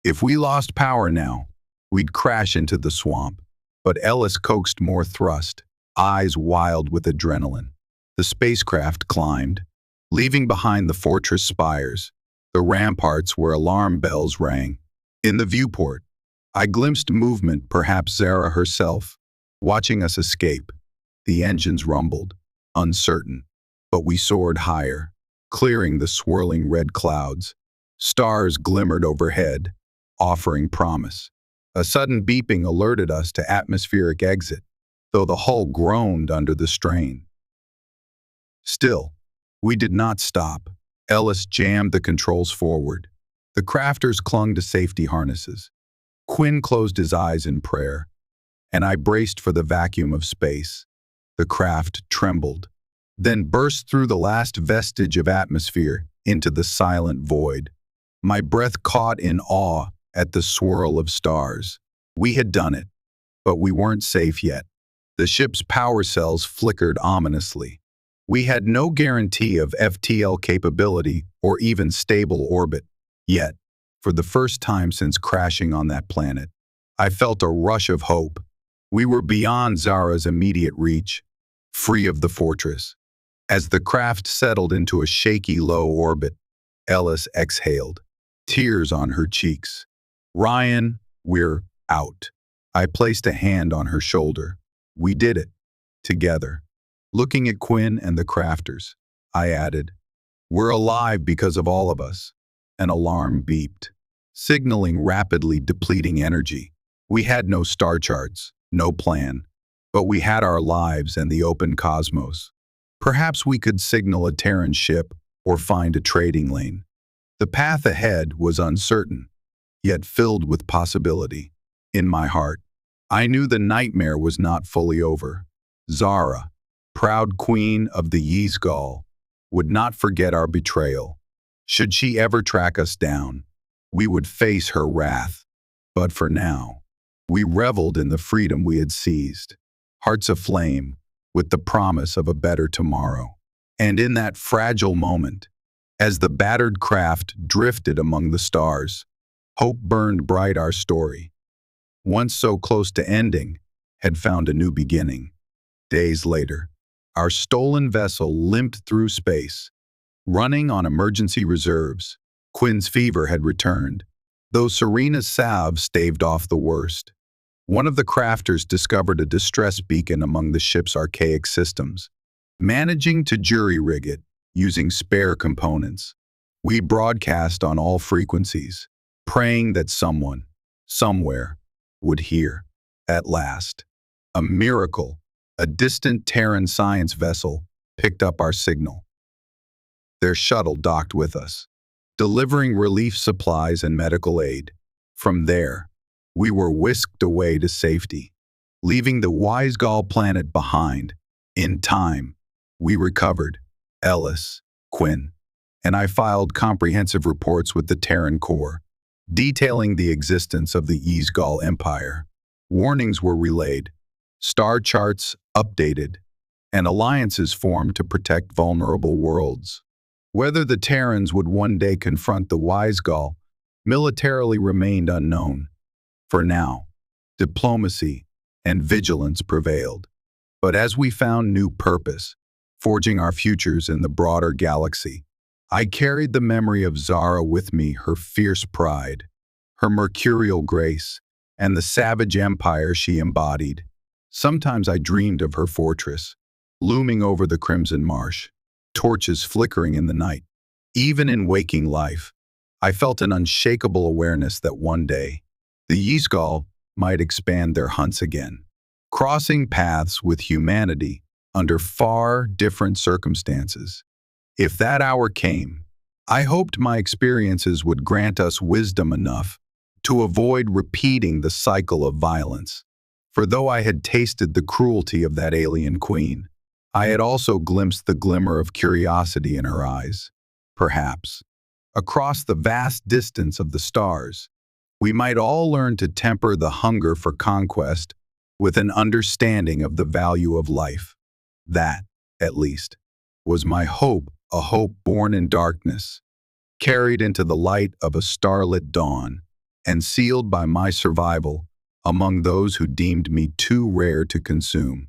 If we lost power now, we'd crash into the swamp. But Ellis coaxed more thrust, eyes wild with adrenaline. The spacecraft climbed, leaving behind the fortress spires, the ramparts where alarm bells rang. In the viewport, I glimpsed movement, perhaps Zara herself, watching us escape. The engines rumbled, uncertain, but we soared higher, clearing the swirling red clouds. Stars glimmered overhead, offering promise. A sudden beeping alerted us to atmospheric exit, though the hull groaned under the strain. Still, we did not stop. Ellis jammed the controls forward. The crafters clung to safety harnesses. Quinn closed his eyes in prayer, and I braced for the vacuum of space. The craft trembled, then burst through the last vestige of atmosphere into the silent void. My breath caught in awe at the swirl of stars. We had done it, but we weren't safe yet. The ship's power cells flickered ominously. We had no guarantee of FTL capability or even stable orbit. Yet, for the first time since crashing on that planet, I felt a rush of hope. We were beyond Zara's immediate reach, free of the fortress. As the craft settled into a shaky low orbit, Ellis exhaled, tears on her cheeks. "Ryan, we're out." I placed a hand on her shoulder. "We did it. Together." Looking at Quinn and the crafters, I added, "We're alive because of all of us." An alarm beeped, signaling rapidly depleting energy. We had no star charts, no plan, but we had our lives and the open cosmos. Perhaps we could signal a Terran ship or find a trading lane. The path ahead was uncertain, yet filled with possibility. In my heart, I knew the nightmare was not fully over. Zara, proud queen of the Yizgal, would not forget our betrayal. Should she ever track us down, we would face her wrath. But for now, we reveled in the freedom we had seized, hearts aflame with the promise of a better tomorrow. And in that fragile moment, as the battered craft drifted among the stars, hope burned bright. Our story, once so close to ending, had found a new beginning. Days later, our stolen vessel limped through space, running on emergency reserves. Quinn's fever had returned, though Serena's salve staved off the worst. One of the crafters discovered a distress beacon among the ship's archaic systems, managing to jury-rig it using spare components. We broadcast on all frequencies, praying that someone, somewhere, would hear. At last, a miracle, a distant Terran science vessel picked up our signal. Their shuttle docked with us, delivering relief supplies and medical aid. From there, we were whisked away to safety, leaving the Yizgal planet behind. In time, we recovered Ellis, Quinn, and I filed comprehensive reports with the Terran Corps, detailing the existence of the Yizgal Empire. Warnings were relayed, star charts updated, and alliances formed to protect vulnerable worlds. Whether the Terrans would one day confront the Yizgal militarily remained unknown. For now, diplomacy and vigilance prevailed. But as we found new purpose, forging our futures in the broader galaxy, I carried the memory of Zara with me, her fierce pride, her mercurial grace, and the savage empire she embodied. Sometimes I dreamed of her fortress, looming over the Crimson Marsh, torches flickering in the night. Even in waking life, I felt an unshakable awareness that one day, the Yizgal might expand their hunts again, crossing paths with humanity under far different circumstances. If that hour came, I hoped my experiences would grant us wisdom enough to avoid repeating the cycle of violence. For though I had tasted the cruelty of that alien queen, I had also glimpsed the glimmer of curiosity in her eyes. Perhaps, across the vast distance of the stars, we might all learn to temper the hunger for conquest with an understanding of the value of life. That, at least, was my hope, a hope born in darkness, carried into the light of a starlit dawn, and sealed by my survival among those who deemed me too rare to consume.